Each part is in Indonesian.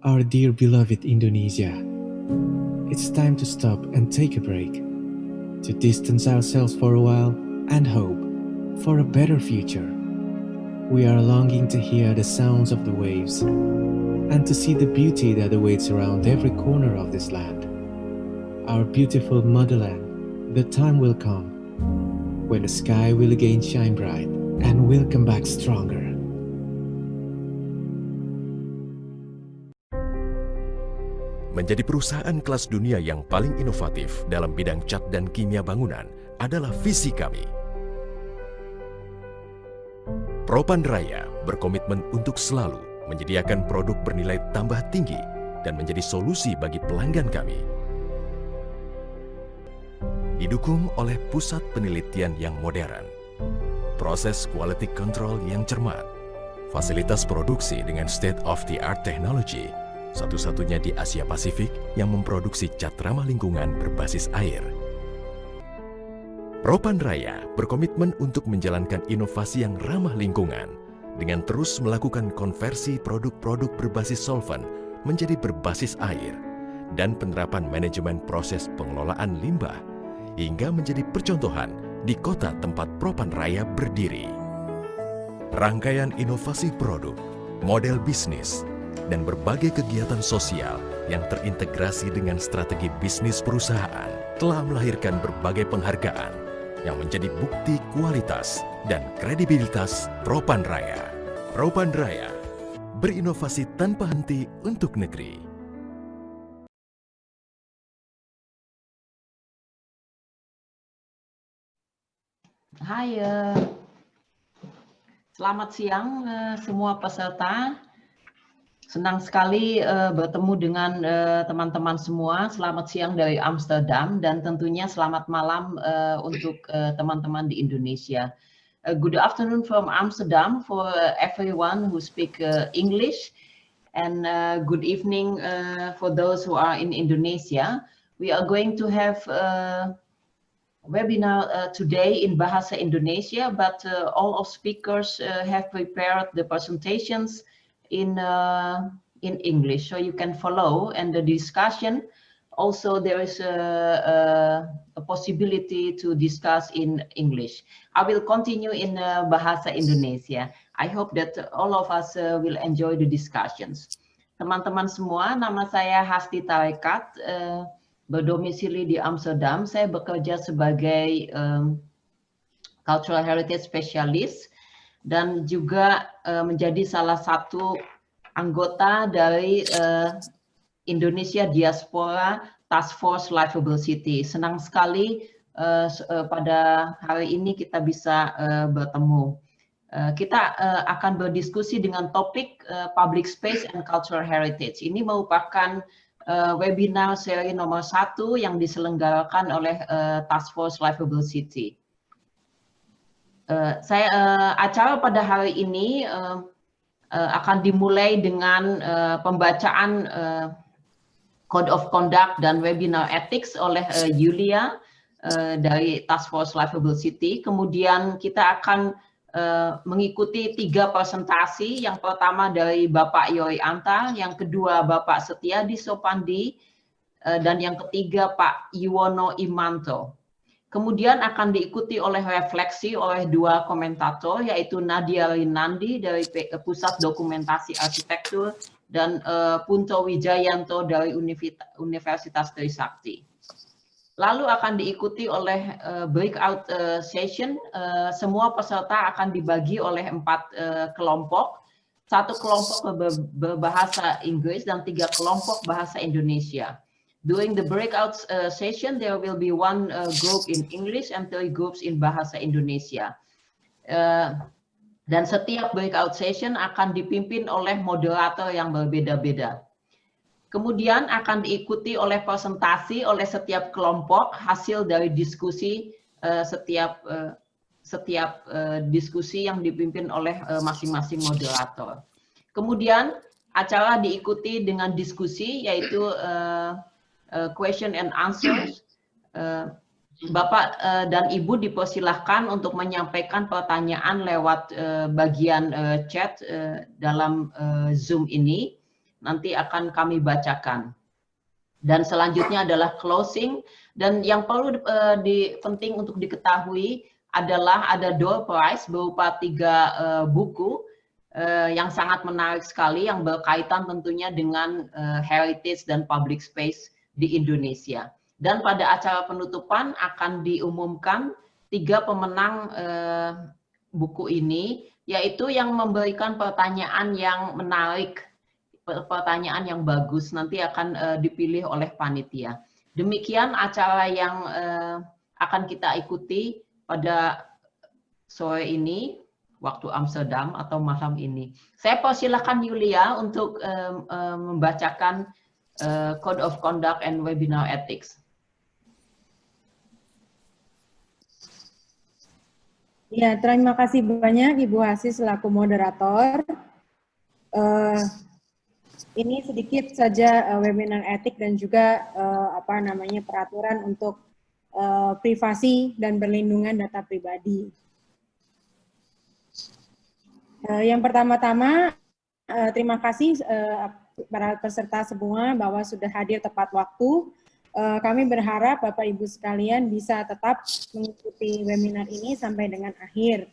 Our dear beloved Indonesia, it's time to stop and take a break, to distance ourselves for a while and hope for a better future. We are longing to hear the sounds of the waves and to see the beauty that awaits around every corner of this land. Our beautiful motherland, the time will come when the sky will again shine bright and we'll come back stronger. Menjadi perusahaan kelas dunia yang paling inovatif dalam bidang cat dan kimia bangunan adalah visi kami. Propan Raya berkomitmen untuk selalu menyediakan produk bernilai tambah tinggi dan menjadi solusi bagi pelanggan kami. Didukung oleh pusat penelitian yang modern, proses quality control yang cermat, fasilitas produksi dengan state-of-the-art technology, satu-satunya di Asia Pasifik yang memproduksi cat ramah lingkungan berbasis air. Propan Raya berkomitmen untuk menjalankan inovasi yang ramah lingkungan dengan terus melakukan konversi produk-produk berbasis solvent menjadi berbasis air dan penerapan manajemen proses pengelolaan limbah hingga menjadi percontohan di kota tempat Propan Raya berdiri. Rangkaian inovasi produk, model bisnis, dan berbagai kegiatan sosial yang terintegrasi dengan strategi bisnis perusahaan telah melahirkan berbagai penghargaan yang menjadi bukti kualitas dan kredibilitas Propan Raya. Propan Raya, berinovasi tanpa henti untuk negeri. Hai, selamat siang semua peserta. Senang sekali bertemu dengan teman-teman semua. Selamat siang dari Amsterdam dan tentunya selamat malam untuk teman-teman di Indonesia. Good afternoon from Amsterdam for everyone who speak English, and good evening for those who are in Indonesia. We are going to have a webinar today in Bahasa Indonesia, but all of speakers have prepared the presentations in English, so you can follow, and the discussion also there is a possibility to discuss in English. I will continue in Bahasa Indonesia. I hope that all of us will enjoy the discussions. Teman-teman semua, nama saya Hasti Tarekat, berdomisili di Amsterdam. Saya bekerja sebagai Cultural Heritage Specialist dan juga menjadi salah satu anggota dari Indonesia Diaspora Task Force Livable City. Senang sekali pada hari ini kita bisa bertemu. Kita akan berdiskusi dengan topik Public Space and Cultural Heritage. Ini merupakan webinar seri nomor 1 yang diselenggarakan oleh Task Force Livable City. Acara pada hari ini akan dimulai dengan pembacaan Code of Conduct dan Webinar Ethics oleh Yulia dari Task Force Livable City. Kemudian kita akan mengikuti 3 presentasi. Yang pertama dari Bapak Yori Anta, yang kedua Bapak Setiadi Sopandi, dan yang ketiga Pak Yuwono Imanto. Kemudian akan diikuti oleh refleksi oleh 2 komentator, yaitu Nadia Rinandi dari Pusat Dokumentasi Arsitektur dan Punto Wijayanto dari Universitas Trisakti. Lalu akan diikuti oleh breakout session. Semua peserta akan dibagi oleh 4 kelompok. 1 kelompok berbahasa Inggris dan 3 kelompok bahasa Indonesia. During the breakout session, there will be 1 group in English and 3 groups in Bahasa Indonesia. Dan setiap breakout session akan dipimpin oleh moderator yang berbeda-beda. Kemudian akan diikuti oleh presentasi oleh setiap kelompok, hasil dari diskusi setiap diskusi yang dipimpin oleh masing-masing moderator. Kemudian acara diikuti dengan diskusi, yaitu question and answers. Bapak dan Ibu dipersilahkan untuk menyampaikan pertanyaan lewat bagian chat dalam Zoom ini. nanti akan kami bacakan. Dan selanjutnya adalah closing, dan yang perlu penting untuk diketahui adalah ada door prize berupa 3 buku yang sangat menarik sekali yang berkaitan tentunya dengan heritage dan public space di Indonesia. Dan pada acara penutupan akan diumumkan 3 pemenang buku ini, yaitu yang memberikan pertanyaan yang menarik, pertanyaan yang bagus, nanti akan dipilih oleh panitia. Demikian acara yang akan kita ikuti pada sore ini, waktu Amsterdam atau malam ini. Saya persilahkan Yulia untuk membacakan Code of Conduct and Webinar Ethics. Ya, terima kasih banyak Ibu Hasi selaku moderator. Ini sedikit saja webinar etik dan juga peraturan untuk privasi dan perlindungan data pribadi. Yang pertama-tama, terima kasih para peserta semua bahwa sudah hadir tepat waktu. Kami berharap Bapak Ibu sekalian bisa tetap mengikuti webinar ini sampai dengan akhir.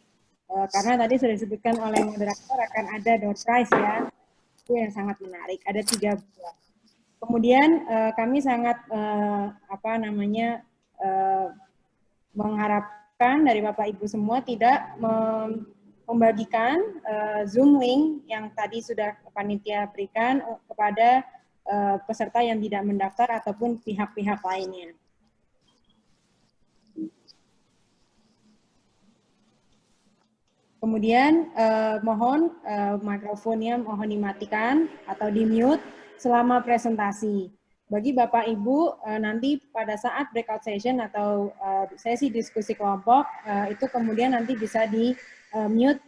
Karena tadi sudah disebutkan oleh moderator akan ada door prize ya. Itu yang sangat menarik, ada 3 buah. Kemudian kami sangat mengharapkan dari Bapak Ibu semua tidak membagikan Zoom link yang tadi sudah panitia berikan kepada peserta yang tidak mendaftar ataupun pihak-pihak lainnya. Kemudian mohon mikrofonnya mohon dimatikan atau di-mute selama presentasi. Bagi Bapak Ibu nanti pada saat breakout session atau sesi diskusi kelompok itu kemudian nanti bisa di-mute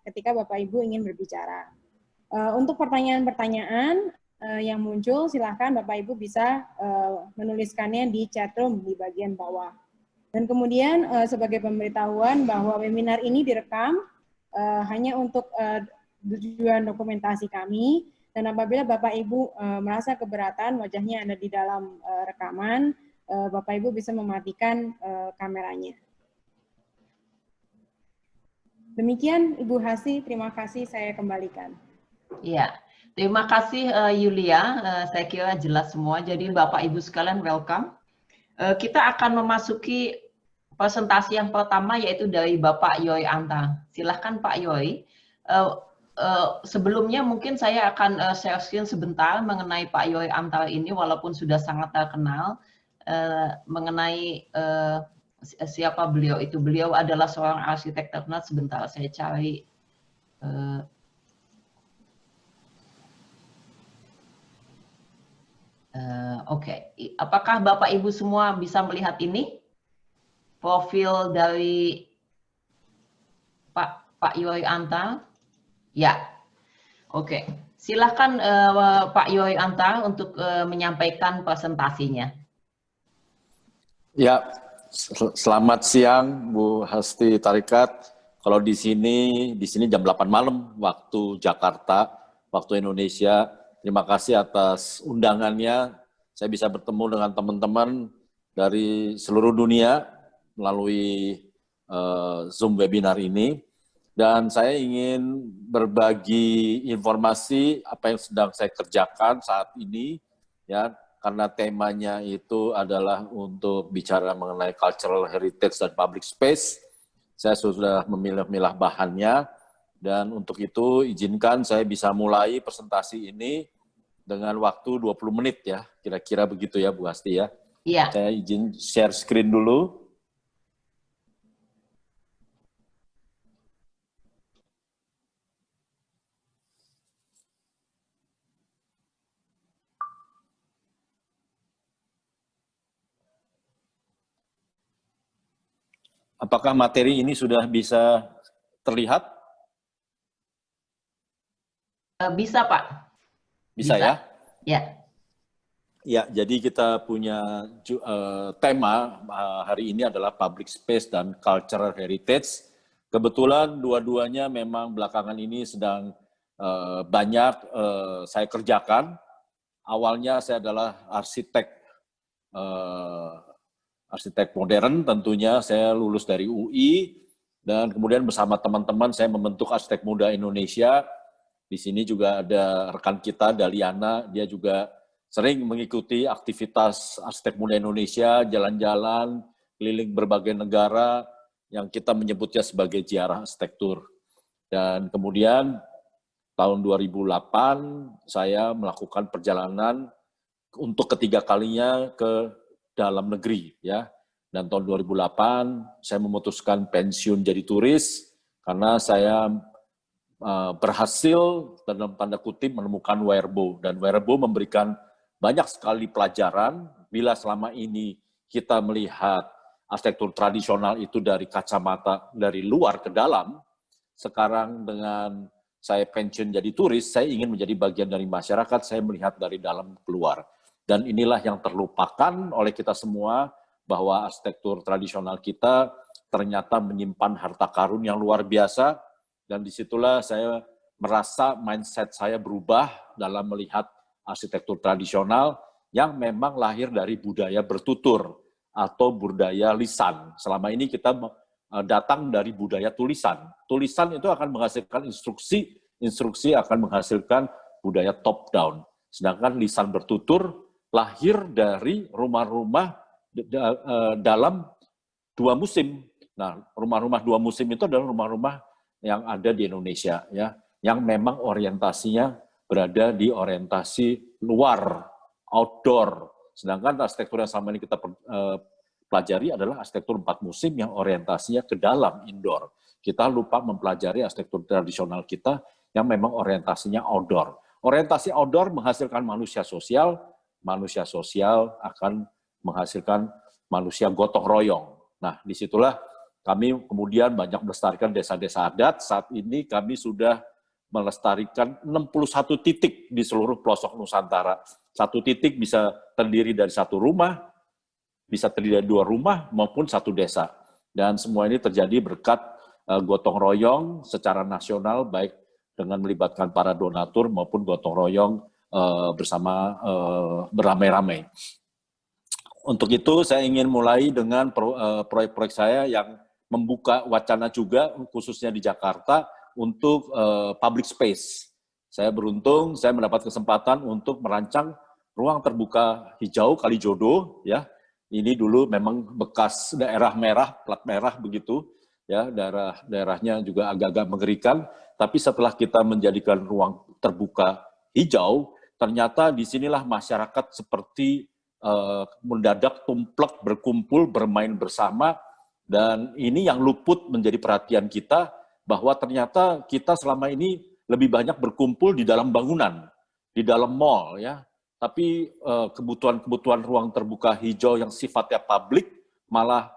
ketika Bapak Ibu ingin berbicara. Untuk pertanyaan-pertanyaan yang muncul silahkan Bapak Ibu bisa menuliskannya di chat room di bagian bawah. Dan kemudian sebagai pemberitahuan bahwa webinar ini direkam hanya untuk tujuan dokumentasi kami, dan apabila Bapak Ibu merasa keberatan wajahnya ada di dalam rekaman, Bapak Ibu bisa mematikan kameranya. Demikian Ibu Hasi, terima kasih, saya kembalikan. Ya, terima kasih Yulia, saya kira jelas semua. Jadi Bapak Ibu sekalian welcome. Kita akan memasuki presentasi yang pertama yaitu dari Bapak Yoy Anta. Silahkan Pak Yoy. Sebelumnya mungkin saya akan share screen sebentar mengenai Pak Yoy Anta ini walaupun sudah sangat terkenal mengenai siapa beliau itu. Beliau adalah seorang arsitek terkenal. Sebentar saya cari. Oke, apakah Bapak Ibu semua bisa melihat ini? Profil dari Pak Yoy Anta? Ya, oke. Silahkan Pak Yoy Anta untuk menyampaikan presentasinya. Ya, selamat siang Bu Hasti Tarikat. Kalau di sini jam 8 malam waktu Jakarta, waktu Indonesia. Terima kasih atas undangannya. Saya bisa bertemu dengan teman-teman dari seluruh dunia melalui Zoom webinar ini. Dan saya ingin berbagi informasi apa yang sedang saya kerjakan saat ini, ya, karena temanya itu adalah untuk bicara mengenai cultural heritage dan public space. Saya sudah memilah-milah bahannya. Dan untuk itu izinkan saya bisa mulai presentasi ini dengan waktu 20 menit ya, kira-kira begitu ya Bu Hasti ya. Iya. Saya izin share screen dulu. Apakah materi ini sudah bisa terlihat? Bisa, Pak. Bisa ya? Ya. Ya, jadi kita punya tema hari ini adalah public space dan cultural heritage. Kebetulan dua-duanya memang belakangan ini sedang banyak saya kerjakan. Awalnya saya adalah arsitek modern, tentunya saya lulus dari UI, dan kemudian bersama teman-teman saya membentuk Arsitek Muda Indonesia. Di sini juga ada rekan kita, Daliana, dia juga sering mengikuti aktivitas Arsitek Muda Indonesia, jalan-jalan, keliling berbagai negara, yang kita menyebutnya sebagai ziarah arsitektur. Dan kemudian tahun 2008 saya melakukan perjalanan untuk ketiga kalinya ke dalam negeri, ya. Dan tahun 2008 saya memutuskan pensiun jadi turis karena saya berhasil dalam tanda kutip menemukan Wearbo, dan Wearbo memberikan banyak sekali pelajaran. Bila selama ini kita melihat arsitektur tradisional itu dari kacamata dari luar ke dalam, sekarang dengan saya pensiun jadi turis, saya ingin menjadi bagian dari masyarakat, saya melihat dari dalam keluar. Dan inilah yang terlupakan oleh kita semua, bahwa arsitektur tradisional kita ternyata menyimpan harta karun yang luar biasa, dan disitulah saya merasa mindset saya berubah dalam melihat arsitektur tradisional yang memang lahir dari budaya bertutur atau budaya lisan. Selama ini kita datang dari budaya tulisan. Tulisan itu akan menghasilkan instruksi, instruksi akan menghasilkan budaya top down. Sedangkan lisan bertutur lahir dari rumah-rumah dalam dua musim. Nah, rumah-rumah dua musim itu adalah rumah-rumah yang ada di Indonesia, ya, yang memang orientasinya berada di orientasi luar, outdoor. Sedangkan arsitektur yang selama ini kita pelajari adalah arsitektur 4 musim yang orientasinya ke dalam, indoor. Kita lupa mempelajari arsitektur tradisional kita yang memang orientasinya outdoor. Orientasi outdoor menghasilkan manusia sosial akan menghasilkan manusia gotong royong. Nah, disitulah kami kemudian banyak melestarikan desa-desa adat. Saat ini kami sudah melestarikan 61 titik di seluruh pelosok Nusantara. Satu titik bisa terdiri dari satu rumah, bisa terdiri dari 2 rumah, maupun satu desa. Dan semua ini terjadi berkat gotong royong secara nasional, baik dengan melibatkan para donatur maupun gotong royong bersama beramai-ramai. Untuk itu saya ingin mulai dengan proyek-proyek saya yang membuka wacana juga, khususnya di Jakarta, untuk public space. Saya beruntung, saya mendapat kesempatan untuk merancang ruang terbuka hijau Kalijodo, ya. Ini dulu memang bekas daerah merah, plat merah begitu, ya, daerahnya juga agak-agak mengerikan. Tapi setelah kita menjadikan ruang terbuka hijau, ternyata disinilah masyarakat seperti mendadak tumplek, berkumpul, bermain bersama, dan ini yang luput menjadi perhatian kita, bahwa ternyata kita selama ini lebih banyak berkumpul di dalam bangunan, di dalam mall, ya. Tapi kebutuhan-kebutuhan ruang terbuka hijau yang sifatnya publik malah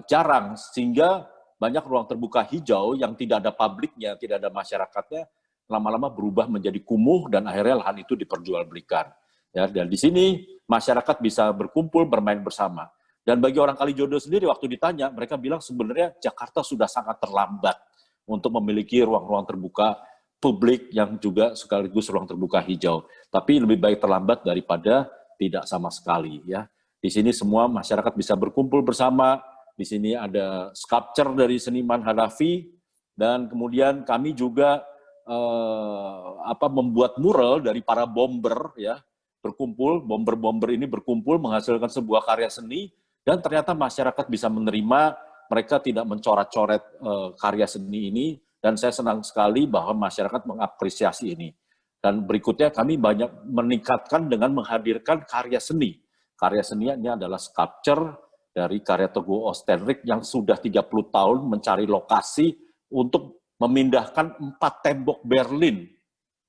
jarang, sehingga banyak ruang terbuka hijau yang tidak ada publiknya, tidak ada masyarakatnya, lama-lama berubah menjadi kumuh dan akhirnya lahan itu diperjualbelikan. Ya, dan di sini masyarakat bisa berkumpul, bermain bersama. Dan bagi orang Kalijodo sendiri, waktu ditanya, mereka bilang sebenarnya Jakarta sudah sangat terlambat untuk memiliki ruang-ruang terbuka publik yang juga sekaligus ruang terbuka hijau. Tapi lebih baik terlambat daripada tidak sama sekali, ya. Di sini semua masyarakat bisa berkumpul bersama. Di sini ada sculpture dari seniman Hanafi, dan kemudian kami juga membuat mural dari para bomber, ya, berkumpul, bomber-bomber ini berkumpul menghasilkan sebuah karya seni, dan ternyata masyarakat bisa menerima, mereka tidak mencoret-coret karya seni ini, dan saya senang sekali bahwa masyarakat mengapresiasi ini. Dan berikutnya kami banyak meningkatkan dengan menghadirkan karya seni. Karya seni ini adalah sculpture dari karya Teguh Ostenrik yang sudah 30 tahun mencari lokasi untuk memindahkan 4 tembok Berlin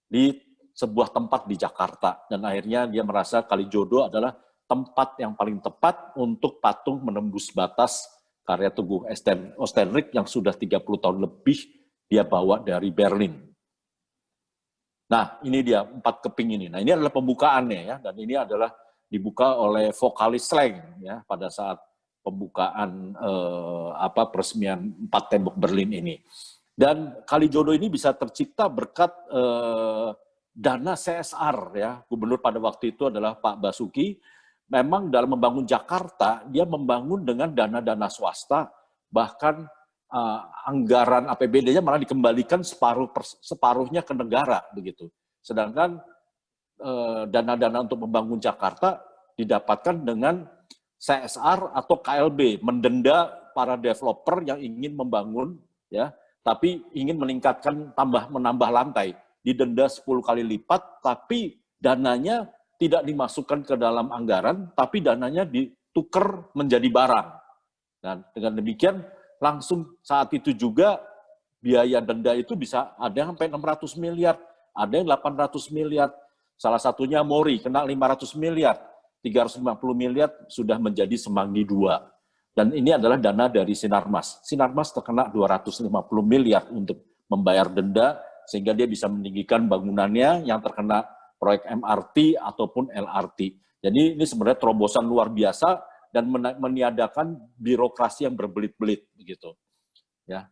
di sebuah tempat di Jakarta. Dan akhirnya dia merasa Kalijodo adalah tempat yang paling tepat untuk patung menembus batas karya Teguh Ostenrik yang sudah 30 tahun lebih dia bawa dari Berlin. Nah, ini dia 4 keping ini. Nah, ini adalah pembukaannya, ya, dan ini adalah dibuka oleh vokalis Slang, ya, pada saat pembukaan peresmian 4 tembok Berlin ini. Dan Kalijodo ini bisa tercipta berkat dana CSR ya. Gubernur pada waktu itu adalah Pak Basuki. Memang dalam membangun Jakarta, dia membangun dengan dana-dana swasta, bahkan anggaran APBD-nya malah dikembalikan separuhnya ke negara begitu. Sedangkan dana-dana untuk membangun Jakarta didapatkan dengan CSR atau KLB, mendenda para developer yang ingin membangun ya, tapi ingin meningkatkan menambah lantai, didenda 10 kali lipat, tapi dananya tidak dimasukkan ke dalam anggaran, tapi dananya ditukar menjadi barang. Dan dengan demikian, langsung saat itu juga biaya denda itu bisa ada yang sampai 600 miliar, ada yang 800 miliar. Salah satunya Mori, kena 500 miliar, 350 miliar sudah menjadi Semanggi 2. Dan ini adalah dana dari Sinarmas. Sinarmas terkena 250 miliar untuk membayar denda, sehingga dia bisa meninggikan bangunannya yang terkena proyek MRT ataupun LRT. Jadi ini sebenarnya terobosan luar biasa dan meniadakan birokrasi yang berbelit-belit begitu. Ya.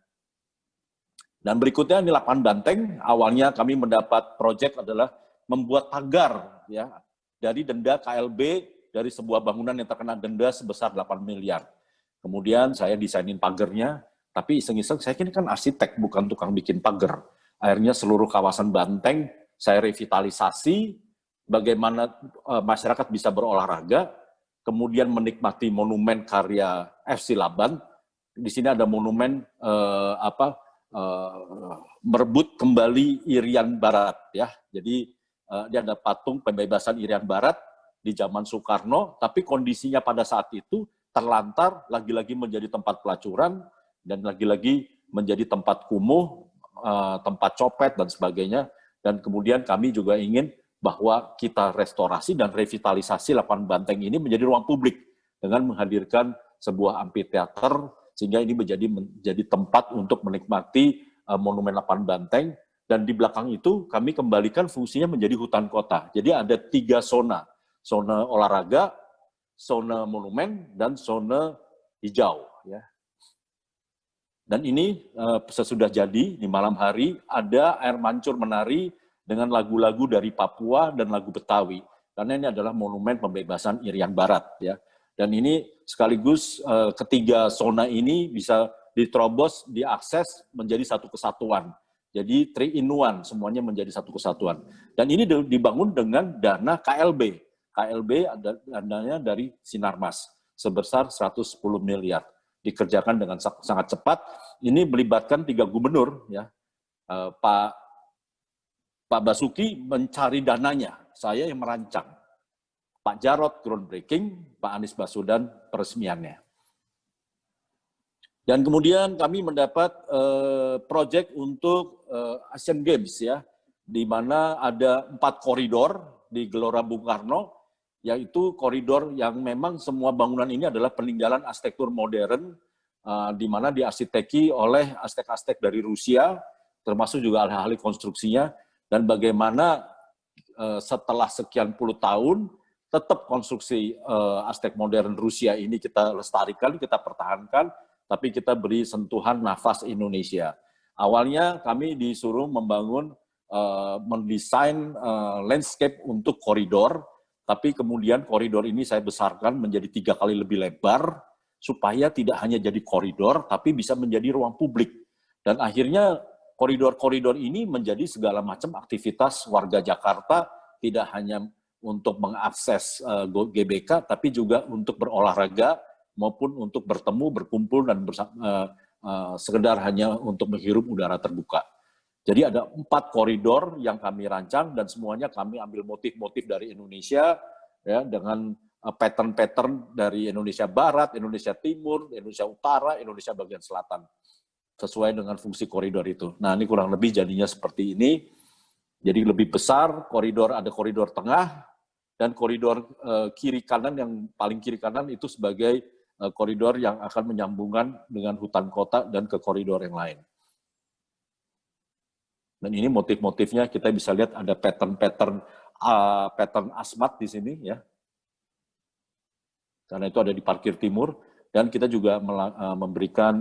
Dan berikutnya ini Lapangan Banteng. Awalnya kami mendapat proyek adalah membuat pagar ya dari denda KLB dari sebuah bangunan yang terkena denda sebesar 8 miliar. Kemudian saya desainin pagarnya, tapi iseng-iseng saya ini kan arsitek bukan tukang bikin pagar. Akhirnya seluruh kawasan Banteng saya revitalisasi, bagaimana masyarakat bisa berolahraga, kemudian menikmati monumen karya FC Laban. Di sini ada monumen merebut kembali Irian Barat ya. Jadi dia ada patung pembebasan Irian Barat di zaman Soekarno, tapi kondisinya pada saat itu terlantar, lagi-lagi menjadi tempat pelacuran dan lagi-lagi menjadi tempat kumuh, tempat copet dan sebagainya. Dan kemudian kami juga ingin bahwa kita restorasi dan revitalisasi Lapangan Banteng ini menjadi ruang publik dengan menghadirkan sebuah amphitheater sehingga ini menjadi tempat untuk menikmati monumen Lapangan Banteng. Dan di belakang itu kami kembalikan fungsinya menjadi hutan kota. Jadi ada 3 zona. Zona olahraga, zona monumen, dan zona hijau. Ya. Dan ini sesudah jadi, di malam hari, ada air mancur menari dengan lagu-lagu dari Papua dan lagu Betawi. Karena ini adalah monumen pembebasan Irian Barat. Ya. Dan ini sekaligus ketiga zona ini bisa diterobos, diakses menjadi satu kesatuan. Jadi 3 in 1, semuanya menjadi satu kesatuan. Dan ini dibangun dengan dana KLB. KLB ada dananya dari Sinarmas sebesar 110 miliar. Dikerjakan dengan sangat cepat. Ini melibatkan 3 gubernur, ya. Pak Basuki mencari dananya, saya yang merancang. Pak Jarod groundbreaking, Pak Anies Baswedan peresmiannya. Dan kemudian kami mendapat proyek untuk Asian Games ya, di mana ada 4 koridor di Gelora Bung Karno, yaitu koridor yang memang semua bangunan ini adalah peninggalan arsitektur modern, di mana diarsiteki oleh arsitek-arsitek dari Rusia, termasuk juga ahli-ahli konstruksinya, dan bagaimana setelah sekian puluh tahun, tetap konstruksi arsitek modern Rusia ini kita lestarikan, kita pertahankan, tapi kita beri sentuhan nafas Indonesia. Awalnya kami disuruh mendesain landscape untuk koridor, tapi kemudian koridor ini saya besarkan menjadi 3 kali lebih lebar, supaya tidak hanya jadi koridor, tapi bisa menjadi ruang publik. Dan akhirnya koridor-koridor ini menjadi segala macam aktivitas warga Jakarta, tidak hanya untuk mengakses GBK, tapi juga untuk berolahraga, maupun untuk bertemu, berkumpul, dan sekedar hanya untuk menghirup udara terbuka. Jadi ada 4 koridor yang kami rancang, dan semuanya kami ambil motif-motif dari Indonesia, ya, dengan pattern-pattern dari Indonesia Barat, Indonesia Timur, Indonesia Utara, Indonesia bagian selatan, sesuai dengan fungsi koridor itu. Nah, ini kurang lebih jadinya seperti ini. Jadi lebih besar, ada koridor tengah, dan koridor kiri kanan, yang paling kiri kanan itu sebagai koridor yang akan menyambungkan dengan hutan kota dan ke koridor yang lain. Dan ini motif-motifnya kita bisa lihat ada pattern asmat di sini ya. Karena itu ada di parkir timur, dan kita juga memberikan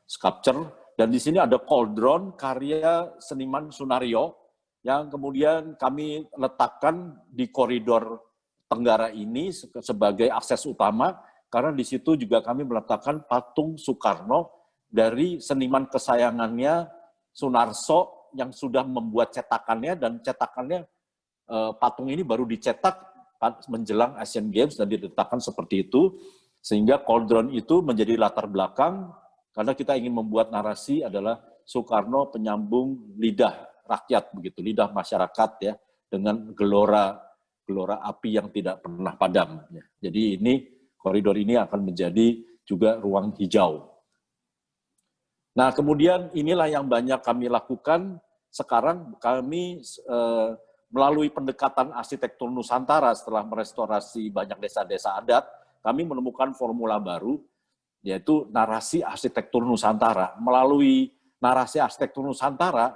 sculpture Dan di sini ada Cauldron, karya seniman Sunario, yang kemudian kami letakkan di koridor Tenggara ini sebagai akses utama, karena di situ juga kami meletakkan patung Soekarno dari seniman kesayangannya Sunarso yang sudah membuat cetakannya, dan cetakannya patung ini baru dicetak menjelang Asian Games dan diletakkan seperti itu, sehingga Cauldron itu menjadi latar belakang. Karena kita ingin membuat narasi adalah Soekarno penyambung lidah rakyat, begitu, lidah masyarakat ya, dengan gelora api yang tidak pernah padam. Ya. Jadi ini koridor ini akan menjadi juga ruang hijau. Nah, kemudian inilah yang banyak kami lakukan. Sekarang kami melalui pendekatan arsitektur Nusantara setelah merestorasi banyak desa-desa adat, kami menemukan formula baru, yaitu narasi arsitektur Nusantara. Melalui narasi arsitektur Nusantara,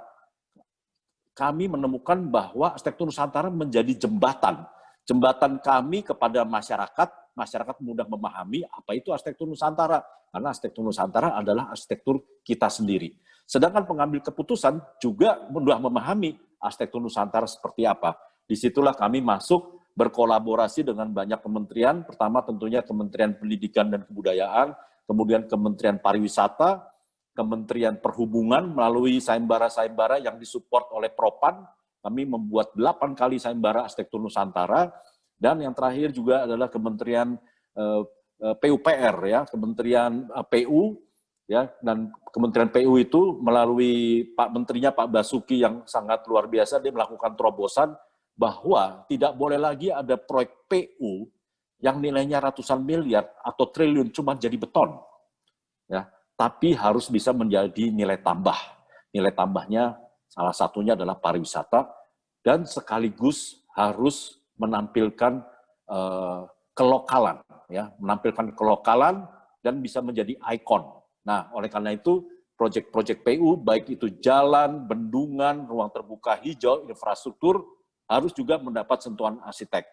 kami menemukan bahwa arsitektur Nusantara menjadi jembatan. Jembatan kami kepada masyarakat mudah memahami apa itu arsitektur Nusantara. Karena arsitektur Nusantara adalah arsitektur kita sendiri. Sedangkan pengambil keputusan juga mudah memahami arsitektur Nusantara seperti apa. Disitulah kami masuk berkolaborasi dengan banyak kementerian. Pertama tentunya Kementerian Pendidikan dan Kebudayaan, kemudian Kementerian Pariwisata, Kementerian Perhubungan melalui sayembara-sayembara yang disupport oleh Propan. Kami membuat 8 kali sayembara arsitektur Nusantara, dan yang terakhir juga adalah Kementerian PUPR ya, Kementerian PU ya, dan Kementerian PU itu melalui Pak Menterinya Pak Basuki yang sangat luar biasa, dia melakukan terobosan bahwa tidak boleh lagi ada proyek PU yang nilainya ratusan miliar atau triliun cuma jadi beton, ya, tapi harus bisa menjadi nilai tambah. Nilai tambahnya salah satunya adalah pariwisata, dan sekaligus harus menampilkan kelokalan, ya, menampilkan kelokalan dan bisa menjadi ikon. Nah, oleh karena itu proyek-proyek PU baik itu jalan, bendungan, ruang terbuka hijau, infrastruktur harus juga mendapat sentuhan arsitek.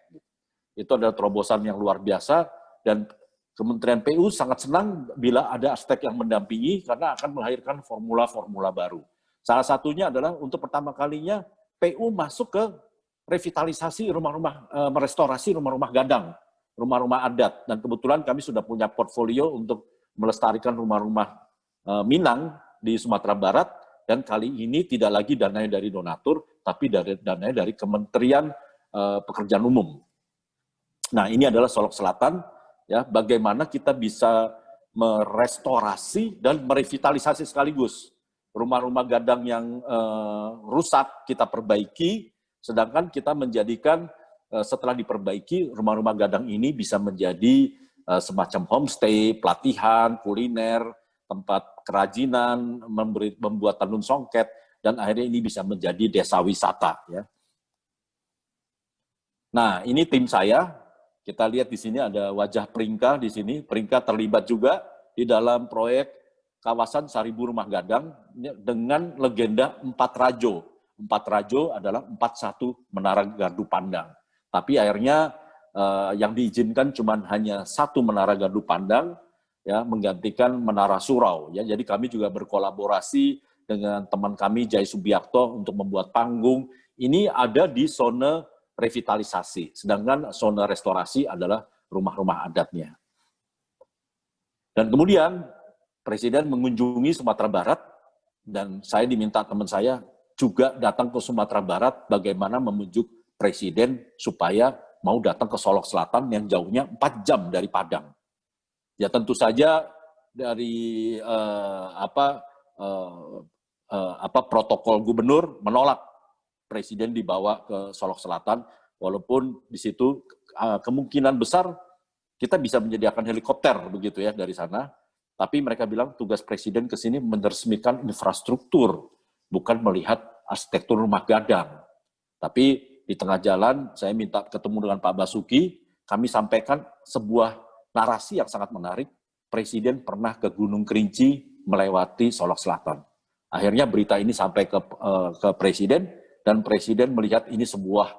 Itu adalah terobosan yang luar biasa, dan Kementerian PU sangat senang bila ada arsitek yang mendampingi karena akan melahirkan formula-formula baru. Salah satunya adalah untuk pertama kalinya PU masuk ke revitalisasi rumah-rumah, merestorasi rumah-rumah gadang, rumah-rumah adat. Dan kebetulan kami sudah punya portfolio untuk melestarikan rumah-rumah Minang di Sumatera Barat, dan kali ini tidak lagi dananya dari donatur, tapi dananya dari Kementerian Pekerjaan Umum. Nah, ini adalah Solok Selatan, ya, bagaimana kita bisa merestorasi dan merevitalisasi sekaligus. Rumah-rumah gadang yang rusak kita perbaiki, sedangkan kita menjadikan setelah diperbaiki, rumah-rumah gadang ini bisa menjadi semacam homestay, pelatihan, kuliner, tempat kerajinan, membuat tenun songket, dan akhirnya ini bisa menjadi desa wisata. Ya. Nah, ini tim saya. Kita lihat di sini ada wajah Pringka di sini. Pringka terlibat juga di dalam proyek kawasan 1000 rumah gadang dengan legenda 4 Rajo. 4 Rajo adalah 41 menara gardu pandang. Tapi akhirnya yang diizinkan cuma hanya 1 menara gardu pandang, ya, menggantikan menara surau. Ya. Jadi kami juga berkolaborasi dengan teman kami Jai Subiakto untuk membuat panggung. Ini ada di zona revitalisasi, sedangkan zona restorasi adalah rumah-rumah adatnya. Dan kemudian Presiden mengunjungi Sumatera Barat, dan saya diminta teman saya juga datang ke Sumatera Barat bagaimana membujuk Presiden supaya mau datang ke Solok Selatan yang jauhnya 4 jam dari Padang. Ya tentu saja dari protokol gubernur menolak Presiden dibawa ke Solok Selatan, walaupun di situ kemungkinan besar kita bisa menyediakan helikopter begitu ya dari sana, tapi mereka bilang tugas Presiden ke sini meresmikan infrastruktur, bukan melihat arsitektur rumah gadang. Tapi di tengah jalan saya minta ketemu dengan Pak Basuki, kami sampaikan sebuah narasi yang sangat menarik. Presiden pernah ke Gunung Kerinci melewati Solok Selatan. Akhirnya berita ini sampai ke Presiden, dan Presiden melihat ini sebuah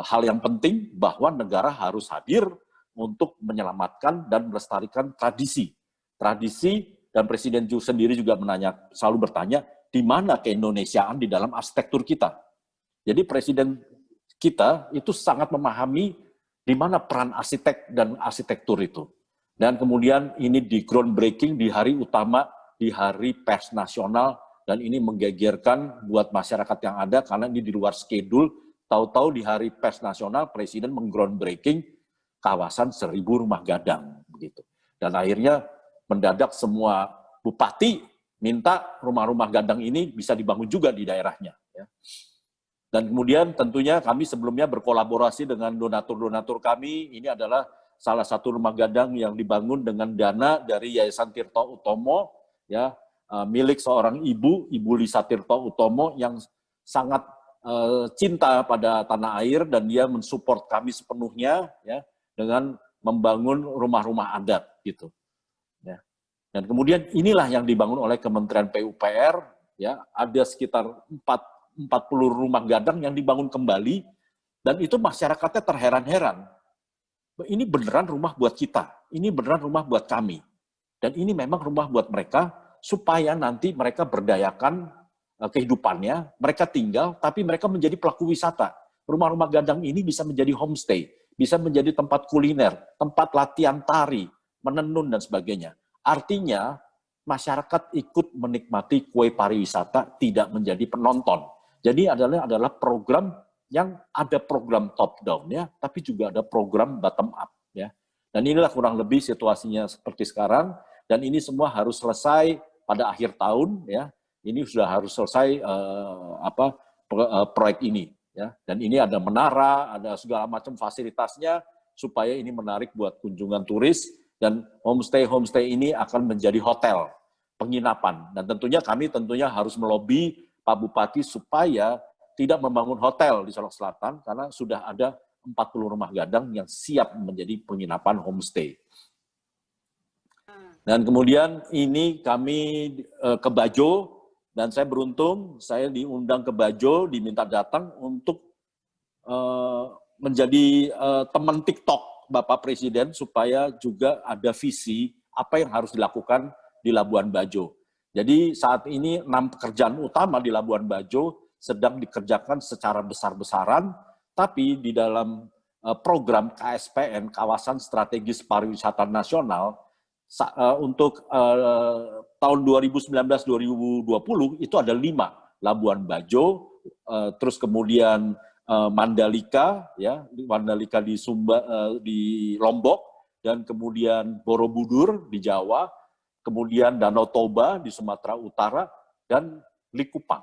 hal yang penting bahwa negara harus hadir untuk menyelamatkan dan melestarikan tradisi dan Presiden sendiri juga selalu bertanya, di mana keindonesiaan di dalam arsitektur kita. Jadi Presiden kita itu sangat memahami di mana peran arsitek dan arsitektur itu. Dan kemudian ini di groundbreaking di hari utama, di Hari Pers Nasional, dan ini menggegerkan buat masyarakat yang ada karena ini di luar schedule. Tahu-tahu di Hari Pers Nasional Presiden menggroundbreaking kawasan 1000 rumah gadang begitu. Dan akhirnya mendadak semua bupati minta rumah-rumah gadang ini bisa dibangun juga di daerahnya. Ya. Dan kemudian tentunya kami sebelumnya berkolaborasi dengan donatur-donatur kami. Ini adalah salah satu rumah gadang yang dibangun dengan dana dari Yayasan Tirto Utomo, ya, milik seorang Ibu Lisa Tirto Utomo yang sangat cinta pada tanah air dan dia mensupport kami sepenuhnya, ya, dengan membangun rumah-rumah adat gitu. Dan kemudian inilah yang dibangun oleh Kementerian PUPR, ya, ada sekitar 40 rumah gadang yang dibangun kembali, dan itu masyarakatnya terheran-heran. Ini beneran rumah buat kita, ini beneran rumah buat kami. Dan ini memang rumah buat mereka, supaya nanti mereka berdayakan kehidupannya, mereka tinggal, tapi mereka menjadi pelaku wisata. Rumah-rumah gadang ini bisa menjadi homestay, bisa menjadi tempat kuliner, tempat latihan tari, menenun, dan sebagainya. Artinya, masyarakat ikut menikmati kue pariwisata, tidak menjadi penonton. Jadi adalah program yang ada program top down, ya, tapi juga ada program bottom up, ya. Dan inilah kurang lebih situasinya seperti sekarang. Dan ini semua harus selesai pada akhir tahun, ya. Ini sudah harus selesai proyek ini, ya. Dan ini ada menara, ada segala macam fasilitasnya supaya ini menarik buat kunjungan turis. Dan homestay ini akan menjadi hotel, penginapan. Dan tentunya kami harus melobi Pak Bupati supaya tidak membangun hotel di Solok Selatan, karena sudah ada 40 rumah gadang yang siap menjadi penginapan homestay. Dan kemudian ini kami ke Bajo, dan saya beruntung, saya diundang ke Bajo, diminta datang untuk menjadi teman TikTok Bapak Presiden, supaya juga ada visi apa yang harus dilakukan di Labuan Bajo. Jadi saat ini 6 pekerjaan utama di Labuan Bajo sedang dikerjakan secara besar-besaran, tapi di dalam program KSPN, Kawasan Strategis Pariwisata Nasional, untuk tahun 2019-2020 itu ada 5, Labuan Bajo, terus kemudian Mandalika, ya, Mandalika di Lombok, dan kemudian Borobudur di Jawa, kemudian Danau Toba di Sumatera Utara, dan Likupang.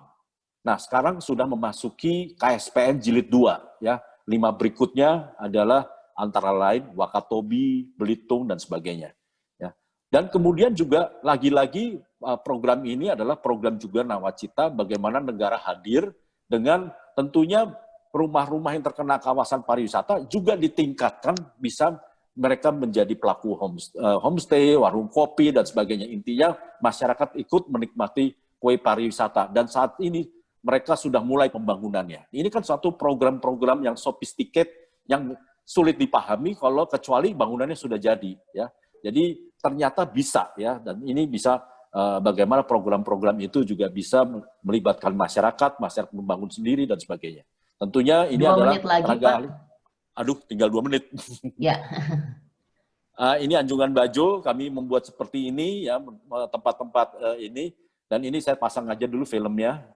Nah, sekarang sudah memasuki KSPN Jilid 2, ya. 5 berikutnya adalah antara lain Wakatobi, Belitung, dan sebagainya. Ya. Dan kemudian juga lagi-lagi program ini adalah program juga Nawacita, bagaimana negara hadir dengan tentunya rumah-rumah yang terkena kawasan pariwisata juga ditingkatkan, bisa mereka menjadi pelaku homestay, warung kopi, dan sebagainya. Intinya masyarakat ikut menikmati kue pariwisata. Dan saat ini mereka sudah mulai pembangunannya. Ini kan suatu program-program yang sophisticated, yang sulit dipahami kalau kecuali bangunannya sudah jadi. Ya. Jadi ternyata bisa, ya, dan ini bisa bagaimana program-program itu juga bisa melibatkan masyarakat membangun sendiri, dan sebagainya. Tentunya ini 2 adalah menit lagi, tenaga Pak. ahli. Aduh, tinggal 2 menit. Ya. Ini Anjungan Bajo, kami membuat seperti ini, ya, tempat-tempat ini. Dan ini saya pasang aja dulu filmnya.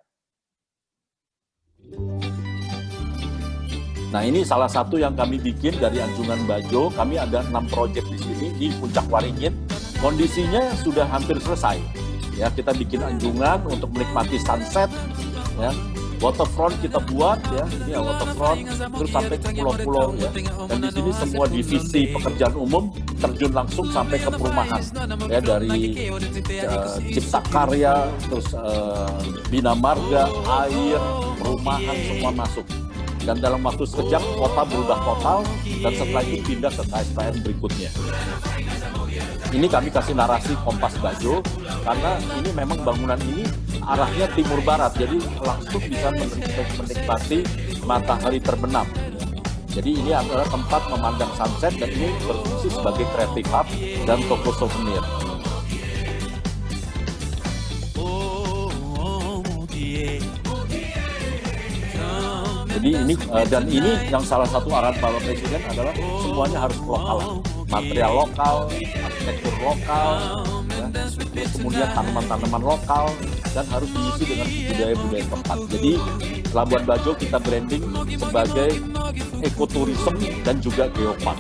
Nah, ini salah satu yang kami bikin dari Anjungan Bajo. Kami ada 6 proyek di sini di Puncak Waringin. Kondisinya sudah hampir selesai. Ya, kita bikin anjungan untuk menikmati sunset, ya. Waterfront kita buat, ya, ini ya waterfront, terus sampai ke pulau-pulau, ya. Dan di sini semua divisi pekerjaan umum terjun langsung sampai ke perumahan, ya, dari Cipta Karya, terus Bina Marga, air, perumahan, semua masuk. Dan dalam waktu sekejap kota berubah total, dan setelah itu pindah ke KSPN berikutnya. Ini kami kasih narasi Kompas Bajo, karena ini memang bangunan ini arahnya timur barat, jadi langsung bisa menikmati matahari terbenam. Jadi ini adalah tempat memandang sunset, dan ini berfungsi sebagai creative hub dan toko souvenir. Jadi ini dan ini yang salah satu arahan Bapak Presiden adalah semuanya harus lokal, material lokal, arsitektur lokal, ya, terus kemudian tanaman-tanaman lokal, dan harus diisi dengan budaya-budaya tempat. Jadi Labuan Bajo kita branding sebagai ekoturism dan juga geopark.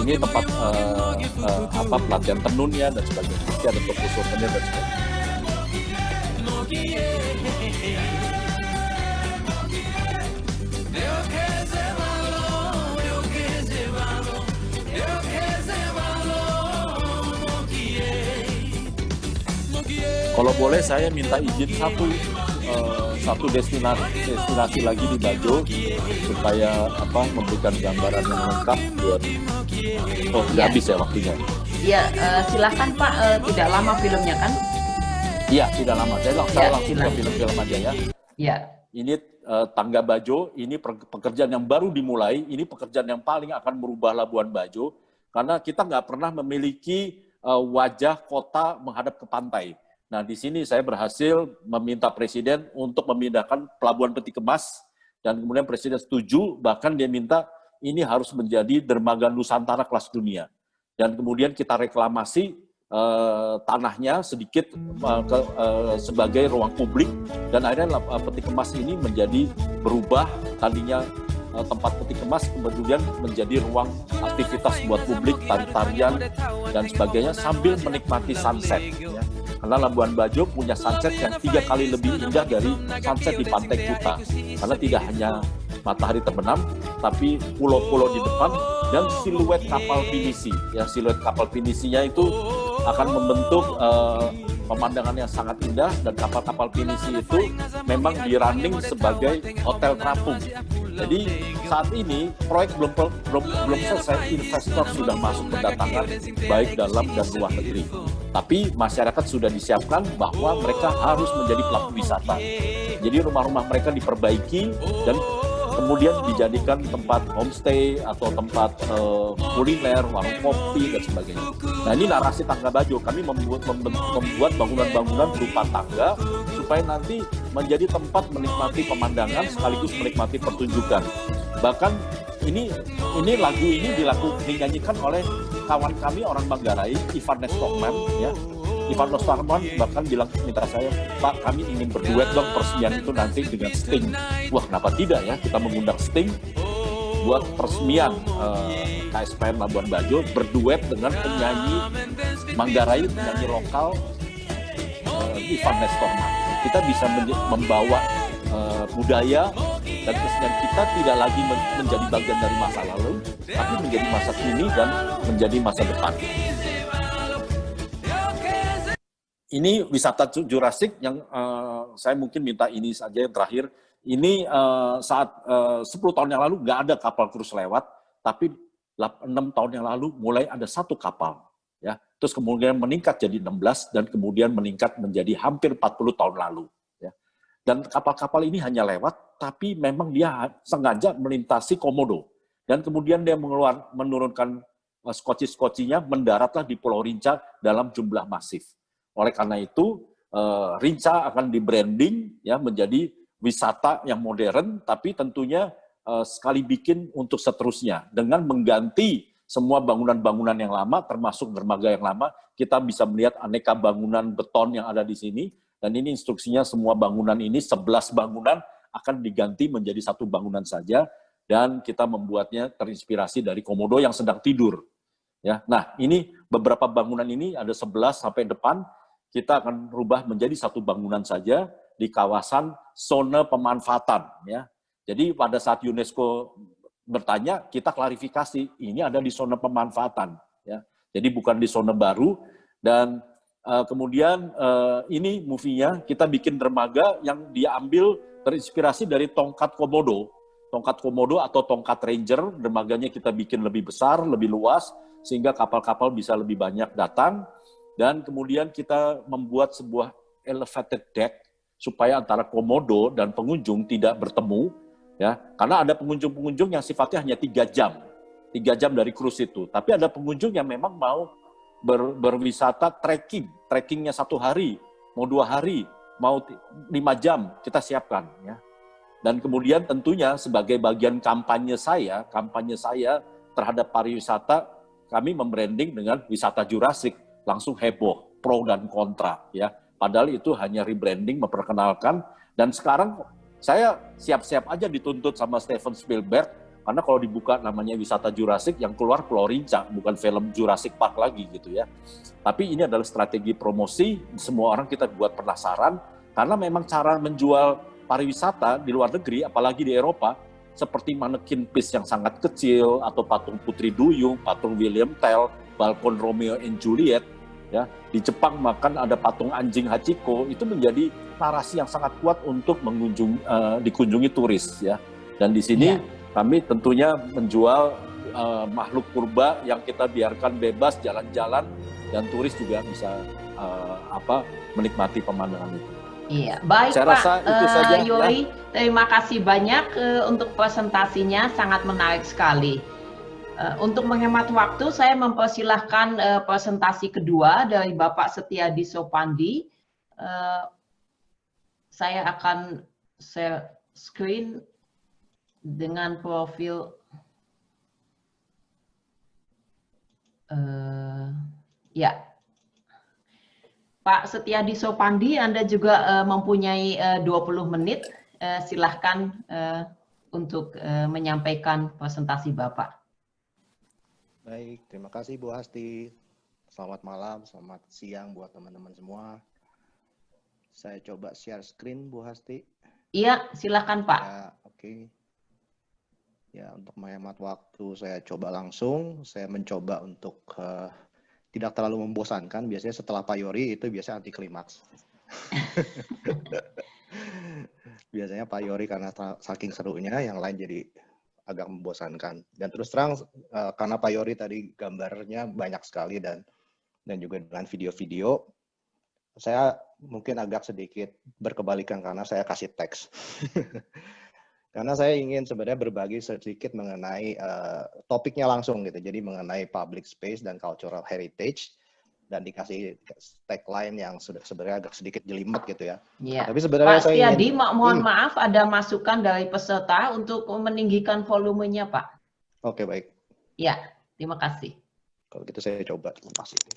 Ini tempat pelatihan tenunnya dan sebagainya. Nanti ada toko souvenir dan sebagainya. Kalau boleh saya minta izin satu destinasi lagi di Bajo supaya memberikan gambaran yang lengkap buat tidak habis ya waktunya. Iya, silakan Pak, tidak lama filmnya kan? Iya, tidak lama. Saya langsung ke film-film aja ya. Iya. Ini Tangga Bajo, ini pekerjaan yang baru dimulai, ini pekerjaan yang paling akan merubah Labuan Bajo karena kita nggak pernah memiliki wajah kota menghadap ke pantai. Nah, di sini saya berhasil meminta Presiden untuk memindahkan Pelabuhan Peti Kemas, dan kemudian Presiden setuju, bahkan dia minta ini harus menjadi dermaga Nusantara kelas dunia. Dan kemudian kita reklamasi tanahnya sedikit sebagai ruang publik, dan akhirnya Peti Kemas ini menjadi berubah, tadinya tempat peti kemas kemudian menjadi ruang aktivitas buat publik, tari-tarian, dan sebagainya sambil menikmati sunset. Ya. Karena Labuan Bajo punya sunset yang 3 kali lebih indah dari sunset di Pantai Kuta. Karena tidak hanya matahari terbenam, tapi pulau-pulau di depan dan siluet kapal pinisi. Ya, siluet kapal pinisinya itu akan membentuk pemandangan yang sangat indah, dan kapal-kapal pinisi itu memang dirunning sebagai hotel terapung. Jadi saat ini proyek belum selesai, investor sudah masuk berdatangan baik dalam dan luar negeri. Tapi masyarakat sudah disiapkan bahwa mereka harus menjadi pelaku wisata. Jadi rumah-rumah mereka diperbaiki dan kemudian dijadikan tempat homestay atau tempat kuliner, warung kopi, dan sebagainya. Nah, ini narasi Tangga Bajo. Kami membuat bangunan-bangunan berupa tangga supaya nanti menjadi tempat menikmati pemandangan sekaligus menikmati pertunjukan. Bahkan ini lagu ini dinyanyikan oleh kawan kami orang Manggarai, Ivan Nestokman, ya. Ivan Nestokman bahkan bilang minta saya, Pak, kami ingin berduet dong peresmian itu nanti dengan Sting. Wah, kenapa tidak ya, kita mengundang Sting buat peresmian KSPM Labuan Bajo berduet dengan penyanyi Manggarai, penyanyi lokal Ivan Nestokman. Kita bisa membawa budaya dan kesenian kita tidak lagi menjadi bagian dari masa lalu, tapi menjadi masa kini dan menjadi masa depan. Ini wisata Jurassic yang saya mungkin minta ini saja yang terakhir. Ini saat 10 tahun yang lalu nggak ada kapal krus lewat, tapi 6 tahun yang lalu mulai ada 1 kapal. Ya. Terus kemudian meningkat jadi 16 dan kemudian meningkat menjadi hampir 40 tahun lalu. Ya. Dan kapal-kapal ini hanya lewat, tapi memang dia sengaja melintasi Komodo. Dan kemudian dia menurunkan skoci-skocinya, mendaratlah di Pulau Rinca dalam jumlah masif. Oleh karena itu, Rinca akan di-branding ya, menjadi wisata yang modern, tapi tentunya sekali bikin untuk seterusnya. Dengan mengganti semua bangunan-bangunan yang lama, termasuk dermaga yang lama, kita bisa melihat aneka bangunan beton yang ada di sini, dan ini instruksinya semua bangunan ini, 11 bangunan akan diganti menjadi 1 bangunan saja, dan kita membuatnya terinspirasi dari Komodo yang sedang tidur. Ya, nah, ini beberapa bangunan ini ada 11 sampai depan, kita akan rubah menjadi 1 bangunan saja di kawasan zona pemanfaatan. Ya. Jadi pada saat UNESCO bertanya, kita klarifikasi, ini ada di zona pemanfaatan. Ya. Jadi bukan di zona baru. Dan kemudian ini movie-nya, kita bikin dermaga yang diambil terinspirasi dari tongkat Komodo. Tongkat Komodo atau tongkat Ranger, dermaganya kita bikin lebih besar, lebih luas, sehingga kapal-kapal bisa lebih banyak datang. Dan kemudian kita membuat sebuah elevated deck supaya antara Komodo dan pengunjung tidak bertemu, ya. Karena ada pengunjung-pengunjung yang sifatnya hanya 3 jam dari cruise itu. Tapi ada pengunjung yang memang mau berwisata trekkingnya 1 hari, mau 2 hari, mau 5 jam kita siapkan ya. Dan kemudian tentunya sebagai bagian kampanye saya terhadap pariwisata, kami membranding dengan wisata Jurassic, langsung heboh, pro dan kontra ya. Padahal itu hanya rebranding, memperkenalkan, dan sekarang saya siap-siap aja dituntut sama Steven Spielberg, karena kalau dibuka namanya wisata Jurassic, yang keluar Pulau Rinca, bukan film Jurassic Park lagi gitu ya. Tapi ini adalah strategi promosi, semua orang kita buat penasaran, karena memang cara menjual pariwisata di luar negeri, apalagi di Eropa, seperti manekin piece yang sangat kecil, atau patung Putri Duyung, patung William Tell, balkon Romeo and Juliet, ya. Di Jepang makan ada patung anjing Hachiko, itu menjadi narasi yang sangat kuat untuk dikunjungi turis ya. Dan di sini kami tentunya menjual makhluk purba yang kita biarkan bebas jalan-jalan, dan turis juga bisa menikmati pemandangan itu. Iya, baik saya Pak rasa itu saja, Yori, ya. Terima kasih banyak untuk presentasinya, sangat menarik sekali. Untuk menghemat waktu, saya mempersilahkan presentasi kedua dari Bapak Setiadi Sopandi. Saya akan share screen dengan profil ya. Pak Setiadi Sopandi, Anda juga mempunyai 20 menit. Silahkan untuk menyampaikan presentasi Bapak. Baik, terima kasih Bu Hasti. Selamat malam, selamat siang buat teman-teman semua. Saya coba share screen Bu Hasti. Iya, silahkan Pak. Ya, oke. Ya, untuk menghemat waktu saya coba langsung. Saya mencoba untuk tidak terlalu membosankan. Biasanya setelah Pak Yori itu biasanya anti klimaks. Biasanya Pak Yori karena saking serunya, yang lain jadi agak membosankan. Dan terus terang karena Pak Yori tadi gambarnya banyak sekali dan juga dengan video-video, saya mungkin agak sedikit berkebalikan karena saya kasih teks. Karena saya ingin sebenarnya berbagi sedikit mengenai topiknya langsung gitu. Jadi mengenai public space dan cultural heritage, dan dikasih tagline yang sudah sebenarnya agak sedikit jelimet gitu ya. Ya. Tapi sebenarnya Pak saya Setiadi, ingin, mohon maaf ada masukan dari peserta untuk meninggikan volumenya Pak. Oke, baik. Ya, terima kasih. Kalau gitu saya coba lepas ini.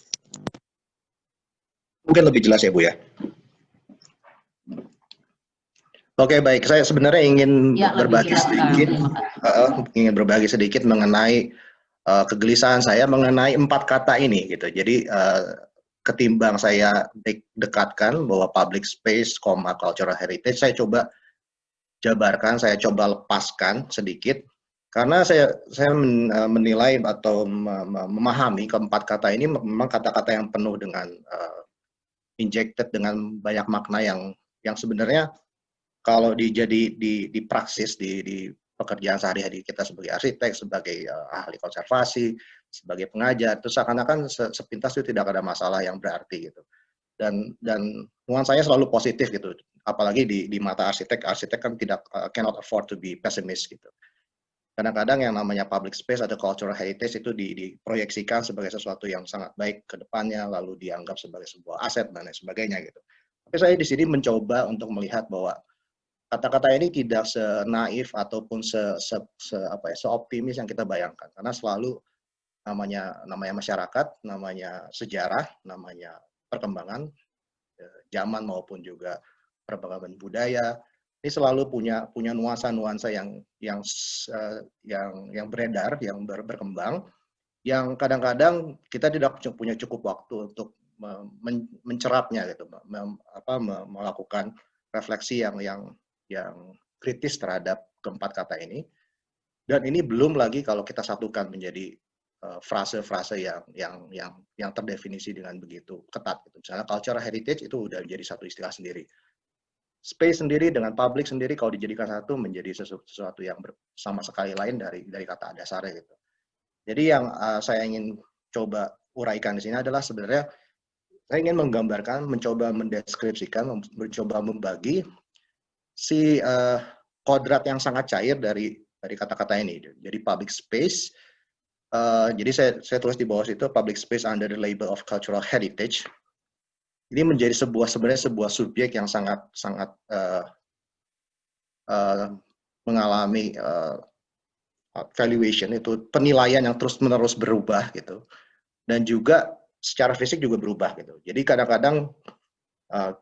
Mungkin lebih jelas ya Bu ya. Oke, baik. Saya sebenarnya ingin berbagi sedikit mengenai kegelisahan saya mengenai 4 kata ini gitu. Jadi ketimbang saya dekatkan bahwa public space, cultural heritage, saya coba jabarkan, saya coba lepaskan sedikit, karena saya menilai atau memahami keempat kata ini memang kata-kata yang penuh dengan injected dengan banyak makna yang sebenarnya kalau di praksis di pekerjaan sehari-hari kita sebagai arsitek, sebagai ahli konservasi, sebagai pengajar, itu seakan-akan sepintas itu tidak ada masalah yang berarti gitu. Dan nuansanya selalu positif gitu. Apalagi di mata arsitek kan tidak cannot afford to be pessimist gitu. Kadang-kadang yang namanya public space atau cultural heritage itu diproyeksikan sebagai sesuatu yang sangat baik ke depannya, lalu dianggap sebagai sebuah aset dan lain sebagainya gitu. Tapi saya di sini mencoba untuk melihat bahwa kata-kata ini tidak senaif ataupun seoptimis yang kita bayangkan, karena selalu namanya masyarakat, namanya sejarah, namanya perkembangan zaman maupun juga perkembangan budaya, ini selalu punya nuansa-nuansa yang beredar, yang berkembang, yang kadang-kadang kita tidak punya cukup waktu untuk mencerapnya gitu, melakukan refleksi yang kritis terhadap keempat kata ini. Dan ini belum lagi kalau kita satukan menjadi frase-frase yang terdefinisi dengan begitu ketat gitu. Misalnya cultural heritage itu udah jadi satu istilah sendiri. Space sendiri dengan public sendiri kalau dijadikan satu menjadi sesuatu yang sama sekali lain dari kata dasarnya gitu. Jadi yang saya ingin coba uraikan di sini adalah sebenarnya saya ingin menggambarkan, mencoba mendeskripsikan, mencoba membagi si kodrat yang sangat cair dari kata-kata ini. Jadi public space, jadi saya tulis di bawah situ public space under the label of cultural heritage. ini menjadi sebenarnya sebuah subjek yang sangat mengalami valuation, itu penilaian yang terus-menerus berubah gitu, dan juga secara fisik juga berubah gitu. Jadi kadang-kadang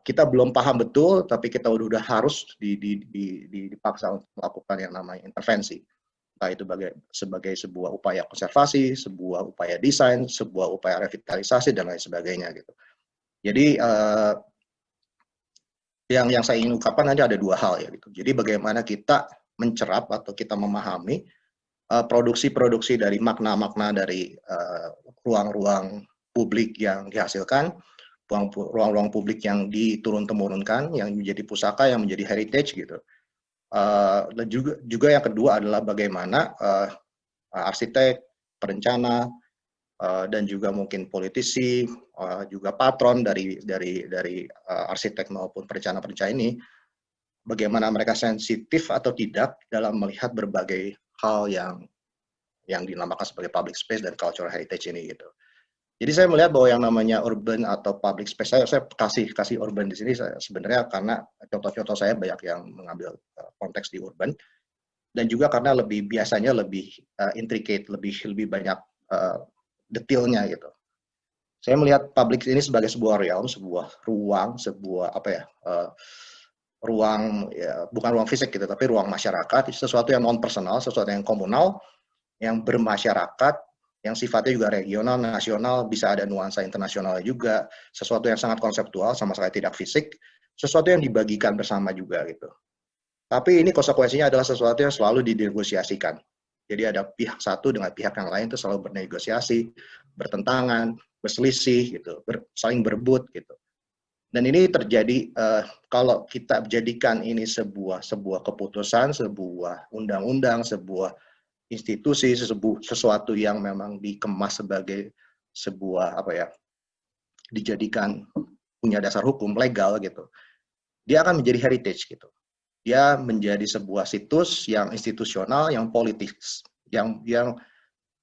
kita belum paham betul, tapi kita udah harus dipaksa untuk melakukan yang namanya intervensi. Entah itu sebagai sebuah upaya konservasi, sebuah upaya desain, sebuah upaya revitalisasi, dan lain sebagainya gitu. Jadi yang saya ingin ungkapkan nanti ada dua hal ya gitu. Jadi bagaimana kita mencerap atau kita memahami produksi-produksi dari makna-makna dari ruang-ruang publik yang dihasilkan, ruang-ruang publik yang diturun-temurunkan, yang menjadi pusaka, yang menjadi heritage gitu. Dan juga yang kedua adalah bagaimana arsitek, perencana, dan juga mungkin politisi, juga patron dari arsitek maupun perencana-perencana ini, bagaimana mereka sensitif atau tidak dalam melihat berbagai hal yang dinamakan sebagai public space dan cultural heritage ini gitu. Jadi saya melihat bahwa yang namanya urban atau public space, saya kasih urban di sini sebenarnya karena contoh-contoh saya banyak yang mengambil konteks di urban, dan juga karena biasanya lebih intricate, lebih banyak detailnya gitu. Saya melihat public ini sebagai sebuah realm, sebuah ruang, sebuah ruang, ya, bukan ruang fisik gitu, tapi ruang masyarakat, sesuatu yang non personal, sesuatu yang komunal, yang bermasyarakat, yang sifatnya juga regional, nasional, bisa ada nuansa internasional juga, sesuatu yang sangat konseptual, sama sekali tidak fisik, sesuatu yang dibagikan bersama juga gitu. Tapi ini konsekuensinya adalah sesuatu yang selalu dinegosiasikan. Jadi ada pihak satu dengan pihak yang lain itu selalu bernegosiasi, bertentangan, berselisih gitu, saling berebut gitu. Dan ini terjadi kalau kita jadikan ini sebuah keputusan, sebuah undang-undang, sebuah institusi, sesuatu yang memang dikemas sebagai sebuah dijadikan punya dasar hukum legal gitu, dia akan menjadi heritage gitu. Dia menjadi sebuah situs yang institusional, yang politis, yang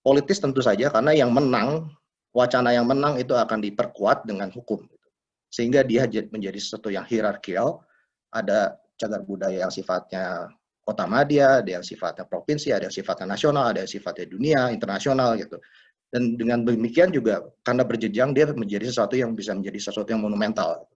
politis tentu saja, karena yang menang, wacana yang menang itu akan diperkuat dengan hukum gitu. Sehingga dia menjadi sesuatu yang hierarkial, ada cagar budaya yang sifatnya kota madya, ada yang sifatnya provinsi, ada yang sifatnya nasional, ada yang sifatnya dunia, internasional gitu. Dan dengan demikian juga karena berjenjang dia menjadi sesuatu yang bisa menjadi sesuatu yang monumental.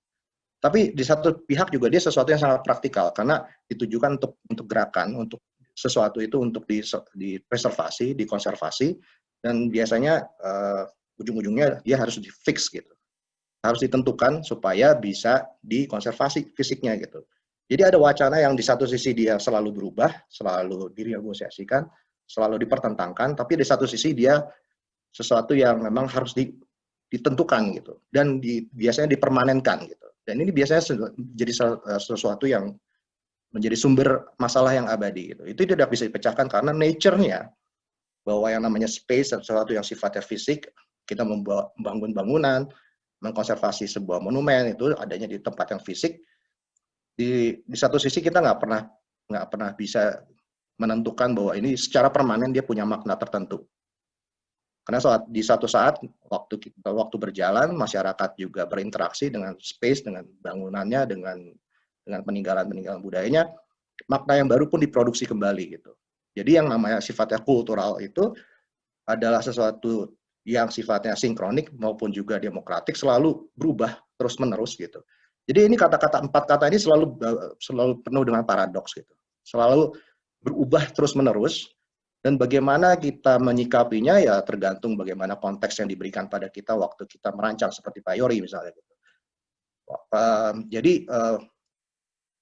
Tapi di satu pihak juga dia sesuatu yang sangat praktikal karena ditujukan untuk gerakan, untuk sesuatu itu untuk dipreservasi, dikonservasi, dan biasanya ujung-ujungnya dia harus di-fix gitu. Harus ditentukan supaya bisa dikonservasi fisiknya gitu. Jadi ada wacana yang di satu sisi dia selalu berubah, selalu dinegosiasikan, selalu dipertentangkan, tapi di satu sisi dia sesuatu yang memang harus ditentukan gitu, dan biasanya dipermanenkan gitu. Dan ini biasanya jadi sesuatu yang menjadi sumber masalah yang abadi gitu. Itu tidak bisa dipecahkan karena nature-nya bahwa yang namanya space, sesuatu yang sifatnya fisik, kita membangun bangunan, mengkonservasi sebuah monumen itu adanya di tempat yang fisik. Di satu sisi kita nggak pernah bisa menentukan bahwa ini secara permanen dia punya makna tertentu. Karena di satu saat waktu berjalan, masyarakat juga berinteraksi dengan space, dengan bangunannya, dengan peninggalan budayanya, makna yang baru pun diproduksi kembali gitu. Jadi yang namanya sifatnya kultural itu adalah sesuatu yang sifatnya sinkronik maupun juga demokratik, selalu berubah terus-menerus gitu. Jadi ini empat kata ini selalu penuh dengan paradoks gitu. Selalu berubah terus-menerus. Dan bagaimana kita menyikapinya ya tergantung bagaimana konteks yang diberikan pada kita waktu kita merancang seperti Pak Yori misalnya. Jadi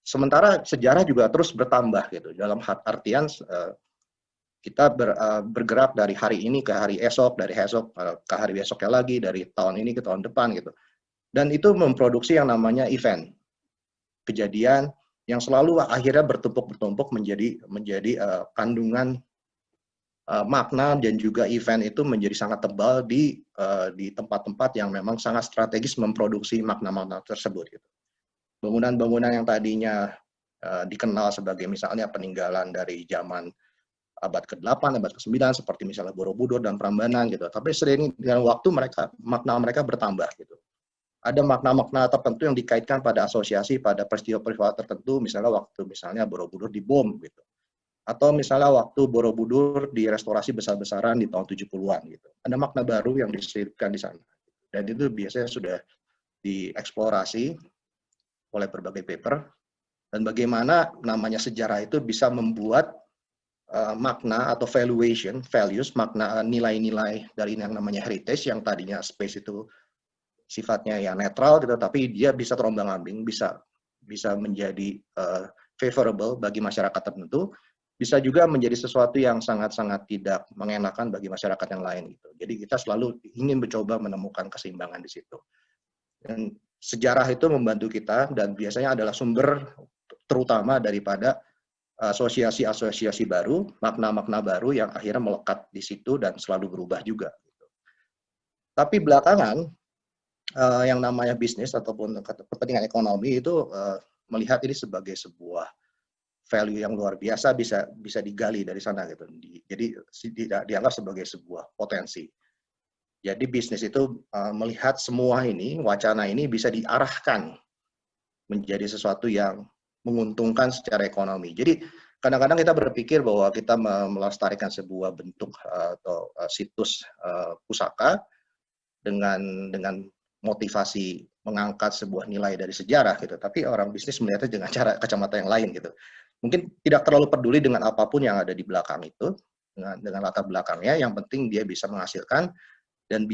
sementara sejarah juga terus bertambah gitu. Dalam artian kita bergerak dari hari ini ke hari esok, dari esok ke hari besoknya lagi, dari tahun ini ke tahun depan gitu. Dan itu memproduksi yang namanya event, kejadian yang selalu akhirnya bertumpuk menjadi kandungan makna, dan juga event itu menjadi sangat tebal di tempat-tempat yang memang sangat strategis memproduksi makna-makna tersebut. Gitu. Bangunan-bangunan yang tadinya dikenal sebagai misalnya peninggalan dari zaman abad ke-8, abad ke-9, seperti misalnya Borobudur dan Prambanan gitu. Tapi sering dengan waktu makna mereka bertambah gitu. ada makna-makna tertentu yang dikaitkan pada asosiasi, pada peristiwa-peristiwa tertentu, misalnya Borobudur dibom gitu. Atau misalnya waktu Borobudur direstorasi besar-besaran di tahun 70-an gitu. Ada makna baru yang diselipkan di sana. Dan itu biasanya sudah dieksplorasi oleh berbagai paper, dan bagaimana namanya sejarah itu bisa membuat makna atau values, makna nilai-nilai dari yang namanya heritage, yang tadinya space itu sifatnya ya netral gitu, tapi dia bisa terombang-ambing, bisa menjadi favorable bagi masyarakat tertentu, bisa juga menjadi sesuatu yang sangat-sangat tidak mengenakan bagi masyarakat yang lain gitu. Jadi kita selalu ingin mencoba menemukan keseimbangan di situ. Dan sejarah itu membantu kita, dan biasanya adalah sumber terutama daripada asosiasi-asosiasi baru, makna-makna baru yang akhirnya melekat di situ dan selalu berubah juga. Tapi belakangan, yang namanya bisnis ataupun kepentingan ekonomi itu melihat ini sebagai sebuah value yang luar biasa, bisa digali dari sana gitu. Jadi tidak dianggap sebagai sebuah potensi. Jadi bisnis itu melihat semua ini, wacana ini bisa diarahkan menjadi sesuatu yang menguntungkan secara ekonomi. Jadi kadang-kadang kita berpikir bahwa kita melestarikan sebuah bentuk atau situs pusaka dengan motivasi mengangkat sebuah nilai dari sejarah gitu. Tapi orang bisnis melihatnya dengan cara kacamata yang lain gitu. Mungkin tidak terlalu peduli dengan apapun yang ada di belakang itu, dengan latar belakangnya. Yang penting dia bisa menghasilkan dan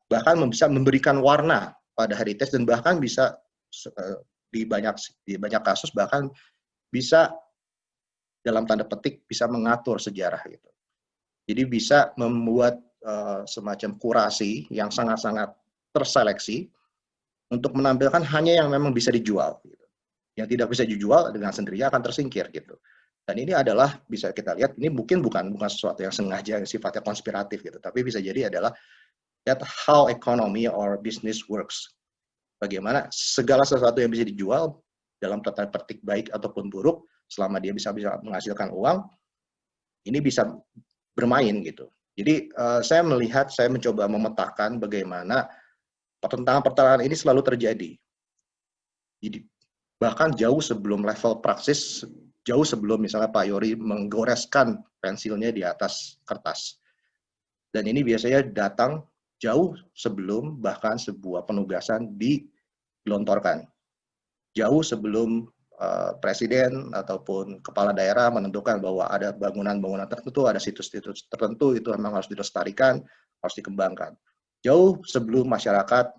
bahkan bisa memberikan warna pada heritage, dan bahkan bisa di banyak kasus bahkan bisa dalam tanda petik bisa mengatur sejarah gitu. Jadi bisa membuat semacam kurasi yang sangat-sangat terseleksi untuk menampilkan hanya yang memang bisa dijual gitu. Yang tidak bisa dijual dengan sendirinya akan tersingkir gitu. Dan ini adalah, bisa kita lihat, ini mungkin bukan sesuatu yang sengaja yang sifatnya konspiratif gitu, tapi bisa jadi adalah that how economy or business works. Bagaimana segala sesuatu yang bisa dijual dalam tanda petik baik ataupun buruk, selama dia bisa menghasilkan uang, ini bisa bermain gitu. Jadi saya mencoba memetakan bagaimana pertentangan-pertentangan ini selalu terjadi. Jadi bahkan jauh sebelum level praksis, jauh sebelum misalnya Pak Yoris menggoreskan pensilnya di atas kertas. Dan ini biasanya datang jauh sebelum bahkan sebuah penugasan dilontorkan. Jauh sebelum presiden ataupun kepala daerah menentukan bahwa ada bangunan-bangunan tertentu, ada situs-situs tertentu, itu memang harus dilestarikan, harus dikembangkan. Jauh sebelum masyarakat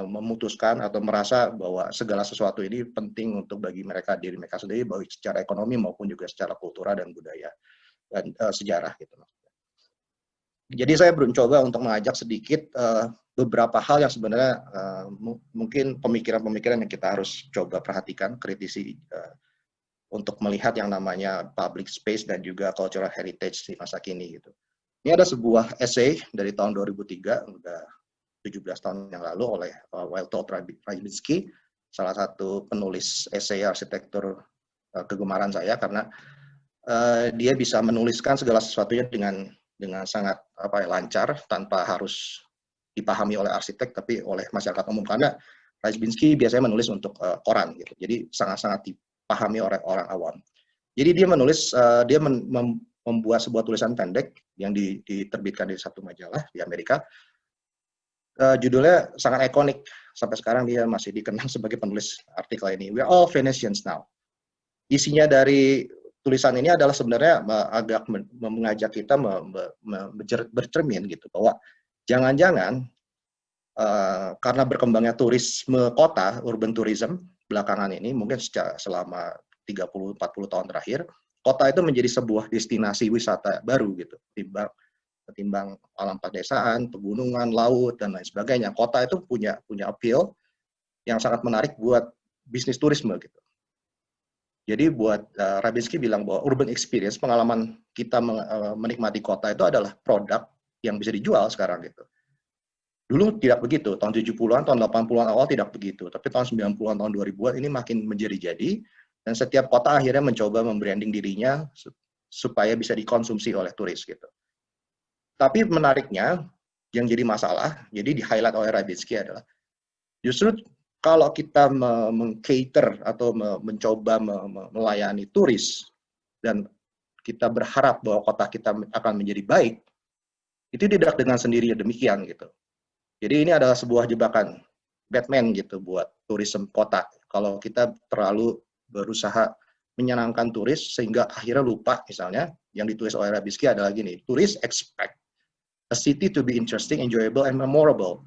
memutuskan atau merasa bahwa segala sesuatu ini penting untuk bagi diri mereka sendiri, baik secara ekonomi maupun juga secara kultural dan budaya dan sejarah gitu. Jadi saya mencoba untuk mengajak sedikit beberapa hal yang sebenarnya mungkin pemikiran-pemikiran yang kita harus coba perhatikan, kritisi untuk melihat yang namanya public space dan juga cultural heritage di masa kini gitu. Ini ada sebuah essay dari tahun 2003, udah 17 tahun yang lalu, oleh Witold Rybinski, salah satu penulis essay arsitektur kegemaran saya, karena dia bisa menuliskan segala sesuatunya dengan sangat lancar, tanpa harus dipahami oleh arsitek tapi oleh masyarakat umum, karena Rybinski biasanya menulis untuk koran gitu. Jadi sangat-sangat dipahami oleh orang awam. Jadi dia menulis, dia membuat sebuah tulisan pendek yang diterbitkan di satu majalah di Amerika. Judulnya sangat ikonik, sampai sekarang dia masih dikenang sebagai penulis artikel ini. We are all Venetians now. Isinya dari tulisan ini adalah sebenarnya agak mengajak kita bercermin gitu, bahwa jangan-jangan karena berkembangnya turisme kota, urban tourism belakangan ini, mungkin selama 30-40 tahun terakhir, kota itu menjadi sebuah destinasi wisata baru gitu, ketimbang alam pedesaan, pegunungan, laut, dan lain sebagainya. Kota itu punya appeal yang sangat menarik buat bisnis turisme gitu. Jadi buat Rybinski bilang bahwa urban experience, pengalaman kita menikmati kota itu adalah produk yang bisa dijual sekarang gitu. Dulu tidak begitu, tahun 70-an, tahun 80-an awal tidak begitu, tapi tahun 90-an, tahun 2000-an ini makin menjadi-jadi, dan setiap kota akhirnya mencoba membranding dirinya supaya bisa dikonsumsi oleh turis gitu. Tapi menariknya, yang jadi masalah, jadi di-highlight oleh Rybinski adalah Justru kalau kita meng-cater atau mencoba melayani turis dan kita berharap bahwa kota kita akan menjadi baik, itu tidak dengan sendirinya demikian gitu. Jadi ini adalah sebuah jebakan Batman gitu buat tourism kota. Kalau kita terlalu berusaha menyenangkan turis sehingga akhirnya lupa, misalnya yang ditulis oleh Rabinski adalah gini, tourists expect a city to be interesting, enjoyable, and memorable.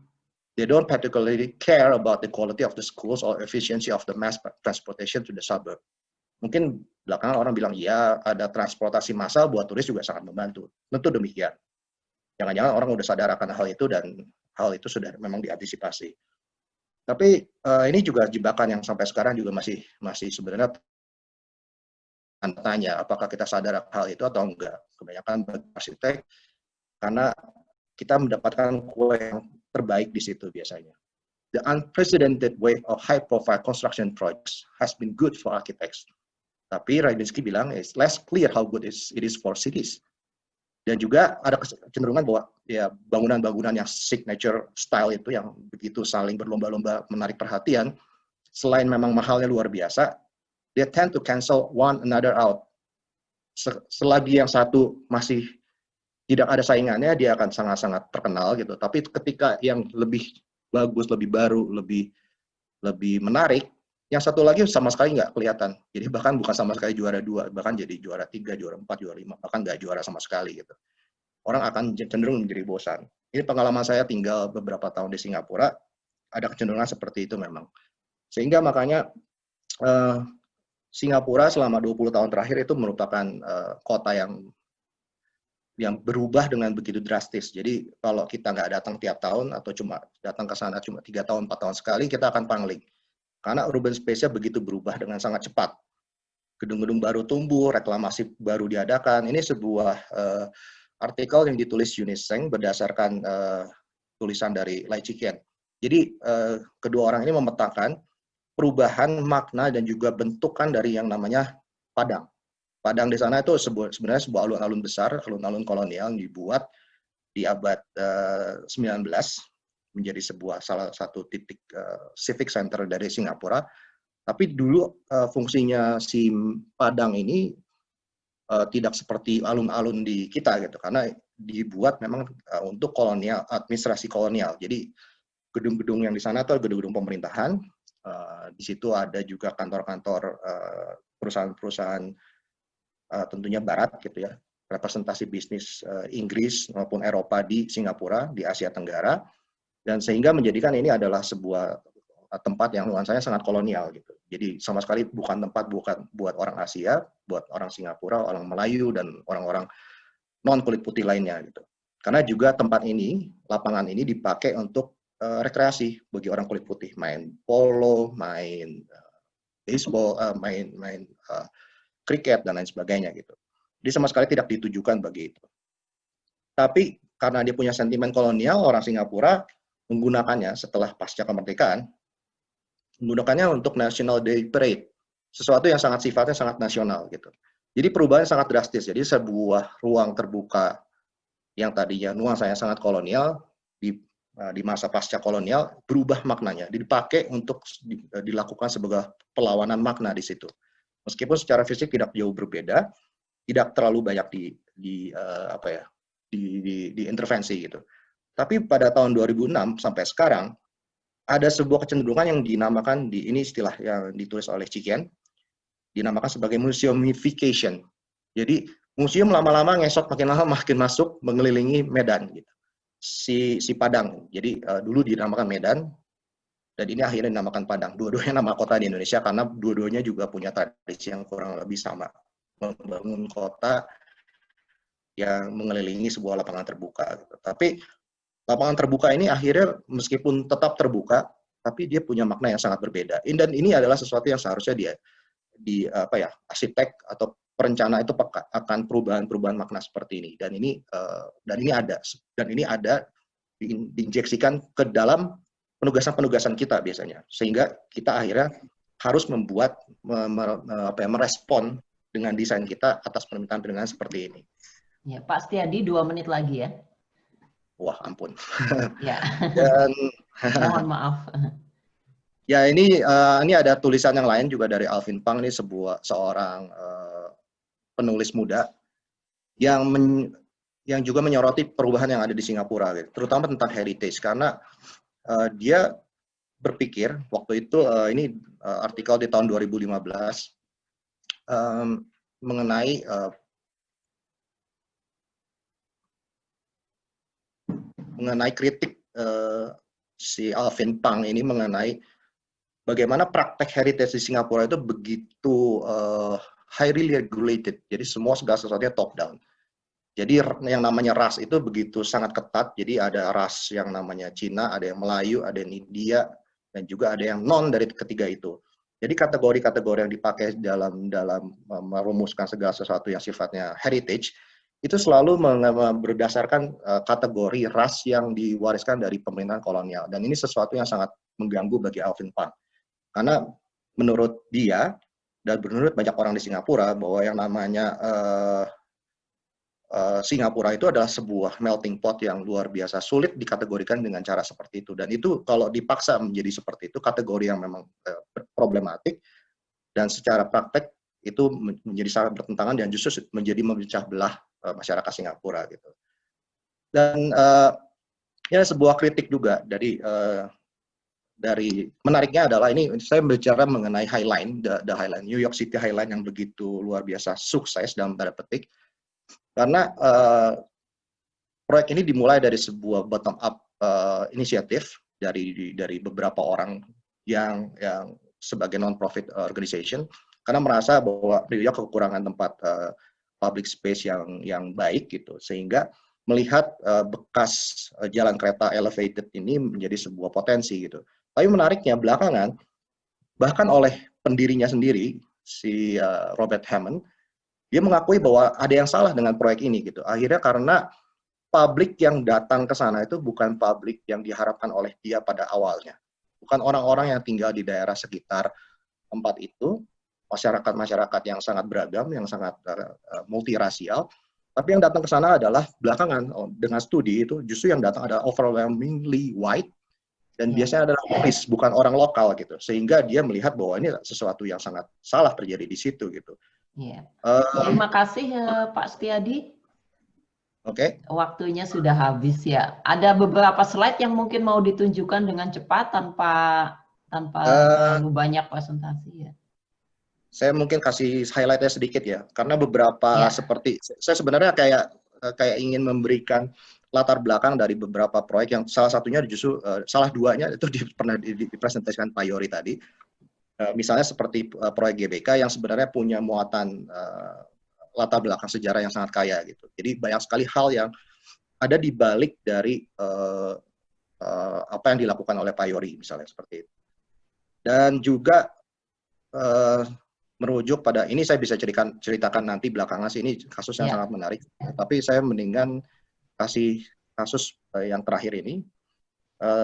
They don't particularly care about the quality of the schools or efficiency of the mass transportation to the suburb. Mungkin belakangan orang bilang, ya ada transportasi massal buat turis juga sangat membantu. Tentu demikian. Jangan-jangan orang udah sadar akan hal itu dan hal itu sudah memang diantisipasi. Tapi ini juga jebakan yang sampai sekarang juga masih sebenarnya tanya apakah kita sadar hal itu atau enggak. Kebanyakan bagi arsitek karena kita mendapatkan kue yang terbaik di situ biasanya. The unprecedented wave of high-profile construction projects has been good for architects. Tapi Rabinski bilang it's less clear how good it is for cities. Dan juga ada kecenderungan bahwa ya bangunan-bangunan yang signature style itu yang begitu saling berlomba-lomba menarik perhatian, selain memang mahalnya luar biasa, they tend to cancel one another out. Selagi yang satu masih tidak ada saingannya, dia akan sangat-sangat terkenal gitu. Tapi ketika yang lebih bagus, lebih baru, lebih menarik, yang satu lagi sama sekali nggak kelihatan. Jadi bahkan bukan sama sekali juara 2, bahkan jadi juara 3, juara 4, juara 5, bahkan nggak juara sama sekali gitu. Orang akan cenderung menjadi bosan. Ini pengalaman saya tinggal beberapa tahun di Singapura, ada kecenderungan seperti itu memang. Sehingga makanya Singapura selama 20 tahun terakhir itu merupakan kota yang berubah dengan begitu drastis. Jadi kalau kita nggak datang tiap tahun atau cuma datang ke sana cuma 3 tahun, 4 tahun sekali, kita akan pangling. Karena urban space-nya begitu berubah dengan sangat cepat. Gedung-gedung baru tumbuh, reklamasi baru diadakan. Ini sebuah artikel yang ditulis Eunice Tseng berdasarkan tulisan dari Lai Chih-kian. Jadi kedua orang ini memetakan perubahan makna dan juga bentukan dari yang namanya Padang. Padang di sana itu sebenarnya sebuah alun-alun besar, alun-alun kolonial yang dibuat di abad 19 menjadi salah satu titik civic center dari Singapura. Tapi dulu fungsinya si Padang ini tidak seperti alun-alun di kita gitu, karena dibuat memang untuk kolonial, administrasi kolonial. Jadi gedung-gedung yang di sana itu gedung-gedung pemerintahan. Di situ ada juga kantor-kantor perusahaan-perusahaan tentunya barat gitu ya, representasi bisnis Inggris maupun Eropa di Singapura, di Asia Tenggara, dan sehingga menjadikan ini adalah sebuah tempat yang nuansanya sangat kolonial gitu. Jadi sama sekali bukan tempat buat orang Asia, buat orang Singapura, orang Melayu dan orang-orang non kulit putih lainnya gitu. Karena juga tempat ini, lapangan ini dipakai untuk rekreasi bagi orang kulit putih, main polo, main baseball, main kriket dan lain sebagainya gitu. Jadi sama sekali tidak ditujukan bagi itu. Tapi karena dia punya sentimen kolonial, orang Singapura menggunakannya setelah pasca kemerdekaan, menggunakannya untuk National Day Parade, sesuatu yang sifatnya sangat nasional gitu. Jadi perubahannya sangat drastis. Jadi sebuah ruang terbuka yang tadinya nuansanya sangat kolonial di masa pasca kolonial berubah maknanya, dipakai untuk dilakukan sebagai perlawanan makna di situ. Meskipun secara fisik tidak jauh berbeda, tidak terlalu banyak diintervensi gitu. Tapi pada tahun 2006 sampai sekarang ada sebuah kecenderungan yang dinamakan ini istilah yang ditulis oleh Chih-kian, dinamakan sebagai museumification. Jadi museum lama-lama ngesot, makin lama makin masuk mengelilingi Medan gitu. Si Padang. Jadi dulu dinamakan Medan, dan ini akhirnya dinamakan Padang. Dua-duanya nama kota di Indonesia karena dua-duanya juga punya tradisi yang kurang lebih sama. Membangun kota yang mengelilingi sebuah lapangan terbuka. Gitu. Tapi lapangan terbuka ini akhirnya meskipun tetap terbuka, tapi dia punya makna yang sangat berbeda. Dan ini adalah sesuatu yang seharusnya arsitek atau perencana itu akan perubahan-perubahan makna seperti ini. Dan ini ada diinjeksikan ke dalam penugasan-penugasan kita biasanya, sehingga kita akhirnya harus merespon dengan desain kita atas permintaan seperti ini. Ya, Pak Setiadi 2 menit lagi ya. Wah, ampun. Ya. Dan mohon maaf. Ya, ini ada tulisan yang lain juga dari Alvin Pang, ini seorang penulis muda yang yang juga menyoroti perubahan yang ada di Singapura, gitu, terutama tentang heritage, karena dia berpikir waktu itu, ini artikel di tahun 2015 mengenai kritik si Alvin Pang ini mengenai bagaimana praktek heritage di Singapura itu begitu highly regulated, jadi segala sesuatunya top down. Jadi yang namanya ras itu begitu sangat ketat, jadi ada ras yang namanya Cina, ada yang Melayu, ada yang India, dan juga ada yang non dari ketiga itu. Jadi kategori-kategori yang dipakai dalam merumuskan segala sesuatu yang sifatnya heritage, itu selalu berdasarkan kategori ras yang diwariskan dari pemerintahan kolonial. Dan ini sesuatu yang sangat mengganggu bagi Alvin Pang. Karena menurut dia, dan menurut banyak orang di Singapura, bahwa yang namanya Singapura itu adalah sebuah melting pot yang luar biasa sulit dikategorikan dengan cara seperti itu, dan itu kalau dipaksa menjadi seperti itu, kategori yang memang problematik dan secara praktek itu menjadi sangat bertentangan dan justru menjadi memecah belah masyarakat Singapura gitu. Dan ya sebuah kritik juga dari menariknya adalah ini saya bicara mengenai Highline, the Highline, New York City Highline yang begitu luar biasa sukses dalam tanda petik. Karena proyek ini dimulai dari sebuah bottom up inisiatif dari beberapa orang yang sebagai non-profit organization, karena merasa bahwa New York kekurangan tempat public space yang baik gitu, sehingga melihat bekas jalan kereta elevated ini menjadi sebuah potensi gitu. Tapi menariknya belakangan bahkan oleh pendirinya sendiri si Robert Hammond, dia mengakui bahwa ada yang salah dengan proyek ini gitu. Akhirnya karena publik yang datang ke sana itu bukan publik yang diharapkan oleh dia pada awalnya. Bukan orang-orang yang tinggal di daerah sekitar tempat itu, masyarakat-masyarakat yang sangat beragam, yang sangat multirasial. Tapi yang datang ke sana adalah belakangan dengan studi itu justru yang datang adalah overwhelmingly white dan biasanya adalah turis, bukan orang lokal gitu. Sehingga dia melihat bahwa ini sesuatu yang sangat salah terjadi di situ gitu. Ya. Terima kasih Pak Setiadi. Oke. Waktunya sudah habis ya. Ada beberapa slide yang mungkin mau ditunjukkan dengan cepat tanpa terlalu banyak presentasi ya. Saya mungkin kasih highlightnya sedikit ya, karena beberapa seperti saya sebenarnya kayak ingin memberikan latar belakang dari beberapa proyek yang salah satunya justru salah duanya itu pernah dipresentasikan Pak Yori tadi. Misalnya seperti proyek GBK yang sebenarnya punya muatan latar belakang sejarah yang sangat kaya gitu. Jadi banyak sekali hal yang ada di balik dari apa yang dilakukan oleh Pak Yori misalnya seperti itu. Dan juga merujuk pada ini saya bisa ceritakan nanti belakangan sih, ini kasus yang sangat menarik. Tapi saya mendingan kasih kasus yang terakhir ini,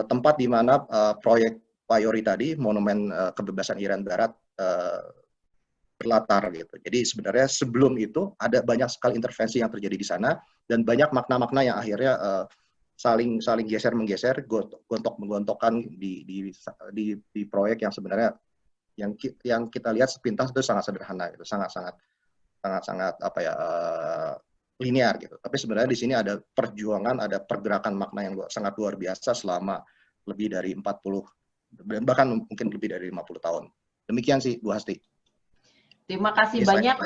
tempat di mana proyek Pak Yori tadi, Monumen Kebebasan Irian Barat berlatar gitu. Jadi sebenarnya sebelum itu ada banyak sekali intervensi yang terjadi di sana dan banyak makna-makna yang akhirnya saling geser-menggeser, gontok-menggontokkan di proyek yang sebenarnya yang kita lihat sepintas itu sangat sederhana gitu, sangat apa ya, linear gitu. Tapi sebenarnya di sini ada perjuangan, ada pergerakan makna yang sangat luar biasa selama lebih dari 40 bahkan mungkin lebih dari 50 tahun. Demikian sih Bu Hasti. Terima kasih banyak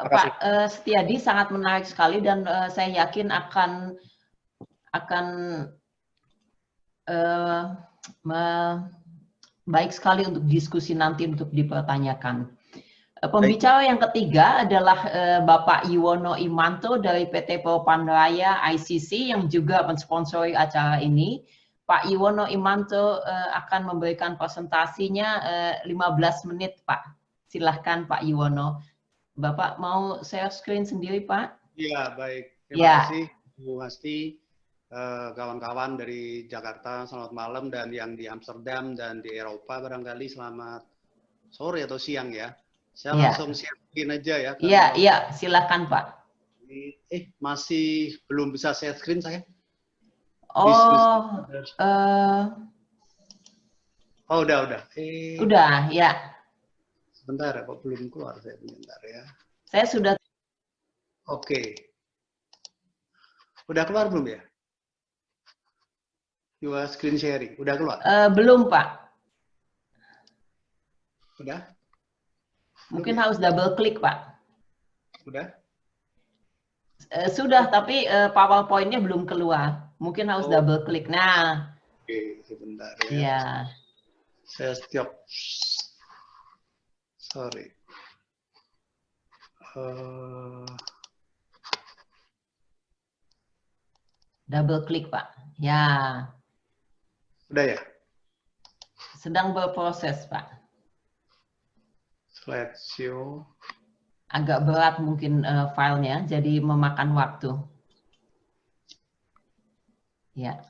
Pak Setiadi, sangat menarik sekali dan saya yakin akan baik sekali untuk diskusi nanti untuk dipertanyakan. Pembicara yang ketiga adalah Bapak Yuwono Imanto dari PT Pelopanraya ICC yang juga mensponsori acara ini. Pak Yuwono Imanto akan memberikan presentasinya 15 menit, Pak. Silahkan Pak Yuwono. Bapak mau share screen sendiri, Pak? Iya, baik. Terima kasih Bu Hasti. Kawan-kawan dari Jakarta, selamat malam, dan yang di Amsterdam dan di Eropa barangkali selamat sore atau siang ya. Saya langsung sharing aja ya. Iya, silakan Pak. Masih belum bisa share screen saya. Oh, udah. Udah, ya. Sebentar ya, kok belum keluar saya bentar ya. Saya sudah. Oke. Udah keluar belum ya? Your screen sharing, udah keluar? Belum, Pak. Udah? Mungkin harus double klik, Pak. Udah? Sudah, tapi PowerPoint-nya belum keluar. Mungkin harus double klik. Nah. Oke, sebentar ya. Iya. Saya stop. Sorry. Double klik, Pak. Ya. Udah ya? Sedang berproses, Pak. Slideshow. Agak berat mungkin filenya, jadi memakan waktu. Ya.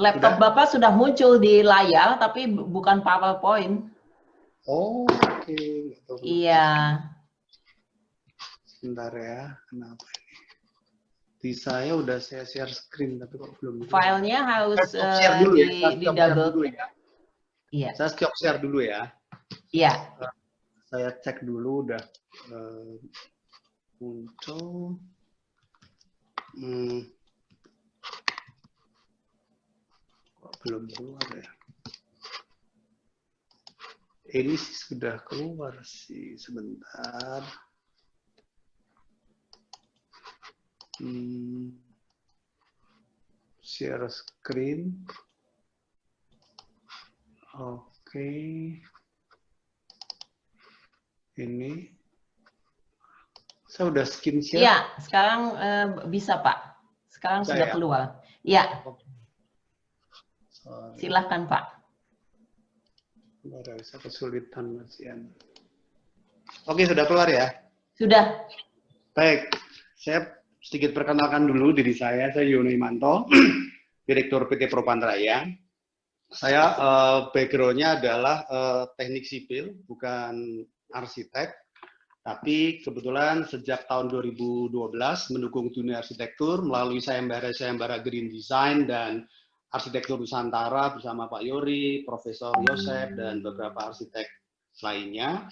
Laptop Udah? Bapak sudah muncul di layar, tapi bukan PowerPoint. Oh, oke. Iya. Sebentar ya, kenapa ini? Di saya udah saya share screen, tapi kok belum. Filenya harus share dulu ya. di double. Ya. Iya. Saya stop share dulu ya. Iya. Saya cek dulu udah muncul. Kok belum keluar ya? Ini sih sudah keluar sih, sebentar. Share screen. Oke. Ini. Saya udah screen share. Iya, sekarang bisa, Pak. Sekarang sudah keluar. Iya. Silahkan, Pak. Saya kesulitan Mas Ian. Oke, sudah keluar ya? Sudah. Baik, saya sedikit perkenalkan dulu diri saya. Saya Yono Imanto, Direktur PT Propan Raya. Saya background-nya adalah teknik sipil, bukan arsitek. Tapi kebetulan sejak tahun 2012 mendukung dunia arsitektur melalui sayembara Green Design dan Arsitektur Nusantara bersama Pak Yori, Profesor Yosef, dan beberapa arsitek lainnya.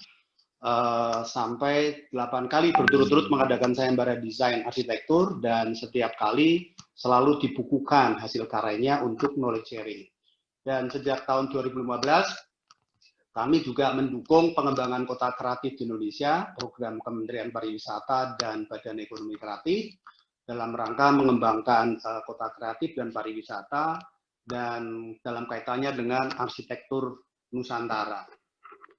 Sampai 8 kali berturut-turut mengadakan sayembara desain arsitektur dan setiap kali selalu dibukukan hasil karyanya untuk knowledge sharing. Dan sejak tahun 2015 kami juga mendukung pengembangan kota kreatif di Indonesia, program Kementerian Pariwisata dan Badan Ekonomi Kreatif dalam rangka mengembangkan kota kreatif dan pariwisata dan dalam kaitannya dengan arsitektur Nusantara.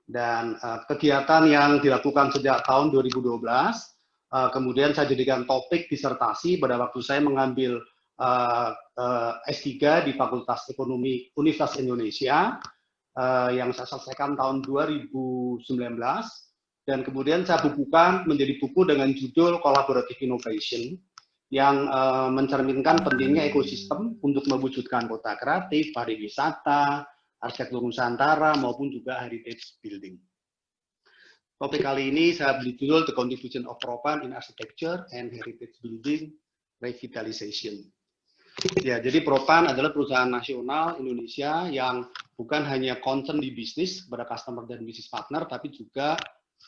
Dan kegiatan yang dilakukan sejak tahun 2012, kemudian saya jadikan topik disertasi pada waktu saya mengambil S3 di Fakultas Ekonomi Universitas Indonesia, yang saya selesaikan tahun 2019, dan kemudian saya bukukan menjadi buku dengan judul Collaborative Innovation, yang mencerminkan pentingnya ekosistem untuk mewujudkan kota kreatif, pariwisata, arsitektur Nusantara, maupun juga heritage building. Topik kali ini saya beri judul The Contribution of Propan in Architecture and Heritage Building Revitalization. Ya, jadi Propan adalah perusahaan nasional Indonesia yang bukan hanya concern di bisnis kepada customer dan bisnis partner, tapi juga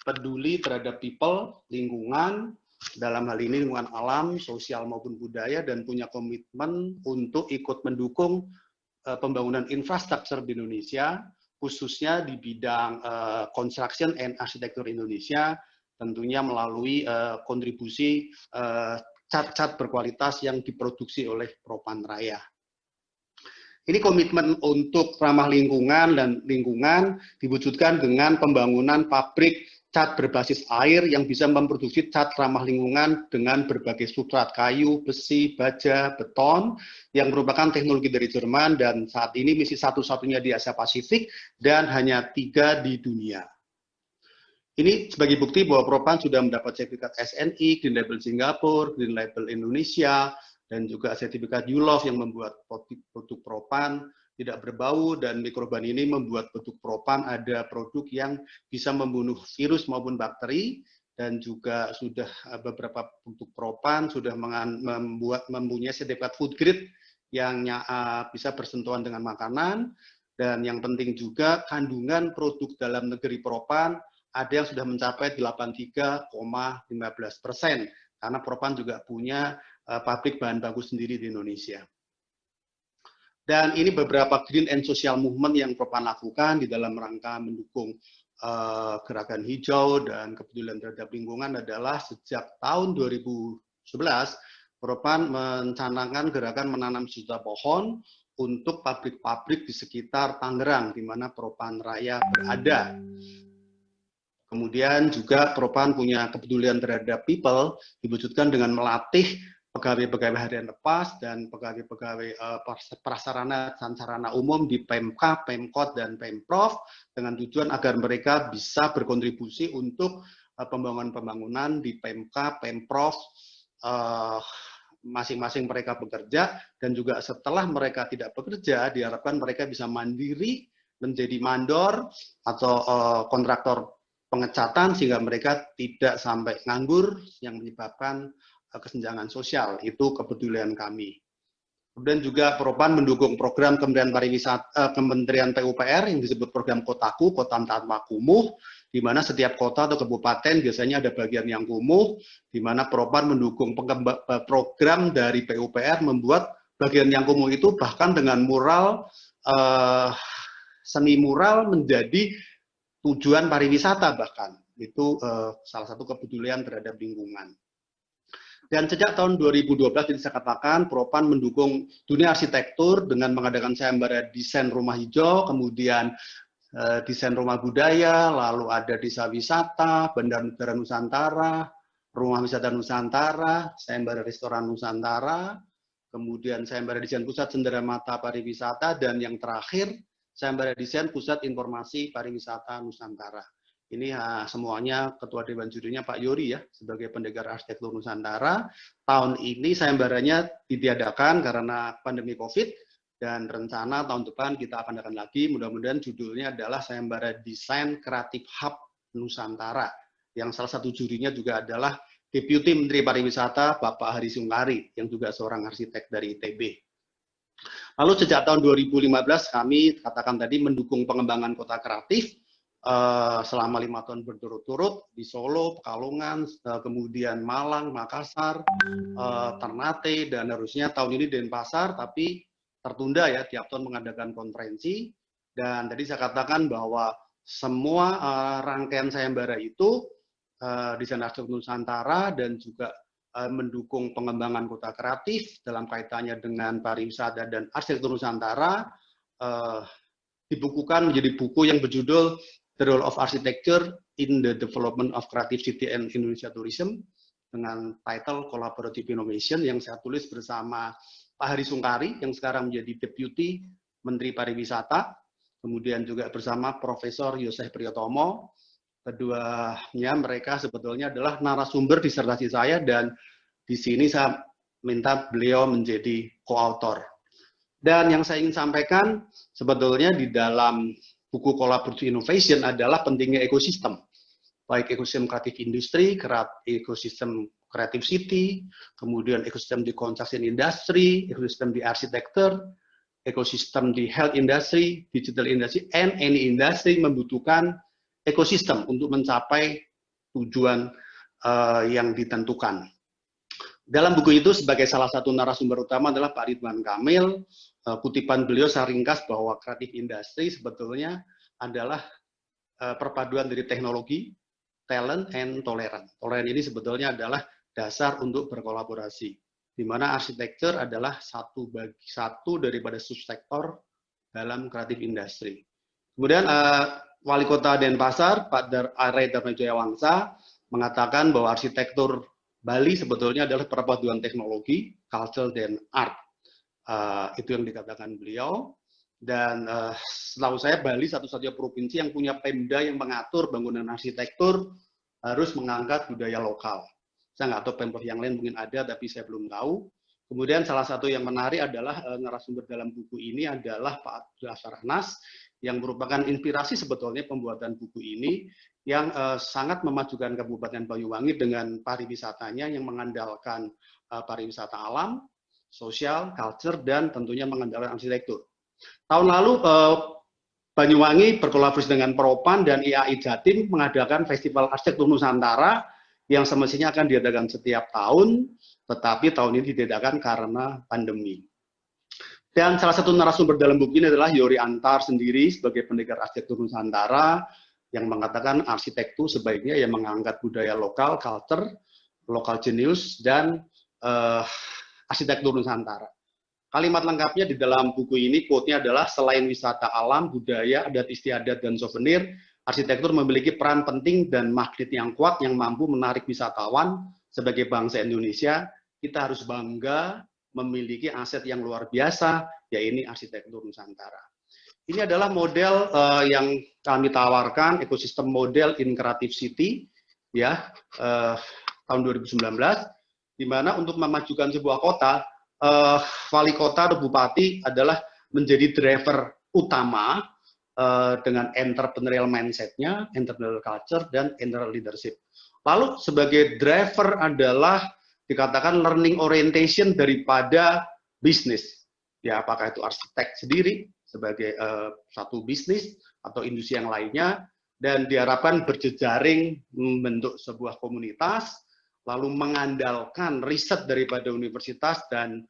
peduli terhadap people, lingkungan, dalam hal ini lingkungan alam, sosial maupun budaya, dan punya komitmen untuk ikut mendukung pembangunan infrastruktur di Indonesia, khususnya di bidang construction and architecture Indonesia, tentunya melalui kontribusi cat-cat berkualitas yang diproduksi oleh Propan Raya. Ini komitmen untuk ramah lingkungan dan lingkungan diwujudkan dengan pembangunan pabrik cat berbasis air yang bisa memproduksi cat ramah lingkungan dengan berbagai substrat kayu, besi, baja, beton yang merupakan teknologi dari Jerman dan saat ini masih satu-satunya di Asia Pasifik dan hanya 3 di dunia. Ini sebagai bukti bahwa Propan sudah mendapat sertifikat SNI, Green Label Singapura, Green Label Indonesia, dan juga sertifikat ULOF yang membuat produk Propan tidak berbau, dan mikroban ini membuat produk Propan ada produk yang bisa membunuh virus maupun bakteri, dan juga sudah beberapa produk Propan sudah mempunyai sertifikat food grade yang bisa bersentuhan dengan makanan, dan yang penting juga kandungan produk dalam negeri Propan ada yang sudah mencapai 83,15%, karena Propan juga punya pabrik bahan baku sendiri di Indonesia. Dan ini beberapa green and social movement yang Propan lakukan di dalam rangka mendukung gerakan hijau dan kepedulian terhadap lingkungan adalah sejak tahun 2011, Propan mencanangkan gerakan menanam 1 juta pohon untuk pabrik-pabrik di sekitar Tangerang, di mana Propan Raya berada. Kemudian juga Propan punya kepedulian terhadap people, diwujudkan dengan melatih pegawai-pegawai harian lepas dan pegawai-pegawai prasarana dan sarana umum di PMK, Pemkot, dan Pemprov dengan tujuan agar mereka bisa berkontribusi untuk pembangunan di PMK, Pemprov, masing-masing mereka bekerja, dan juga setelah mereka tidak bekerja, diharapkan mereka bisa mandiri menjadi mandor atau kontraktor pengecatan sehingga mereka tidak sampai nganggur yang menyebabkan kesenjangan sosial. Itu kepedulian kami. Kemudian juga Propan mendukung program Kementerian PUPR yang disebut program Kotaku, Kota Tanpa Kumuh, di mana setiap kota atau kabupaten biasanya ada bagian yang kumuh, di mana Propan mendukung program dari PUPR membuat bagian yang kumuh itu bahkan dengan mural, seni mural menjadi tujuan pariwisata bahkan. Itu salah satu kepedulian terhadap lingkungan. Dan sejak tahun 2012 saya katakan Propan mendukung dunia arsitektur dengan mengadakan sayembara desain rumah hijau, kemudian desain rumah budaya, lalu ada desa wisata, Bandar Negara Nusantara, rumah wisata Nusantara, sayembara restoran Nusantara, kemudian sayembara desain pusat cenderamata pariwisata, dan yang terakhir sayembara desain pusat informasi pariwisata Nusantara. Ini semuanya Ketua Dewan Jurinya Pak Yori ya, sebagai Pendekar Arsitektur Nusantara. Tahun ini sayembaranya ditiadakan karena pandemi COVID, dan rencana tahun depan kita akan adakan lagi, mudah-mudahan judulnya adalah Sayembara Desain Kreatif Hub Nusantara, yang salah satu jurinya juga adalah Deputi Menteri Pariwisata Bapak Hari Sungkari, yang juga seorang arsitek dari ITB. Lalu sejak tahun 2015 kami katakan tadi mendukung pengembangan kota kreatif selama 5 tahun berturut-turut di Solo, Pekalongan, kemudian Malang, Makassar, Ternate, dan harusnya tahun ini Denpasar, tapi tertunda ya, tiap tahun mengadakan konferensi. Dan tadi saya katakan bahwa semua rangkaian sayembara itu desain arsitektur Nusantara dan juga mendukung pengembangan kota kreatif dalam kaitannya dengan pariwisata dan arsitektur Nusantara, dibukukan menjadi buku yang berjudul The Role of Architecture in the Development of Creative City and Indonesia Tourism, dengan title Collaborative Innovation, yang saya tulis bersama Pak Hari Sungkari yang sekarang menjadi Deputi Menteri Pariwisata, kemudian juga bersama Profesor Yosef Priyotomo. Keduanya mereka sebetulnya adalah narasumber disertasi saya, dan di sini saya minta beliau menjadi koautor. Dan yang saya ingin sampaikan sebetulnya di dalam buku Collaborative Innovation adalah pentingnya ekosistem, baik ekosistem kreatif industri, ekosistem kreatif city, kemudian ekosistem di construction industry, ekosistem di arsitektur, ekosistem di health industry, digital industry, and any industry membutuhkan ekosistem untuk mencapai tujuan yang ditentukan. Dalam buku itu sebagai salah satu narasumber utama adalah Pak Ridwan Kamil. Kutipan beliau saya ringkas bahwa kreatif industri sebetulnya adalah perpaduan dari teknologi, talent, and tolerance. Tolerance ini sebetulnya adalah dasar untuk berkolaborasi, di mana arsitektur adalah satu daripada subsektor dalam kreatif industri. Kemudian Wali Kota Denpasar, Pak Ray Dharmajaya Wangsa, mengatakan bahwa arsitektur Bali sebetulnya adalah perpaduan teknologi, culture, dan art. Itu yang dikatakan beliau. Dan setahu saya Bali satu-satunya provinsi yang punya Pemda yang mengatur bangunan arsitektur harus mengangkat budaya lokal. Saya nggak tahu Pemprov yang lain mungkin ada, tapi saya belum tahu. Kemudian salah satu yang menarik adalah narasumber dalam buku ini adalah Pak Abdullah Sarnas, yang merupakan inspirasi sebetulnya pembuatan buku ini, yang sangat memajukan Kabupaten Banyuwangi dengan pariwisatanya yang mengandalkan pariwisata alam, sosial, culture, dan tentunya mengandalkan arsitektur. Tahun lalu Banyuwangi berkolaborasi dengan Propan dan IAI Jatim mengadakan Festival Arsitektur Nusantara yang semestinya akan diadakan setiap tahun, tetapi tahun ini diadakan karena pandemi. Dan salah satu narasumber dalam buku ini adalah Yori Antar sendiri sebagai pendekar arsitektur Nusantara yang mengatakan arsitektur sebaiknya yang mengangkat budaya lokal, culture, local genius, dan arsitektur Nusantara. Kalimat lengkapnya di dalam buku ini, quote-nya adalah, selain wisata alam, budaya, adat istiadat, dan souvenir, arsitektur memiliki peran penting dan magnet yang kuat yang mampu menarik wisatawan. Sebagai bangsa Indonesia, kita harus bangga memiliki aset yang luar biasa, yaitu arsitektur Nusantara. Ini adalah model yang kami tawarkan, ekosistem model in Creative City, ya, tahun 2019, di mana untuk memajukan sebuah kota, wali kota atau bupati adalah menjadi driver utama dengan entrepreneurial mindset-nya, entrepreneurial culture, dan entrepreneurial leadership. Lalu sebagai driver adalah dikatakan learning orientation daripada bisnis. Ya, apakah itu arsitek sendiri sebagai satu bisnis atau industri yang lainnya, dan diharapkan berjejaring membentuk sebuah komunitas, lalu mengandalkan riset daripada universitas dan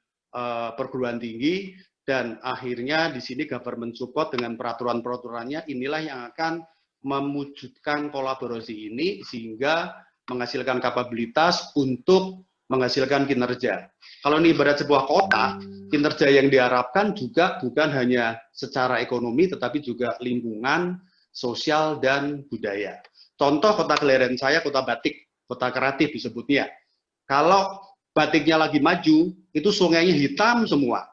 perguruan tinggi, dan akhirnya di sini government support dengan peraturan-peraturannya, inilah yang akan mewujudkan kolaborasi ini sehingga menghasilkan kapabilitas untuk menghasilkan kinerja. Kalau ini ibarat sebuah kota, kinerja yang diharapkan juga bukan hanya secara ekonomi, tetapi juga lingkungan, sosial, dan budaya. Contoh kota kelahiran saya, kota batik, kota kreatif disebutnya. Kalau batiknya lagi maju, itu sungainya hitam semua.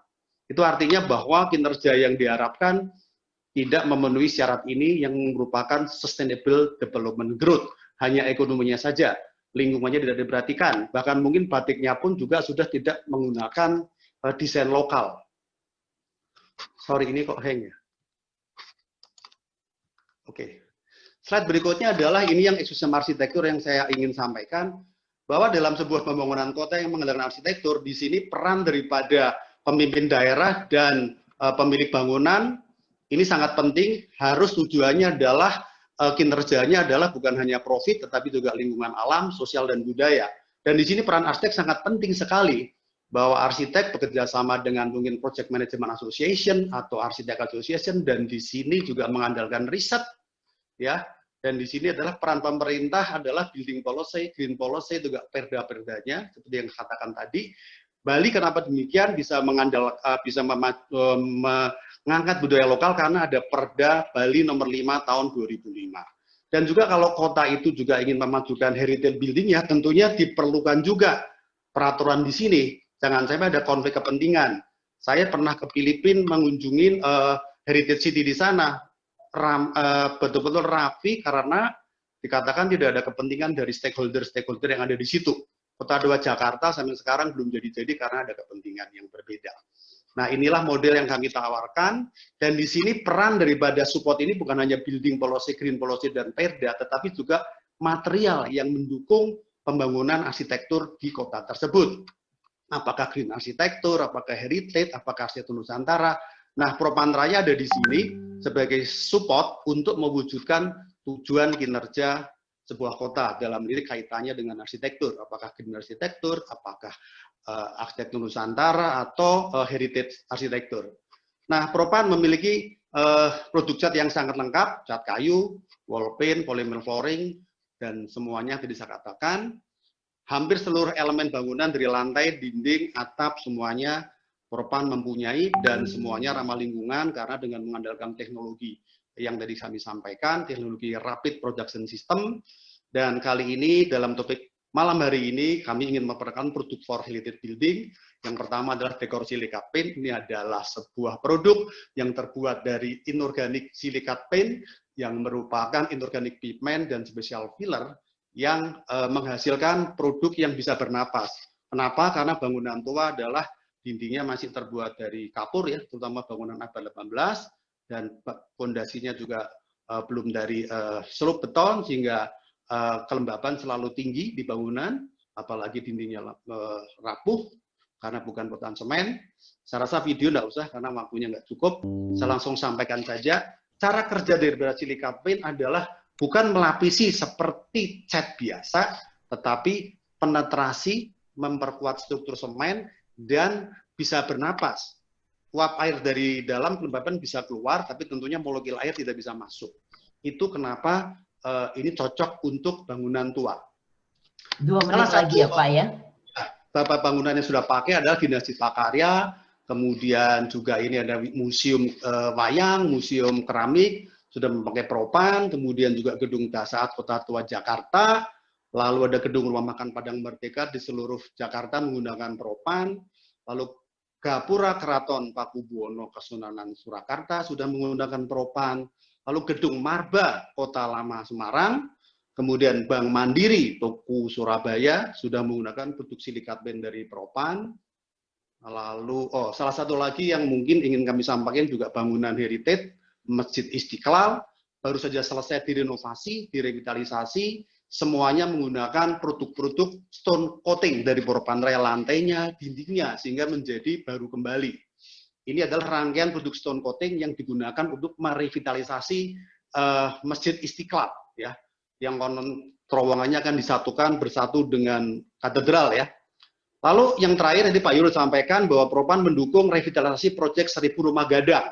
Itu artinya bahwa kinerja yang diharapkan tidak memenuhi syarat ini yang merupakan sustainable development growth. Hanya ekonominya saja, lingkungannya tidak diperhatikan. Bahkan mungkin batiknya pun juga sudah tidak menggunakan desain lokal. Sorry, ini kok hang ya? Oke. Slide berikutnya adalah ini yang ekosistem arsitektur yang saya ingin sampaikan, bahwa dalam sebuah pembangunan kota yang mengandalkan arsitektur, di sini peran daripada pemimpin daerah dan pemilik bangunan ini sangat penting. Harus tujuannya adalah kinerjanya adalah bukan hanya profit, tetapi juga lingkungan alam, sosial, dan budaya. Dan di sini peran arsitek sangat penting sekali, bahwa arsitek bekerja sama dengan mungkin Project Management Association atau Arsitek Association, dan di sini juga mengandalkan riset, ya. Dan di sini adalah peran pemerintah adalah building policy, green policy, juga perda-perdanya, seperti yang katakan tadi. Bali kenapa demikian bisa bisa mengangkat budaya lokal karena ada Perda Bali nomor 5 tahun 2005. Dan juga kalau kota itu juga ingin memajukan heritage building-nya, tentunya diperlukan juga peraturan di sini. Jangan sampai ada konflik kepentingan. Saya pernah ke Filipina mengunjungi heritage city di sana. Betul-betul rapi karena dikatakan tidak ada kepentingan dari stakeholder-stakeholder yang ada di situ. Kota Tua Jakarta sampai sekarang belum jadi-jadi karena ada kepentingan yang berbeda. Nah, inilah model yang kami tawarkan, dan di sini peran daripada support ini bukan hanya building policy, green policy, dan perda, tetapi juga material yang mendukung pembangunan arsitektur di kota tersebut. Apakah green arsitektur, apakah heritage, apakah arsitektur Nusantara. Nah, Propantranya ada di sini sebagai support untuk mewujudkan tujuan kinerja sebuah kota dalam diri kaitannya dengan arsitektur. Apakah green arsitektur, apakah arsitektur Nusantara, atau heritage arsitektur. Nah, Propan memiliki produk cat yang sangat lengkap, cat kayu, wall paint, polymer flooring, dan semuanya tadi saya katakan. Hampir seluruh elemen bangunan dari lantai, dinding, atap, semuanya Propan mempunyai, dan semuanya ramah lingkungan karena dengan mengandalkan teknologi yang tadi kami sampaikan, teknologi rapid production system. Dan kali ini dalam topik malam hari ini kami ingin memperkenalkan produk for heritage building. Yang pertama adalah dekor silikat paint. Ini adalah sebuah produk yang terbuat dari inorganic silikat paint yang merupakan inorganic pigment dan special filler yang menghasilkan produk yang bisa bernapas. Kenapa? Karena bangunan tua adalah dindingnya masih terbuat dari kapur, ya, terutama bangunan abad 18, dan fondasinya juga belum dari slope beton, sehingga kelembaban selalu tinggi di bangunan, apalagi dindingnya rapuh. karena bukan perusahaan semen. Saya rasa video nggak usah karena waktunya nggak cukup. Saya langsung sampaikan saja. Cara kerja dari Silica Paint adalah bukan melapisi seperti cat biasa, tetapi penetrasi, memperkuat struktur semen, dan bisa bernapas. Uap air dari dalam kelembapan bisa keluar, tapi tentunya molekul air tidak bisa masuk. Itu kenapa ini cocok untuk bangunan tua. 2 menit lagi ya Pak ya. Beberapa bangunan yang sudah pakai adalah Dinasti Pakarya, kemudian juga ini ada museum wayang, museum keramik, sudah memakai propan, kemudian juga gedung Dasaat Kota Tua Jakarta, lalu ada gedung Rumah Makan Padang Merdeka di seluruh Jakarta menggunakan propan, lalu Gapura Keraton Pakubuwono Kesunanan Surakarta sudah menggunakan propan, lalu gedung Marba Kota Lama Semarang, kemudian Bank Mandiri Tuku Surabaya sudah menggunakan produk silikat band dari propan, lalu salah satu lagi yang mungkin ingin kami sampaikan juga bangunan heritage Masjid Istiqlal baru saja selesai direnovasi, direvitalisasi, semuanya menggunakan produk-produk stone coating dari propan rel lantainya, dindingnya, sehingga menjadi baru kembali. Ini adalah rangkaian produk stone coating yang digunakan untuk merevitalisasi Masjid Istiqlal, ya, yang konon terowongannya akan disatukan bersatu dengan katedral, ya. Lalu yang terakhir tadi Pak Yul sampaikan bahwa propan mendukung revitalisasi proyek 1000 rumah gadang.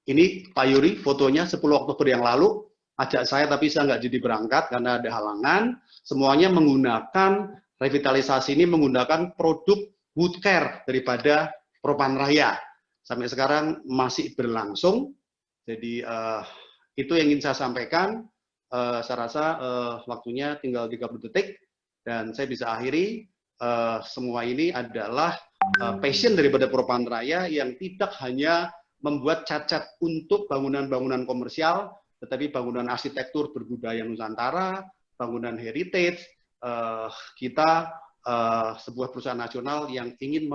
Ini Pak Yuri fotonya 10 Oktober yang lalu. Ajak saya tapi saya nggak jadi berangkat karena ada halangan. Semuanya menggunakan revitalisasi ini menggunakan produk wood care daripada propan raya. Sampai sekarang masih berlangsung. Jadi itu yang ingin saya sampaikan. Saya rasa waktunya tinggal 30 detik dan saya bisa akhiri. Semua ini adalah passion daripada propan raya yang tidak hanya membuat cat-cat untuk bangunan-bangunan komersial, tetapi bangunan arsitektur berbudaya Nusantara, bangunan heritage, kita sebuah perusahaan nasional yang ingin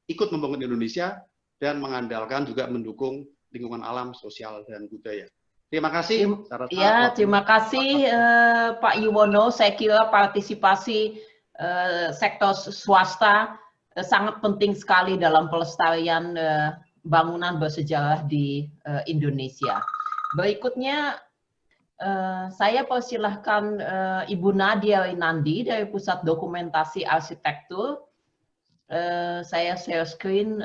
ikut membangun Indonesia dan mengandalkan juga mendukung lingkungan alam, sosial, dan budaya. Terima kasih. Ya, terima kasih Pak Yuwono. Saya kira partisipasi sektor swasta sangat penting sekali dalam pelestarian bangunan bersejarah di Indonesia. Berikutnya, saya persilahkan Ibu Nadia Rinandi dari Pusat Dokumentasi Arsitektur. Saya share screen.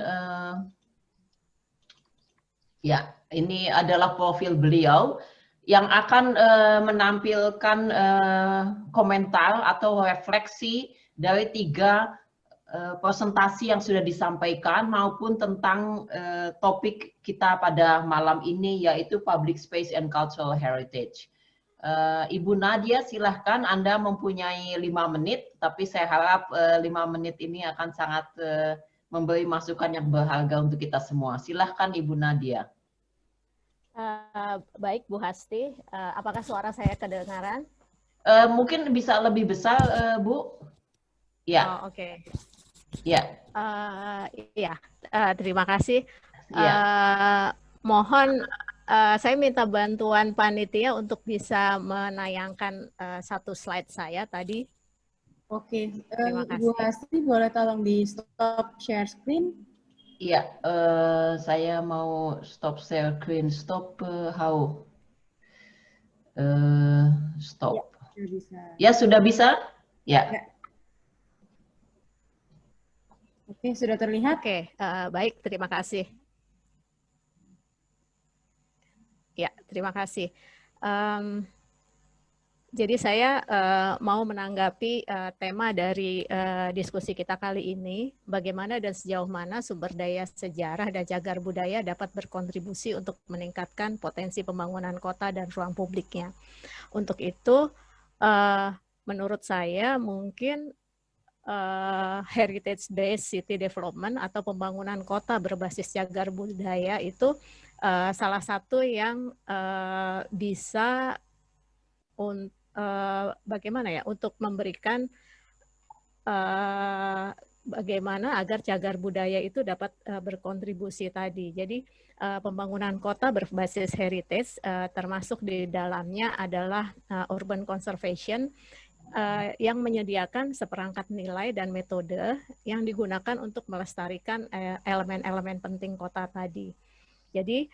Ya, ini adalah profil beliau yang akan menampilkan komentar atau refleksi dari 3 presentasi yang sudah disampaikan maupun tentang topik kita pada malam ini yaitu Public Space and Cultural Heritage. Ibu Nadia silahkan, Anda mempunyai 5 menit, tapi saya harap 5 menit ini akan sangat memberi masukan yang berharga untuk kita semua. Silahkan Ibu Nadia. Baik Bu Hasti, apakah suara saya kedengaran? Mungkin bisa lebih besar Bu. Ya. Oh, oke. Ya. Terima kasih. Ya. Mohon saya minta bantuan panitia untuk bisa menayangkan 1 slide saya tadi. Oke, Terima kasih. Bu Hasti boleh tolong di stop share screen? Iya, saya mau stop share screen. Stop how? Stop. Ya, bisa. Ya, sudah bisa? Ya. Ya. Oke, sudah terlihat? Oke, baik, terima kasih. Ya, terima kasih. Jadi saya mau menanggapi tema dari diskusi kita kali ini, bagaimana dan sejauh mana sumber daya sejarah dan cagar budaya dapat berkontribusi untuk meningkatkan potensi pembangunan kota dan ruang publiknya. Untuk itu, menurut saya mungkin heritage-based city development atau pembangunan kota berbasis cagar budaya itu salah satu yang bisa bagaimana ya untuk memberikan bagaimana agar cagar budaya itu dapat berkontribusi tadi. Jadi pembangunan kota berbasis heritage termasuk di dalamnya adalah urban conservation yang menyediakan seperangkat nilai dan metode yang digunakan untuk melestarikan elemen-elemen penting kota tadi. Jadi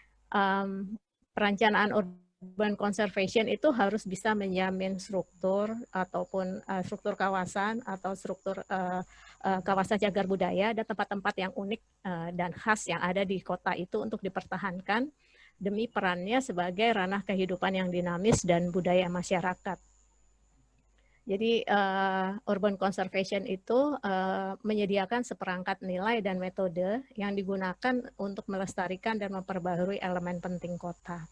perencanaan urban conservation itu harus bisa menjamin struktur ataupun struktur kawasan atau struktur kawasan cagar budaya dan tempat-tempat yang unik dan khas yang ada di kota itu untuk dipertahankan demi perannya sebagai ranah kehidupan yang dinamis dan budaya masyarakat. Jadi urban conservation itu menyediakan seperangkat nilai dan metode yang digunakan untuk melestarikan dan memperbaharui elemen penting kota.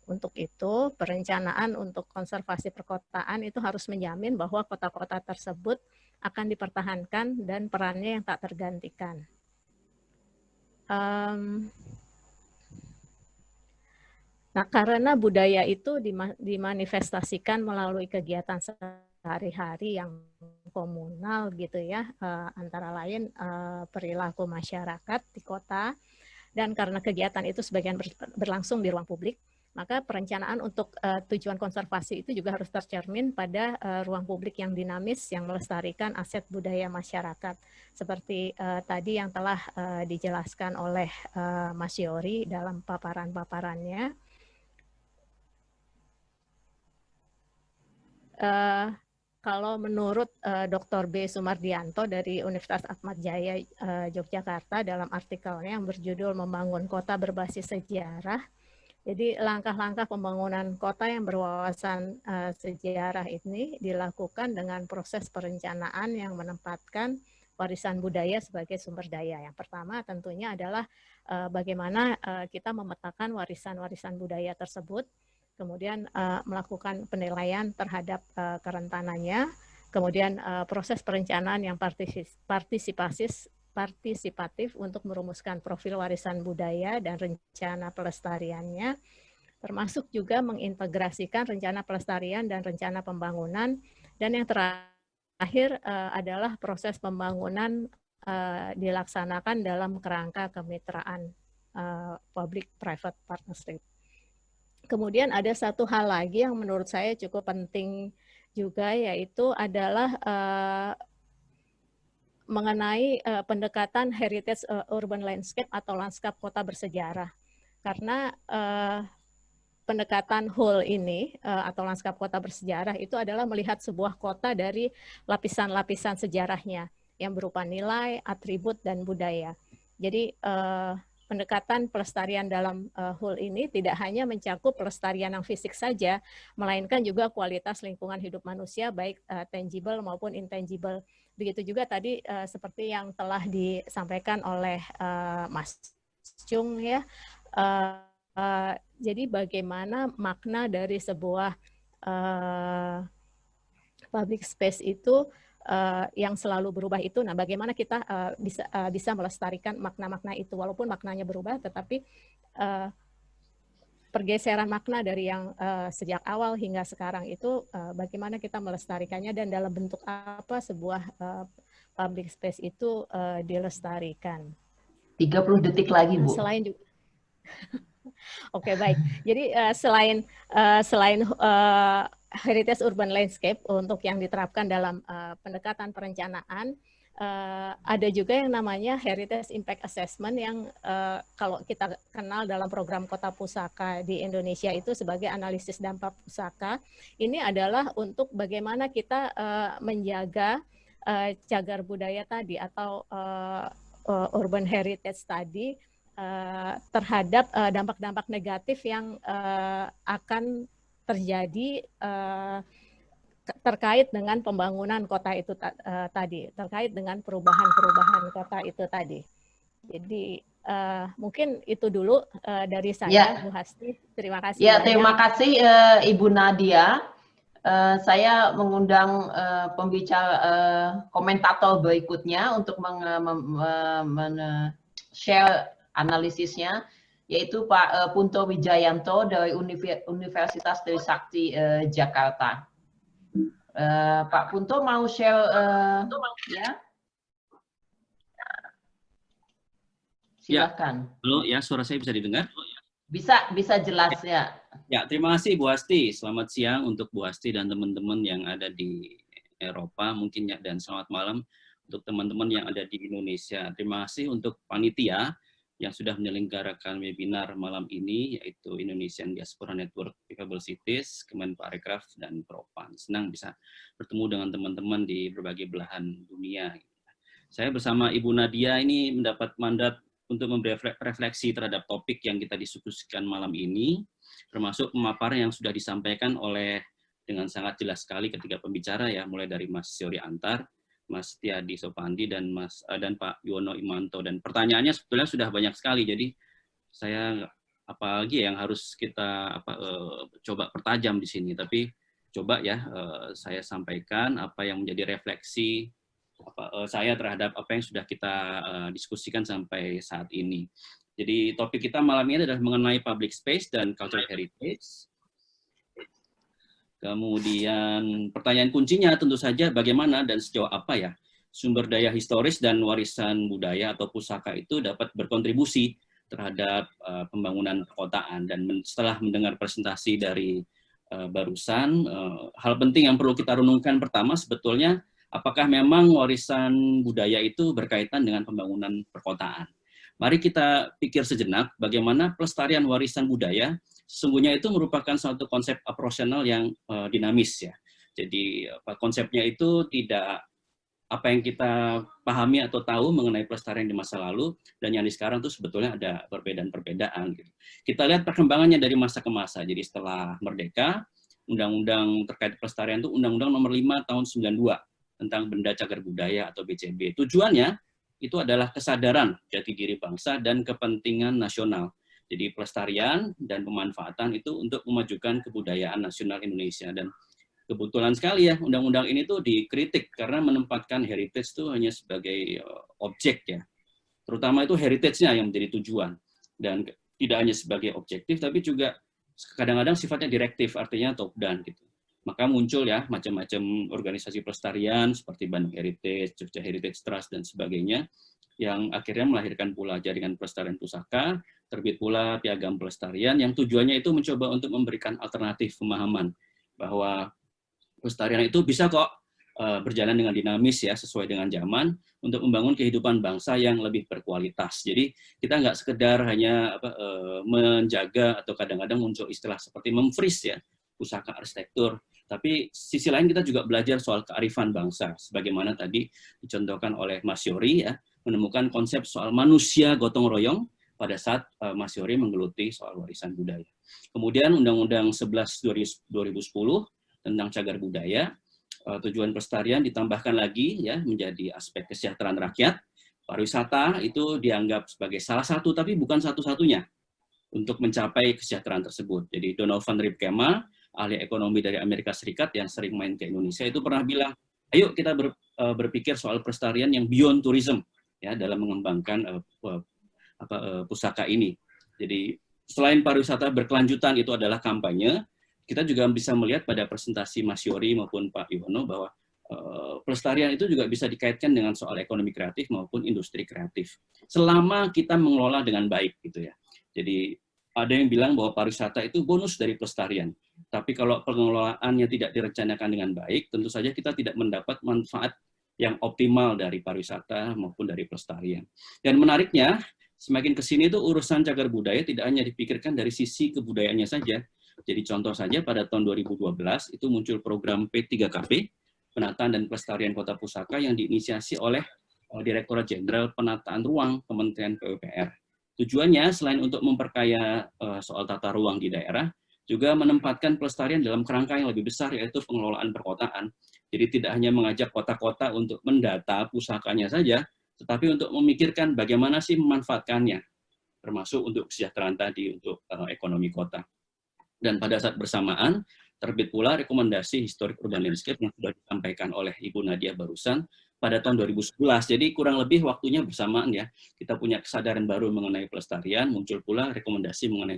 Untuk itu, perencanaan untuk konservasi perkotaan itu harus menjamin bahwa kota-kota tersebut akan dipertahankan dan perannya yang tak tergantikan. Nah, karena budaya itu dimanifestasikan melalui kegiatan sehari-hari yang komunal gitu ya, antara lain perilaku masyarakat di kota, dan karena kegiatan itu sebagian berlangsung di ruang publik, maka perencanaan untuk tujuan konservasi itu juga harus tercermin pada ruang publik yang dinamis yang melestarikan aset budaya masyarakat. Seperti tadi yang telah dijelaskan oleh Mas Yori dalam paparan-paparannya. Kalau menurut Dr. B. Sumardianto dari Universitas Atmat Jaya Yogyakarta dalam artikelnya yang berjudul Membangun Kota Berbasis Sejarah, jadi langkah-langkah pembangunan kota yang berwawasan sejarah ini dilakukan dengan proses perencanaan yang menempatkan warisan budaya sebagai sumber daya. Yang pertama tentunya adalah bagaimana kita memetakan warisan-warisan budaya tersebut, kemudian melakukan penilaian terhadap kerentanannya, kemudian proses perencanaan yang partisipatif untuk merumuskan profil warisan budaya dan rencana pelestariannya, termasuk juga mengintegrasikan rencana pelestarian dan rencana pembangunan, dan yang terakhir adalah proses pembangunan dilaksanakan dalam kerangka kemitraan public-private partnership. Kemudian ada satu hal lagi yang menurut saya cukup penting juga, yaitu adalah mengenai pendekatan heritage urban landscape atau lanskap kota bersejarah. Karena pendekatan whole ini atau lanskap kota bersejarah itu adalah melihat sebuah kota dari lapisan-lapisan sejarahnya yang berupa nilai, atribut, dan budaya. Jadi pendekatan pelestarian dalam whole ini tidak hanya mencakup pelestarian yang fisik saja, melainkan juga kualitas lingkungan hidup manusia, baik tangible maupun intangible. Begitu juga tadi seperti yang telah disampaikan oleh Mas Chung ya. Jadi bagaimana makna dari sebuah public space itu yang selalu berubah itu, nah bagaimana kita bisa melestarikan makna-makna itu, walaupun maknanya berubah, tetapi pergeseran makna dari yang sejak awal hingga sekarang itu bagaimana kita melestarikannya dan dalam bentuk apa sebuah public space itu dilestarikan. 30 detik lagi, Bu. Selain juga Oke, baik. Jadi selain heritage urban landscape untuk yang diterapkan dalam pendekatan perencanaan, ada juga yang namanya heritage impact assessment yang kalau kita kenal dalam program Kota Pusaka di Indonesia itu sebagai analisis dampak pusaka. Ini adalah untuk bagaimana kita menjaga cagar budaya tadi atau urban heritage tadi terhadap dampak-dampak negatif yang akan terjadi terkait dengan pembangunan kota itu tadi, terkait dengan perubahan-perubahan kota itu tadi. Jadi mungkin itu dulu dari saya, Bu Hasti. Terima kasih. Ya, terima kasih Ibu Nadia. Saya mengundang pembicara komentator berikutnya untuk share analisisnya, yaitu Pak Punto Wijayanto dari Universitas Trisakti Jakarta. Pak Punto mau share ya? Silakan. Ya, halo ya, suara saya bisa didengar? Bisa jelas ya. Ya, terima kasih Bu Hasti. Selamat siang untuk Bu Hasti dan teman-teman yang ada di Eropa mungkin ya, dan selamat malam untuk teman-teman yang ada di Indonesia. Terima kasih untuk panitia yang sudah menyelenggarakan webinar malam ini, yaitu Indonesian Diaspora Network Capable Cities, Kemenparekraf, dan Propan. Senang bisa bertemu dengan teman-teman di berbagai belahan dunia. Saya bersama Ibu Nadia ini mendapat mandat untuk memberi refleksi terhadap topik yang kita diskusikan malam ini, termasuk pemaparan yang sudah disampaikan oleh dengan sangat jelas sekali ketiga pembicara ya, mulai dari Mas Syori Antar, Mas Tiadi Sopandi, dan Pak Yuwono Imanto. Dan pertanyaannya sebetulnya sudah banyak sekali, jadi saya apalagi yang harus kita coba pertajam di sini. Tapi coba ya saya sampaikan apa yang menjadi refleksi saya terhadap apa yang sudah kita diskusikan sampai saat ini. Jadi topik kita malam ini adalah mengenai public space dan cultural heritage. Kemudian pertanyaan kuncinya tentu saja bagaimana dan sejauh apa ya sumber daya historis dan warisan budaya atau pusaka itu dapat berkontribusi terhadap pembangunan perkotaan. Dan setelah mendengar presentasi dari barusan, hal penting yang perlu kita renungkan pertama sebetulnya apakah memang warisan budaya itu berkaitan dengan pembangunan perkotaan. Mari kita pikir sejenak bagaimana pelestarian warisan budaya sesungguhnya itu merupakan suatu konsep operasional yang dinamis ya. Jadi konsepnya itu tidak apa yang kita pahami atau tahu mengenai pelestarian di masa lalu dan yang di sekarang itu sebetulnya ada perbedaan-perbedaan. Gitu. Kita lihat perkembangannya dari masa ke masa. Jadi setelah merdeka, undang-undang terkait pelestarian itu Undang-Undang Nomor 5 Tahun 92 tentang Benda Cagar Budaya atau BCB. Tujuannya itu adalah kesadaran jati diri bangsa dan kepentingan nasional. Jadi pelestarian dan pemanfaatan itu untuk memajukan kebudayaan nasional Indonesia. Dan kebetulan sekali ya, undang-undang ini tuh dikritik karena menempatkan heritage itu hanya sebagai objek ya. Terutama itu heritage-nya yang menjadi tujuan. Dan tidak hanya sebagai objektif, tapi juga kadang-kadang sifatnya direktif, artinya top down gitu. Maka muncul ya macam-macam organisasi pelestarian seperti Bandung Heritage, Jogja Heritage Trust, dan sebagainya, yang akhirnya melahirkan pula jaringan pelestarian pusaka, terbit pula piagam pelestarian, yang tujuannya itu mencoba untuk memberikan alternatif pemahaman bahwa pelestarian itu bisa kok berjalan dengan dinamis ya, sesuai dengan zaman, untuk membangun kehidupan bangsa yang lebih berkualitas. Jadi kita nggak sekedar hanya menjaga atau kadang-kadang muncul istilah seperti memfreeze ya, pusaka arsitektur, tapi sisi lain kita juga belajar soal kearifan bangsa, sebagaimana tadi dicontohkan oleh Mas Syori ya, menemukan konsep soal manusia gotong royong pada saat Mas Syori menggeluti soal warisan budaya. Kemudian Undang-Undang 11 2010 tentang cagar budaya, tujuan pelestarian ditambahkan lagi ya menjadi aspek kesejahteraan rakyat. Pariwisata itu dianggap sebagai salah satu tapi bukan satu-satunya untuk mencapai kesejahteraan tersebut. Jadi Donald van Ripkema, ahli ekonomi dari Amerika Serikat yang sering main ke Indonesia itu pernah bilang, ayo kita berpikir soal pelestarian yang beyond tourism ya dalam mengembangkan pusaka ini. Jadi selain pariwisata berkelanjutan itu adalah kampanye, kita juga bisa melihat pada presentasi Mas Syori maupun Pak Yuwono bahwa pelestarian itu juga bisa dikaitkan dengan soal ekonomi kreatif maupun industri kreatif. Selama kita mengelola dengan baik gitu ya. Jadi ada yang bilang bahwa pariwisata itu bonus dari pelestarian. Tapi kalau pengelolaannya tidak direncanakan dengan baik, tentu saja kita tidak mendapat manfaat yang optimal dari pariwisata maupun dari pelestarian. Dan menariknya, semakin ke sini itu urusan cagar budaya tidak hanya dipikirkan dari sisi kebudayaannya saja. Jadi contoh saja pada tahun 2012 itu muncul program P3KP, Penataan dan Pelestarian Kota Pusaka yang diinisiasi oleh Direktorat Jenderal Penataan Ruang Kementerian PUPR. Tujuannya selain untuk memperkaya soal tata ruang di daerah, juga menempatkan pelestarian dalam kerangka yang lebih besar, yaitu pengelolaan perkotaan. Jadi tidak hanya mengajak kota-kota untuk mendata pusakanya saja, tetapi untuk memikirkan bagaimana sih memanfaatkannya, termasuk untuk kesejahteraan tadi, untuk ekonomi kota. Dan pada saat bersamaan, terbit pula rekomendasi Historic Urban Landscape yang sudah disampaikan oleh Ibu Nadia barusan pada tahun 2011. Jadi kurang lebih waktunya bersamaan ya. Kita punya kesadaran baru mengenai pelestarian, muncul pula rekomendasi mengenai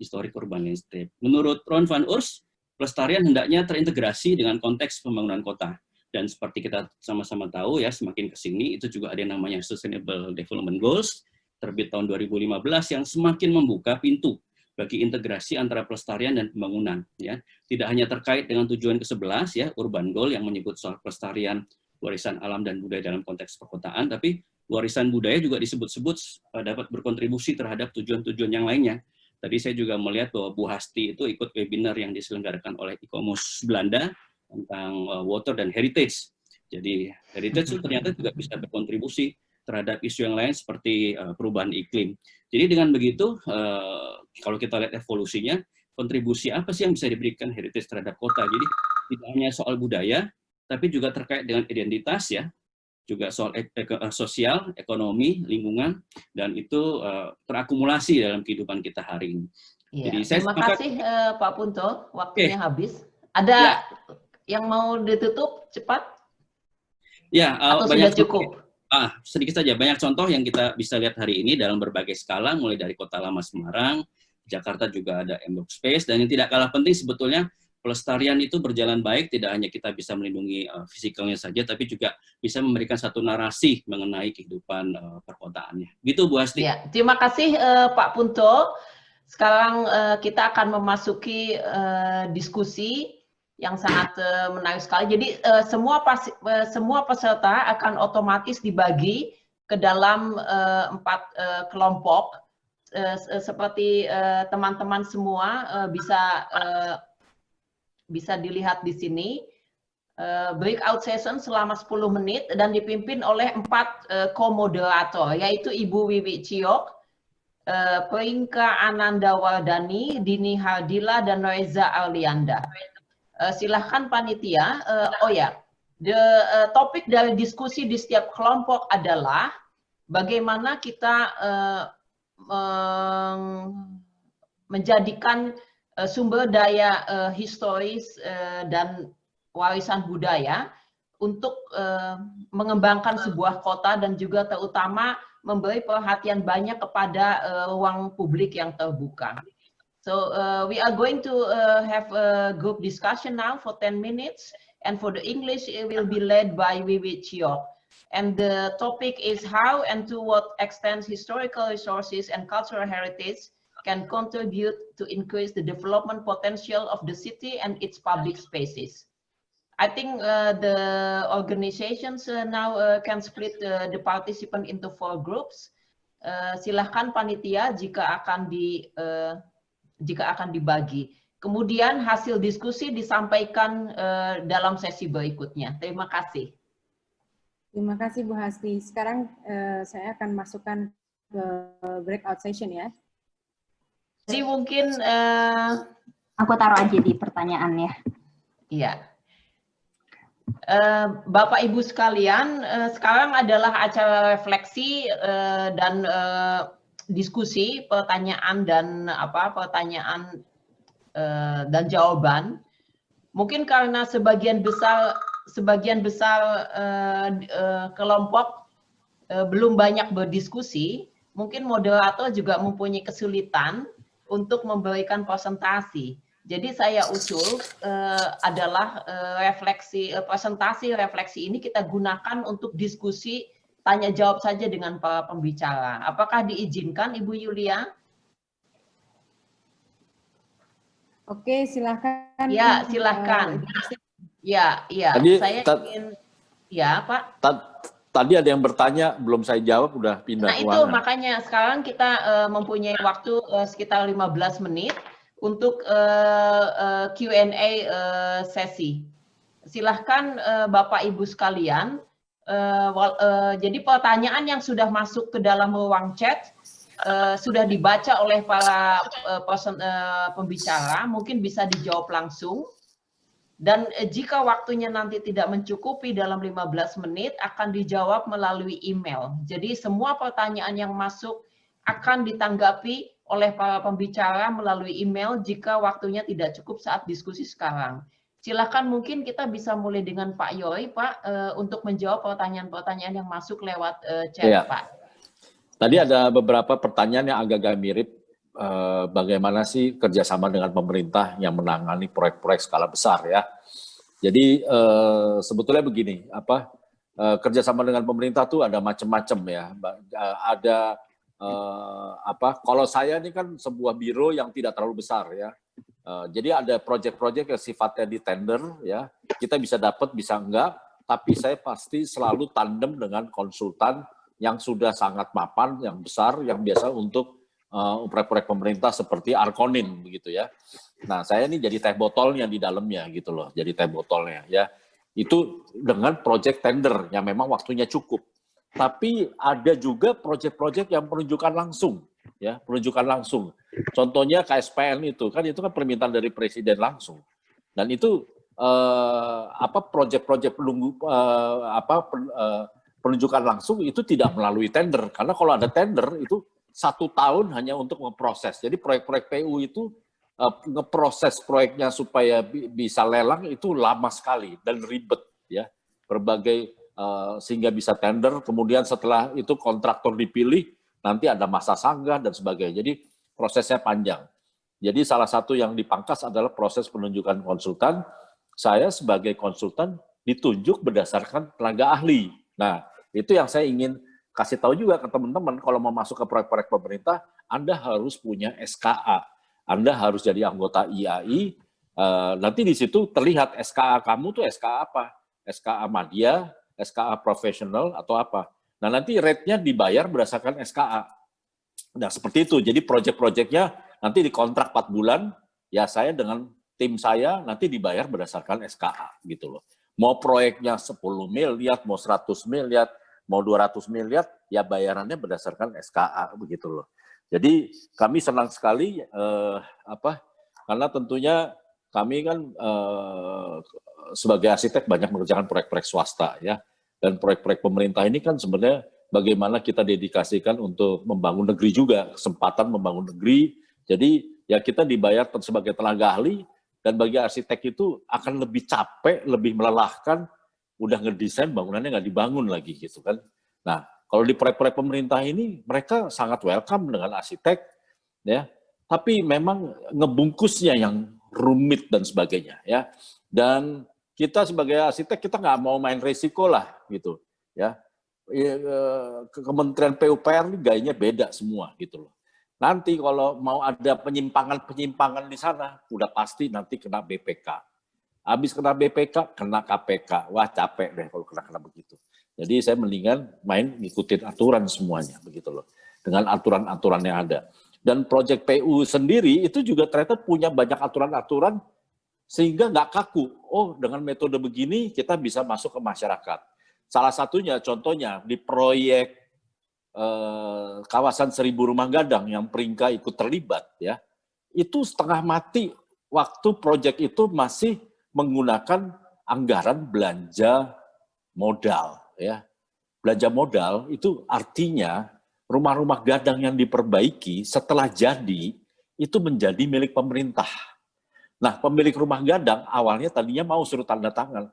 Historic Urban Landscape. Menurut Ron van Urs, pelestarian hendaknya terintegrasi dengan konteks pembangunan kota. Dan seperti kita sama-sama tahu ya, semakin ke sini itu juga ada yang namanya Sustainable Development Goals, terbit tahun 2015 yang semakin membuka pintu bagi integrasi antara pelestarian dan pembangunan. Ya, tidak hanya terkait dengan tujuan ke-11 ya, urban goal yang menyebut soal pelestarian warisan alam dan budaya dalam konteks perkotaan, tapi warisan budaya juga disebut-sebut dapat berkontribusi terhadap tujuan-tujuan yang lainnya. Tadi saya juga melihat bahwa Bu Hasti itu ikut webinar yang diselenggarakan oleh ICOMOS Belanda tentang water dan heritage. Jadi heritage itu ternyata juga bisa berkontribusi terhadap isu yang lain seperti perubahan iklim. Jadi dengan begitu, kalau kita lihat evolusinya, kontribusi apa sih yang bisa diberikan heritage terhadap kota? Jadi tidak hanya soal budaya, tapi juga terkait dengan identitas ya, juga soal sosial, ekonomi, lingkungan, dan itu terakumulasi dalam kehidupan kita hari ini. Ya, jadi saya terima kasih Pak Punto, waktunya habis. Ada yang mau ditutup cepat? Ya, atau banyak sudah cukup? Sedikit saja, banyak contoh yang kita bisa lihat hari ini dalam berbagai skala, mulai dari Kota Lama Semarang, Jakarta juga ada M-Block Space, dan yang tidak kalah penting sebetulnya pelestarian itu berjalan baik, tidak hanya kita bisa melindungi fisikalnya saja, tapi juga bisa memberikan satu narasi mengenai kehidupan perkotaannya. Gitu Bu Hasti. Ya, terima kasih Pak Punto. Sekarang kita akan memasuki diskusi yang sangat menarik sekali. Jadi semua peserta akan otomatis dibagi ke dalam 4 kelompok. Seperti teman-teman semua bisa dilihat di sini. Breakout session selama 10 menit dan dipimpin oleh 4 co-moderator, yaitu Ibu Wiwi Ciok, Pringka Anandawardani, Dini Hardila, dan Reza Arlianda. Silahkan panitia. Topik dari diskusi di setiap kelompok adalah bagaimana kita menjadikan sumber daya historis dan warisan budaya untuk mengembangkan sebuah kota dan juga terutama memberi perhatian banyak kepada ruang publik yang terbuka. So we are going to have a group discussion now for 10 minutes, and for the English it will be led by Wiwi Ciok. And the topic is how and to what extent historical resources and cultural heritage can contribute to increase the development potential of the city and its public spaces. I think the organizations now can split the participant into 4 groups. Silahkan panitia jika akan dibagi. Kemudian hasil diskusi disampaikan dalam sesi berikutnya. Terima kasih. Terima kasih Bu Hasti. Sekarang saya akan masukkan ke breakout session ya. Jadi mungkin aku taruh aja di pertanyaan ya. Iya. Bapak Ibu sekalian, sekarang adalah acara refleksi dan diskusi, pertanyaan dan jawaban. Mungkin karena sebagian besar kelompok belum banyak berdiskusi, mungkin moderator juga mempunyai kesulitan untuk memberikan presentasi. Jadi saya usul adalah presentasi refleksi ini kita gunakan untuk diskusi tanya jawab saja dengan para pembicara. Apakah diizinkan Ibu Yulia? Oke, silakan. Ya, silakan. Ya. Tadi, saya ingin, ya Pak. Tadi ada yang bertanya, belum saya jawab, udah pindah ruangan. Nah itu makanya sekarang kita mempunyai waktu sekitar 15 menit untuk Q&A sesi. Silahkan Bapak Ibu sekalian. Jadi pertanyaan yang sudah masuk ke dalam ruang chat sudah dibaca oleh para pembicara, mungkin bisa dijawab langsung. Dan jika waktunya nanti tidak mencukupi dalam 15 menit, akan dijawab melalui email. Jadi semua pertanyaan yang masuk akan ditanggapi oleh para pembicara melalui email jika waktunya tidak cukup saat diskusi sekarang. Silakan mungkin kita bisa mulai dengan Pak Yoy, Pak, untuk menjawab pertanyaan-pertanyaan yang masuk lewat chat, ya. Pak. Tadi ada beberapa pertanyaan yang agak-agak mirip. Bagaimana sih kerjasama dengan pemerintah yang menangani proyek-proyek skala besar ya. Jadi sebetulnya begini, kerjasama dengan pemerintah tuh ada macam-macam ya. Ada Kalau saya ini kan sebuah biro yang tidak terlalu besar ya. Jadi ada proyek-proyek yang sifatnya di tender ya. Kita bisa dapat, bisa enggak, tapi saya pasti selalu tandem dengan konsultan yang sudah sangat mapan, yang besar, yang biasa untuk proyek-proyek pemerintah seperti Arkonin begitu ya. Nah, saya ini jadi teh botolnya di dalamnya gitu loh, jadi teh botolnya ya. Itu dengan proyek tender yang memang waktunya cukup. Tapi ada juga proyek-proyek yang penunjukan langsung, ya, penunjukan langsung. Contohnya KSPN itu kan permintaan dari presiden langsung. Dan itu proyek-proyek penunjukan langsung itu tidak melalui tender, karena kalau ada tender itu 1 tahun hanya untuk memproses. Jadi proyek-proyek PU itu ngeproses proyeknya supaya bisa lelang itu lama sekali dan ribet ya, berbagai sehingga bisa tender, kemudian setelah itu kontraktor dipilih, nanti ada masa sanggah dan sebagainya. Jadi prosesnya panjang. Jadi salah satu yang dipangkas adalah proses penunjukan konsultan. Saya sebagai konsultan ditunjuk berdasarkan tenaga ahli. Nah, itu yang saya ingin kasih tahu juga ke teman-teman, kalau mau masuk ke proyek-proyek pemerintah, Anda harus punya SKA. Anda harus jadi anggota IAI, nanti di situ terlihat SKA kamu tuh SKA apa? SKA Madya, SKA profesional atau apa. Nah, nanti rate-nya dibayar berdasarkan SKA. Nah, seperti itu. Jadi proyek-proyeknya nanti dikontrak 4 bulan, ya saya dengan tim saya nanti dibayar berdasarkan SKA gitu loh. Mau proyeknya 10 miliar, mau 100 miliar, mau 200 miliar, ya bayarannya berdasarkan SKA begitu loh. Jadi kami senang sekali karena tentunya kami kan sebagai arsitek banyak mengerjakan proyek-proyek swasta ya, dan proyek-proyek pemerintah ini kan sebenarnya bagaimana kita dedikasikan untuk membangun negeri juga, kesempatan membangun negeri. Jadi ya kita dibayar sebagai tenaga ahli, dan bagi arsitek itu akan lebih capek, lebih melelahkan, udah ngedesain bangunannya nggak dibangun lagi gitu kan. Nah, kalau di proyek-proyek pemerintah ini mereka sangat welcome dengan arsitek ya, tapi memang ngebungkusnya yang rumit dan sebagainya ya. Dan kita sebagai arsitek kita nggak mau main resiko lah gitu ya. Kementerian PUPR ini gayanya beda semua gitu loh. Nanti kalau mau ada penyimpangan di sana, udah pasti nanti kena BPK. Habis kena BPK, kena KPK. Wah, capek deh kalau kena begitu. Jadi saya mendingan main ngikutin aturan semuanya begitu loh. Dengan aturan-aturan yang ada. Dan proyek PU sendiri itu juga ternyata punya banyak aturan-aturan sehingga nggak kaku. Oh, dengan metode begini kita bisa masuk ke masyarakat. Salah satunya, contohnya di proyek kawasan 1000 rumah gadang yang Peringka ikut terlibat ya, itu setengah mati waktu proyek itu masih menggunakan anggaran belanja modal ya. Belanja modal itu artinya rumah-rumah gadang yang diperbaiki setelah jadi itu menjadi milik pemerintah. Nah, pemilik rumah gadang awalnya tadinya mau suruh tanda tangan,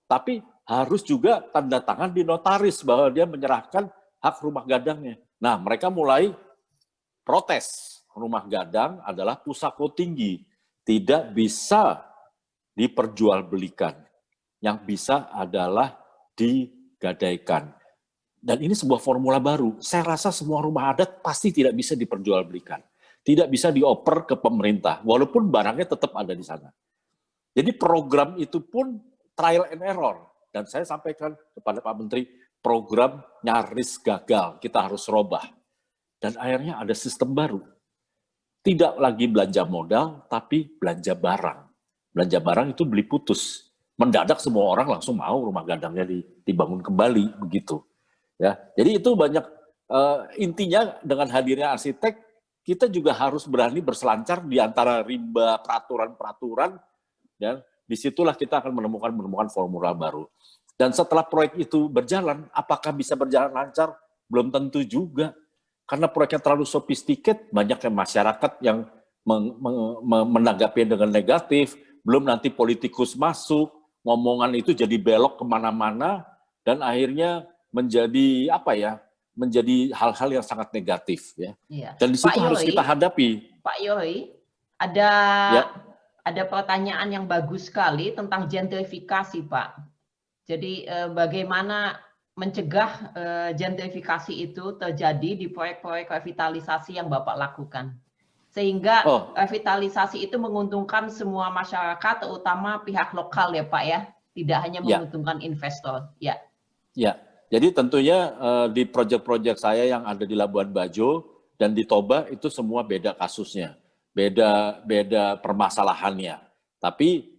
tapi harus juga tanda tangan di notaris bahwa dia menyerahkan hak rumah gadangnya. Nah, mereka mulai protes. Rumah gadang adalah pusako tinggi, tidak bisa diperjualbelikan. Yang bisa adalah digadaikan. Dan ini sebuah formula baru. Saya rasa semua rumah adat pasti tidak bisa diperjualbelikan. Tidak bisa dioper ke pemerintah, walaupun barangnya tetap ada di sana. Jadi program itu pun trial and error. Dan saya sampaikan kepada Pak Menteri, program nyaris gagal, kita harus robah. Dan akhirnya ada sistem baru. Tidak lagi belanja modal, tapi belanja barang. Belanja barang itu beli putus. Mendadak semua orang langsung mau rumah gadangnya dibangun kembali, begitu. Ya, jadi itu banyak, intinya dengan hadirnya arsitek, kita juga harus berani berselancar di antara rimba peraturan-peraturan, dan disitulah kita akan menemukan formula baru. Dan setelah proyek itu berjalan, apakah bisa berjalan lancar? Belum tentu juga. Karena proyeknya terlalu sophisticated, banyak masyarakat yang menanggapi dengan negatif, belum nanti politikus masuk, ngomongan itu jadi belok kemana-mana, dan akhirnya menjadi menjadi hal-hal yang sangat negatif. Ya. Iya. Dan di situ harus kita hadapi. Pak Yohi, ada pertanyaan yang bagus sekali tentang gentrifikasi, Pak. Jadi bagaimana mencegah gentrifikasi itu terjadi di proyek-proyek revitalisasi yang Bapak lakukan? Sehingga revitalisasi itu menguntungkan semua masyarakat, terutama pihak lokal ya Pak ya, tidak hanya menguntungkan investor. Ya. Ya, jadi tentunya di proyek-proyek saya yang ada di Labuan Bajo dan di Toba itu semua beda kasusnya, beda permasalahannya. Tapi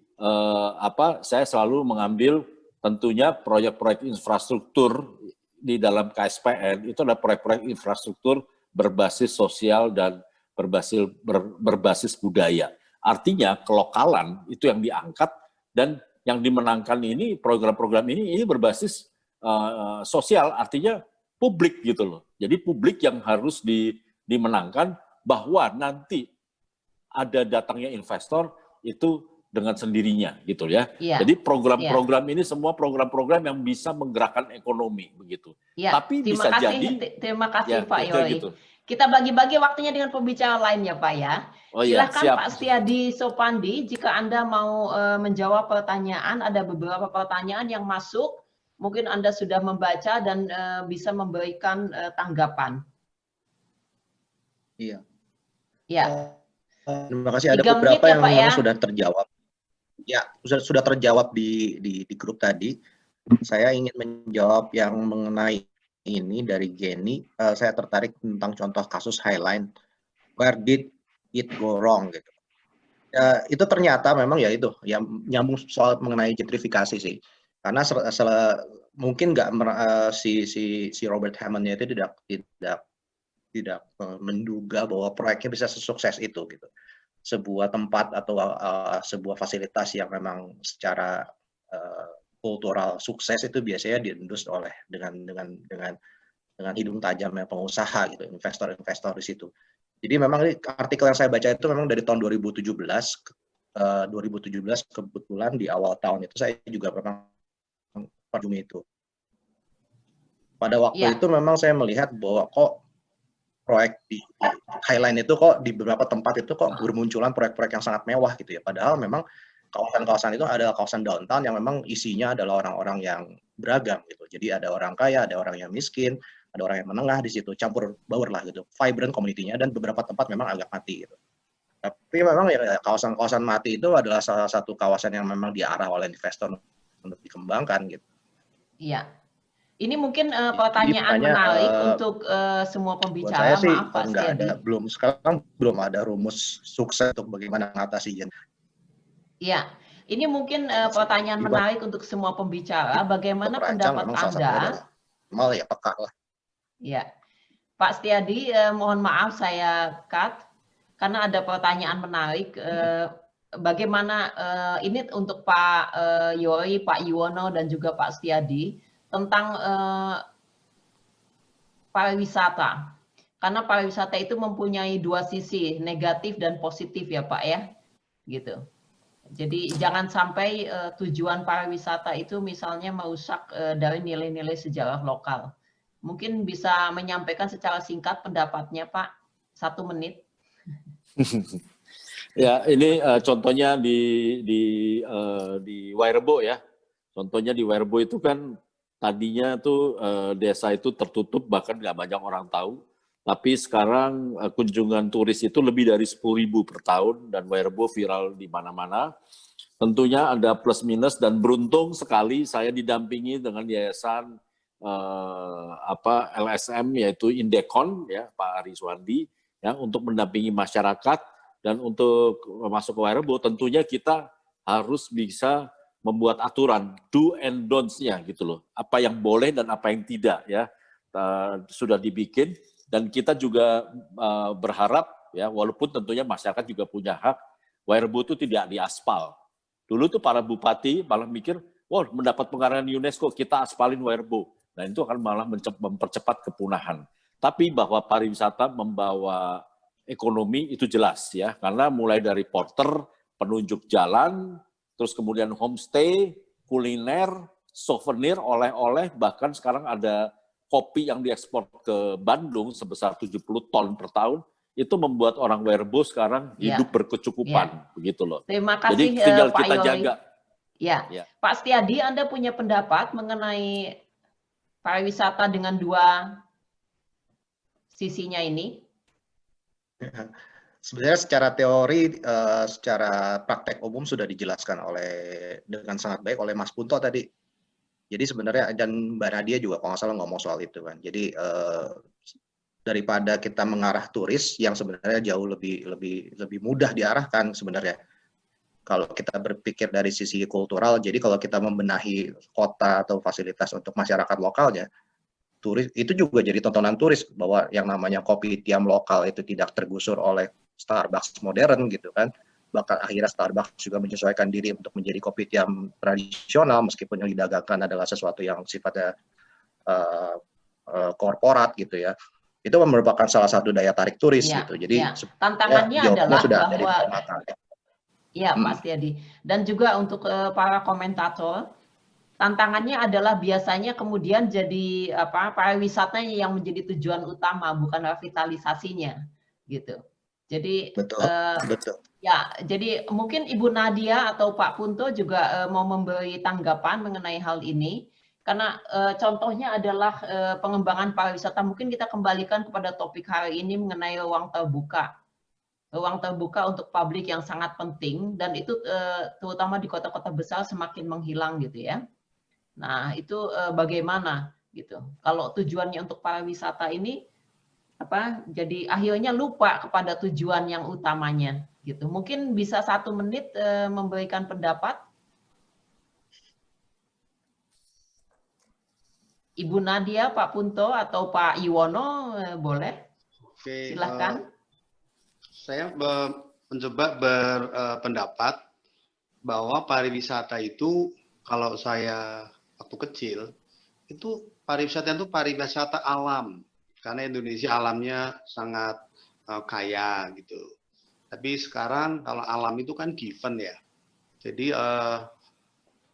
saya selalu mengambil tentunya proyek-proyek infrastruktur di dalam KSPN itu adalah proyek-proyek infrastruktur berbasis sosial dan berbasis budaya. Artinya kelokalan itu yang diangkat dan yang dimenangkan ini program-program ini berbasis sosial, artinya publik gitu loh. Jadi publik yang harus dimenangkan bahwa nanti ada datangnya investor itu dengan sendirinya gitu ya. Jadi program-program ini semua program-program yang bisa menggerakkan ekonomi begitu. Tapi bisa jadi. Terima kasih Pak Yoy. Gitu. Kita bagi-bagi waktunya dengan pembicara lainnya Pak ya. Silakan Pak Setiadi Sopandi, jika Anda mau menjawab pertanyaan, ada beberapa pertanyaan yang masuk, mungkin Anda sudah membaca dan bisa memberikan tanggapan. Iya. Ya. Terima kasih. Ada beberapa yang memang sudah terjawab. Ya, sudah terjawab di grup tadi. Saya ingin menjawab yang mengenai ini dari Jenny. Saya tertarik tentang contoh kasus Highline. Where did it go wrong gitu. Itu ternyata memang ya itu yang nyambung soal mengenai gentrifikasi sih. Karena mungkin nggak si Robert Hammond-nya itu tidak menduga bahwa proyeknya bisa sesukses itu gitu. Sebuah tempat atau sebuah fasilitas yang memang secara kultural sukses itu biasanya diendus oleh dengan hidung tajamnya pengusaha gitu, investor di situ. Jadi memang artikel yang saya baca itu memang dari tahun 2017 kebetulan di awal tahun itu saya juga memang perjumi itu. Pada waktu itu memang saya melihat bahwa kok proyek di Highline itu kok di beberapa tempat itu kok bermunculan proyek-proyek yang sangat mewah gitu ya. Padahal memang kawasan-kawasan itu adalah kawasan downtown yang memang isinya adalah orang-orang yang beragam gitu. Jadi ada orang kaya, ada orang yang miskin, ada orang yang menengah di situ, campur baur lah gitu. Vibrant community-nya dan beberapa tempat memang agak mati gitu. Tapi memang ya kawasan-kawasan mati itu adalah salah satu kawasan yang memang diarah oleh investor untuk dikembangkan gitu. Iya. Ini mungkin pertanyaan menarik untuk semua pembicara. Saya sih, maaf Pak Setiadi. Sekarang belum ada rumus sukses untuk bagaimana mengatasi Ya, ini mungkin pertanyaan menarik untuk semua pembicara. Bagaimana pendapat Anda? Mal ya peka lah. Ya, Pak Setiadi, mohon maaf saya cut karena ada pertanyaan menarik. Bagaimana ini untuk Pak Yoy, Pak Yuwono dan juga Pak Setiadi tentang pariwisata. Karena pariwisata itu mempunyai dua sisi, negatif dan positif ya Pak ya. Gitu. Jadi jangan sampai tujuan pariwisata itu misalnya merusak dari nilai-nilai sejarah lokal. Mungkin bisa menyampaikan secara singkat pendapatnya Pak, 1 menit. Ya, ini contohnya di Wairebo ya. Contohnya di Wairebo itu kan tadinya tuh desa itu tertutup, bahkan nggak banyak orang tahu. Tapi sekarang kunjungan turis itu lebih dari 10.000 per tahun dan Wairebo viral di mana-mana. Tentunya ada plus minus dan beruntung sekali saya didampingi dengan yayasan LSM yaitu Indekon ya Pak Ari Suwandi ya untuk mendampingi masyarakat dan untuk masuk ke Wairebo tentunya kita harus bisa membuat aturan do and don'ts-nya gitu loh. Apa yang boleh dan apa yang tidak ya sudah dibikin. Dan kita juga berharap, ya walaupun tentunya masyarakat juga punya hak, Wairebo itu tidak diaspal. Dulu tuh para bupati malah mikir, wah mendapat penghargaan UNESCO, kita aspalin Wairebo. Nah itu akan malah mempercepat kepunahan. Tapi bahwa pariwisata membawa ekonomi itu jelas ya, karena mulai dari porter, penunjuk jalan, terus kemudian homestay, kuliner, souvenir, oleh-oleh, bahkan sekarang ada kopi yang diekspor ke Bandung sebesar 70 ton per tahun, itu membuat orang Wairebo sekarang hidup berkecukupan, begitu loh. Terima kasih. Jadi tinggal Pak kita Yoy. jaga. Ya. Pak Setiadi, Anda punya pendapat mengenai pariwisata dengan dua sisinya ini? Sebenarnya secara teori, secara praktek umum sudah dijelaskan dengan sangat baik oleh Mas Punto tadi. Jadi sebenarnya, dan Mbak Nadia juga kalau nggak salah ngomong soal itu kan. Jadi daripada kita mengarah turis yang sebenarnya jauh lebih mudah diarahkan sebenarnya. Kalau kita berpikir dari sisi kultural, jadi kalau kita membenahi kota atau fasilitas untuk masyarakat lokalnya, turis itu juga jadi tontonan turis, bahwa yang namanya kopi tiam lokal itu tidak tergusur oleh Starbucks modern gitu kan. Bahkan akhirnya Starbucks juga menyesuaikan diri untuk menjadi kopi tiam tradisional, meskipun yang didagangkan adalah sesuatu yang sifatnya korporat gitu ya. Itu merupakan salah satu daya tarik turis gitu. Jadi tantangannya adalah sudah bahwa ya Pak Setiadi, dan juga untuk para komentator, tantangannya adalah biasanya kemudian jadi pariwisatanya yang menjadi tujuan utama, bukan revitalisasinya, gitu. Jadi betul. Ya, jadi mungkin Ibu Nadia atau Pak Punto juga mau memberi tanggapan mengenai hal ini, karena contohnya adalah pengembangan pariwisata. Mungkin kita kembalikan kepada topik hari ini mengenai ruang terbuka. Ruang terbuka untuk publik yang sangat penting, dan itu terutama di kota-kota besar semakin menghilang gitu ya. Nah, itu bagaimana gitu. Kalau tujuannya untuk pariwisata ini jadi akhirnya lupa kepada tujuan yang utamanya gitu. Mungkin bisa 1 menit memberikan pendapat. Ibu Nadia, Pak Punto atau Pak Iwono boleh. Oke, silakan. Saya mencoba berpendapat bahwa pariwisata itu, kalau saya waktu kecil, itu pariwisata itu pariwisata alam. Karena Indonesia alamnya sangat kaya gitu. Tapi sekarang kalau alam itu kan given ya. Jadi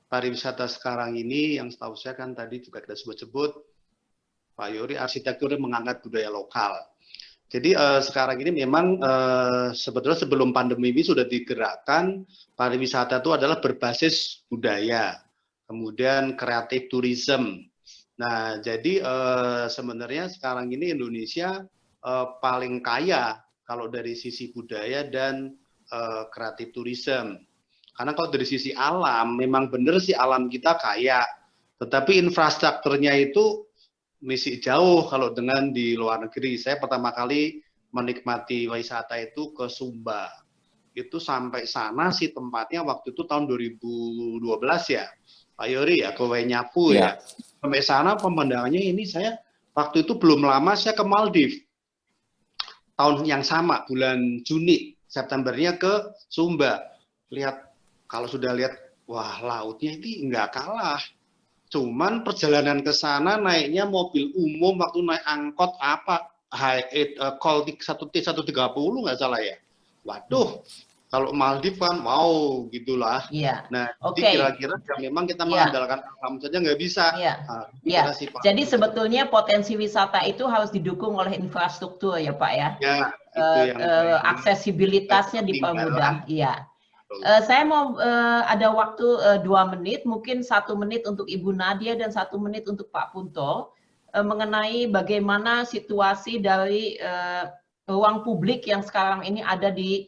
pariwisata sekarang ini yang setahu saya kan tadi juga kita sebut-sebut, Pak Yori, arsitekturnya mengangkat budaya lokal. Jadi sekarang ini memang sebetulnya sebelum pandemi ini sudah digerakkan pariwisata itu adalah berbasis budaya, kemudian kreatif tourism. Nah, jadi sebenarnya sekarang ini Indonesia paling kaya kalau dari sisi budaya dan kreatif tourism. Karena kalau dari sisi alam, memang benar sih alam kita kaya, tetapi infrastrukturnya itu masih jauh kalau dengan di luar negeri. Saya pertama kali menikmati wisata itu ke Sumba. Itu sampai sana sih tempatnya waktu itu tahun 2012 ya, Pak Yori ya, ke Waingapu ya. Sampai sana pemandangannya ini saya waktu itu belum lama saya ke Maldives. Tahun yang sama, bulan Juni, Septembernya ke Sumba. Lihat, kalau sudah lihat, wah lautnya ini nggak kalah. Cuman perjalanan ke sana naiknya mobil umum, waktu naik angkot Call 130 nggak salah ya. Waduh, kalau Maldives kan mau gitulah. Iya. Nah, kira-kira memang kita mengandalkan alam saja nggak bisa. Iya. Jadi sebetulnya potensi wisata itu harus didukung oleh infrastruktur ya Pak ya. Ya, itu yang aksesibilitasnya dipermudah. Iya. Saya mau ada waktu 2 menit, mungkin 1 menit untuk Ibu Nadia dan 1 menit untuk Pak Punto mengenai bagaimana situasi dari ruang publik yang sekarang ini ada di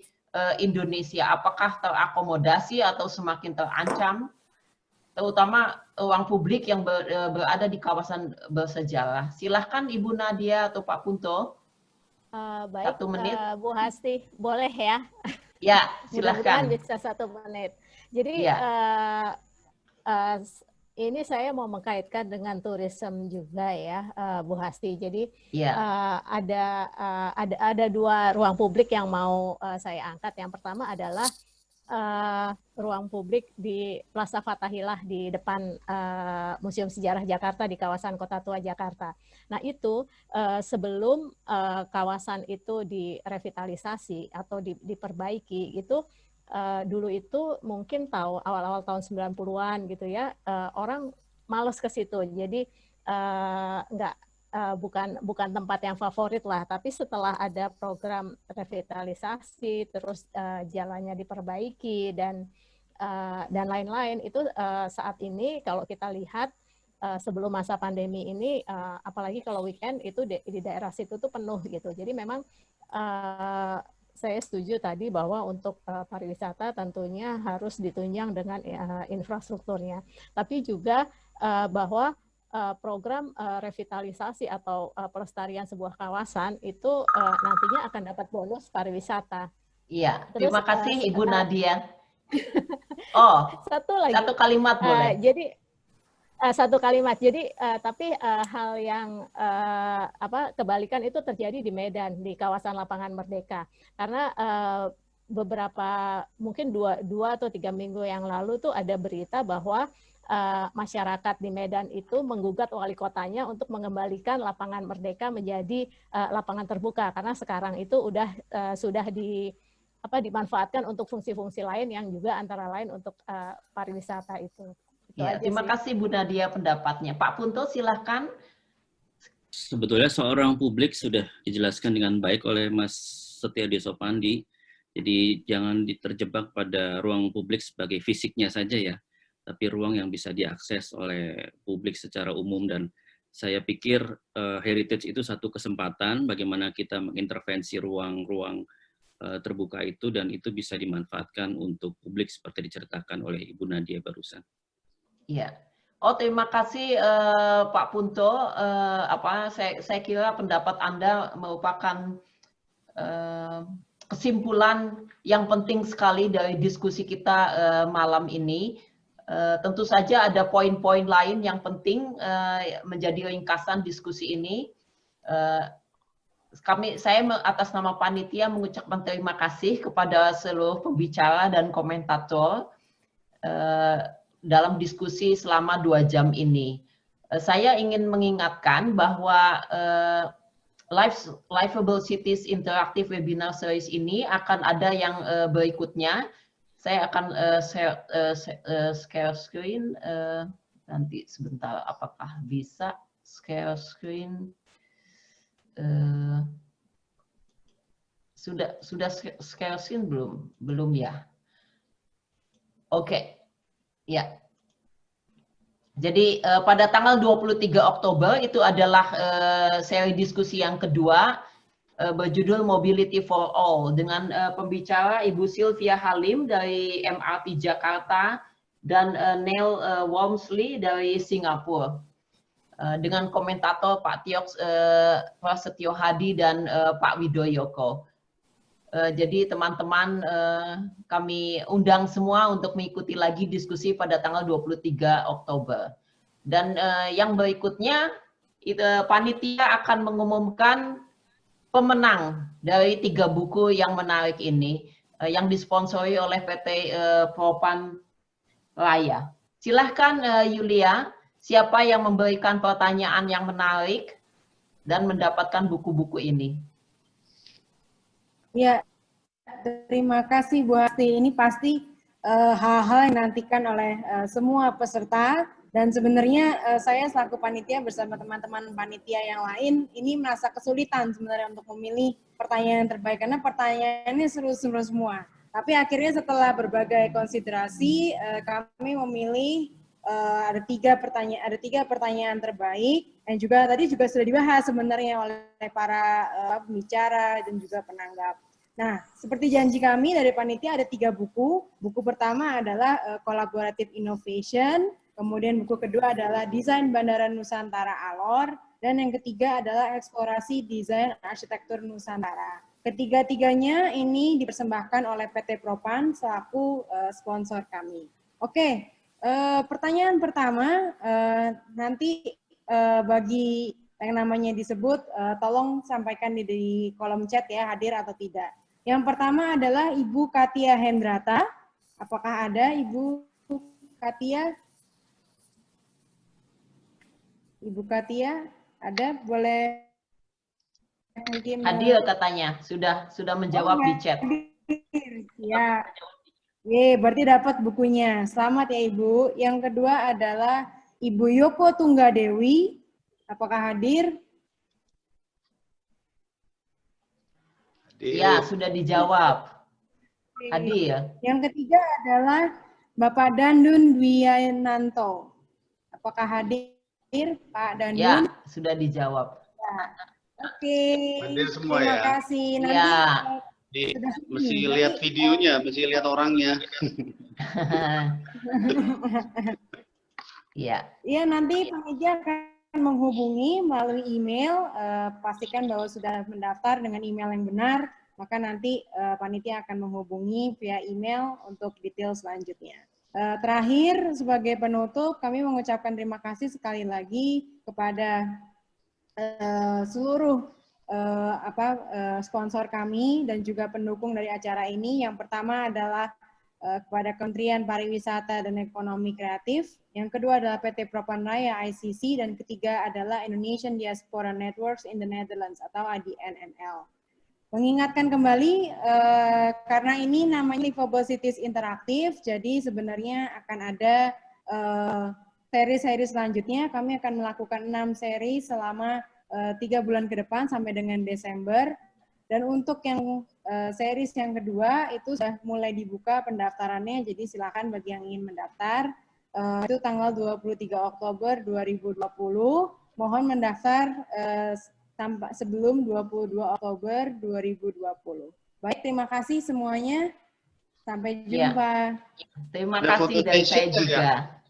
Indonesia. Apakah terakomodasi atau semakin terancam? Terutama ruang publik yang berada di kawasan bersejarah. Silahkan Ibu Nadia atau Pak Punto. Baik, 1 menit. Bu Hasti, boleh ya? Ya, silahkan. Mudah-mudahan bisa 1 menit. Jadi ini saya mau mengkaitkan dengan tourism juga ya, Bu Hasti. Jadi ada 2 ruang publik yang mau saya angkat. Yang pertama adalah ruang publik di Plaza Fathahillah di depan Museum Sejarah Jakarta di kawasan Kota Tua Jakarta. Nah itu sebelum kawasan itu direvitalisasi atau diperbaiki, itu dulu itu mungkin awal-awal tahun 90-an gitu ya, orang males ke situ. Jadi bukan tempat yang favorit lah, tapi setelah ada program revitalisasi, terus jalannya diperbaiki dan lain-lain, itu saat ini kalau kita lihat sebelum masa pandemi ini, apalagi kalau weekend itu di daerah situ tuh penuh gitu. Jadi memang saya setuju tadi bahwa untuk pariwisata tentunya harus ditunjang dengan infrastrukturnya. Tapi juga bahwa program revitalisasi atau pelestarian sebuah kawasan itu nantinya akan dapat bonus pariwisata. Iya, Terus, terima kasih Ibu Nadia. Oh, satu lagi. Satu kalimat boleh. Jadi satu kalimat. Jadi tapi hal yang kebalikan itu terjadi di Medan, di kawasan Lapangan Merdeka. Karena beberapa mungkin dua atau 3 minggu yang lalu tuh ada berita bahwa masyarakat di Medan itu menggugat wali kotanya untuk mengembalikan Lapangan Merdeka menjadi lapangan terbuka, karena sekarang itu sudah dimanfaatkan untuk fungsi-fungsi lain yang juga antara lain untuk pariwisata itu. Ya, terima kasih Bu Nadia pendapatnya. Pak Punto silahkan. Sebetulnya seorang publik sudah dijelaskan dengan baik oleh Mas Setiadi Sopandi. Jadi jangan terjebak pada ruang publik sebagai fisiknya saja ya, tapi ruang yang bisa diakses oleh publik secara umum. Dan saya pikir heritage itu satu kesempatan bagaimana kita mengintervensi ruang-ruang terbuka itu, dan itu bisa dimanfaatkan untuk publik seperti diceritakan oleh Ibu Nadia barusan. Iya. Oh, terima kasih Pak Punto. Saya kira pendapat Anda merupakan kesimpulan yang penting sekali dari diskusi kita malam ini. Tentu saja ada poin-poin lain yang penting menjadi ringkasan diskusi ini. Saya atas nama panitia mengucapkan terima kasih kepada seluruh pembicara dan komentator dalam diskusi selama 2 jam ini. Saya ingin mengingatkan bahwa Livable Cities Interactive Webinar Series ini akan ada yang berikutnya. Saya akan share screen. Nanti sebentar, apakah bisa share screen? Sudah share screen belum? Belum ya? Oke. Ya. Jadi pada tanggal 23 Oktober itu adalah seri diskusi yang kedua berjudul Mobility for All dengan pembicara Ibu Sylvia Halim dari MRT Jakarta dan Neil Wormsley dari Singapura. Dengan komentator Pak Tiox Prasetyo Hadi dan Pak Widoyoko. Jadi teman-teman kami undang semua untuk mengikuti lagi diskusi pada tanggal 23 Oktober. Dan yang berikutnya, panitia akan mengumumkan pemenang dari 3 buku yang menarik ini, yang disponsori oleh PT Propan Raya. Silahkan Yulia, siapa yang memberikan pertanyaan yang menarik dan mendapatkan buku-buku ini? Ya, terima kasih Bu Hasti. Ini pasti hal-hal yang dinantikan oleh semua peserta, dan sebenarnya saya selaku panitia bersama teman-teman panitia yang lain ini merasa kesulitan sebenarnya untuk memilih pertanyaan yang terbaik karena pertanyaannya seru-seru semua. Tapi akhirnya setelah berbagai konsiderasi kami memilih ada tiga pertanyaan terbaik, yang juga tadi juga sudah dibahas sebenarnya oleh para pembicara dan juga penanggap. Nah, seperti janji kami dari panitia ada 3 buku. Buku pertama adalah Collaborative Innovation, kemudian buku kedua adalah Desain Bandara Nusantara Alor, dan yang ketiga adalah Eksplorasi Desain Arsitektur Nusantara. Ketiga-tiganya ini dipersembahkan oleh PT Propan selaku sponsor kami. Oke. Pertanyaan pertama, nanti bagi yang namanya disebut, tolong sampaikan di kolom chat ya, hadir atau tidak. Yang pertama adalah Ibu Katia Hendrata. Apakah ada Ibu Katia? Ibu Katia, ada? Boleh mungkin hadir katanya, sudah menjawab di chat. Ya. Berarti dapat bukunya. Selamat ya Ibu. Yang kedua adalah Ibu Yoko Tunggadewi. Apakah hadir? Ya, sudah dijawab. Hadir. Yang ketiga adalah Bapak Dandun Dwiananto. Apakah hadir? Pak Danun. Ya, sudah dijawab. Ya. Oke. Hadir semua Terima ya. kasih. Nanti Ya. Mesti lihat videonya, mesti lihat orangnya. Iya. Iya, nanti panitia akan menghubungi melalui email, pastikan bahwa sudah mendaftar dengan email yang benar, maka nanti panitia akan menghubungi via email untuk detail selanjutnya. Terakhir, sebagai penutup, kami mengucapkan terima kasih sekali lagi kepada seluruh sponsor kami dan juga pendukung dari acara ini. Yang pertama adalah kepada Kementerian Pariwisata dan Ekonomi Kreatif, yang kedua adalah PT Propanraya ICC, dan ketiga adalah Indonesian Diaspora Networks in the Netherlands atau ADNNL. Mengingatkan kembali, karena ini namanya Livable Cities Interaktif, jadi sebenarnya akan ada seri-seri selanjutnya. Kami akan melakukan 6 seri selama 3 bulan ke depan sampai dengan Desember. Dan untuk yang series yang kedua itu sudah mulai dibuka pendaftarannya, jadi silakan bagi yang ingin mendaftar. Itu tanggal 23 Oktober 2020. Mohon mendaftar sebelum 22 Oktober 2020. Baik, terima kasih semuanya. Sampai jumpa. Ya. Terima kasih dari saya juga.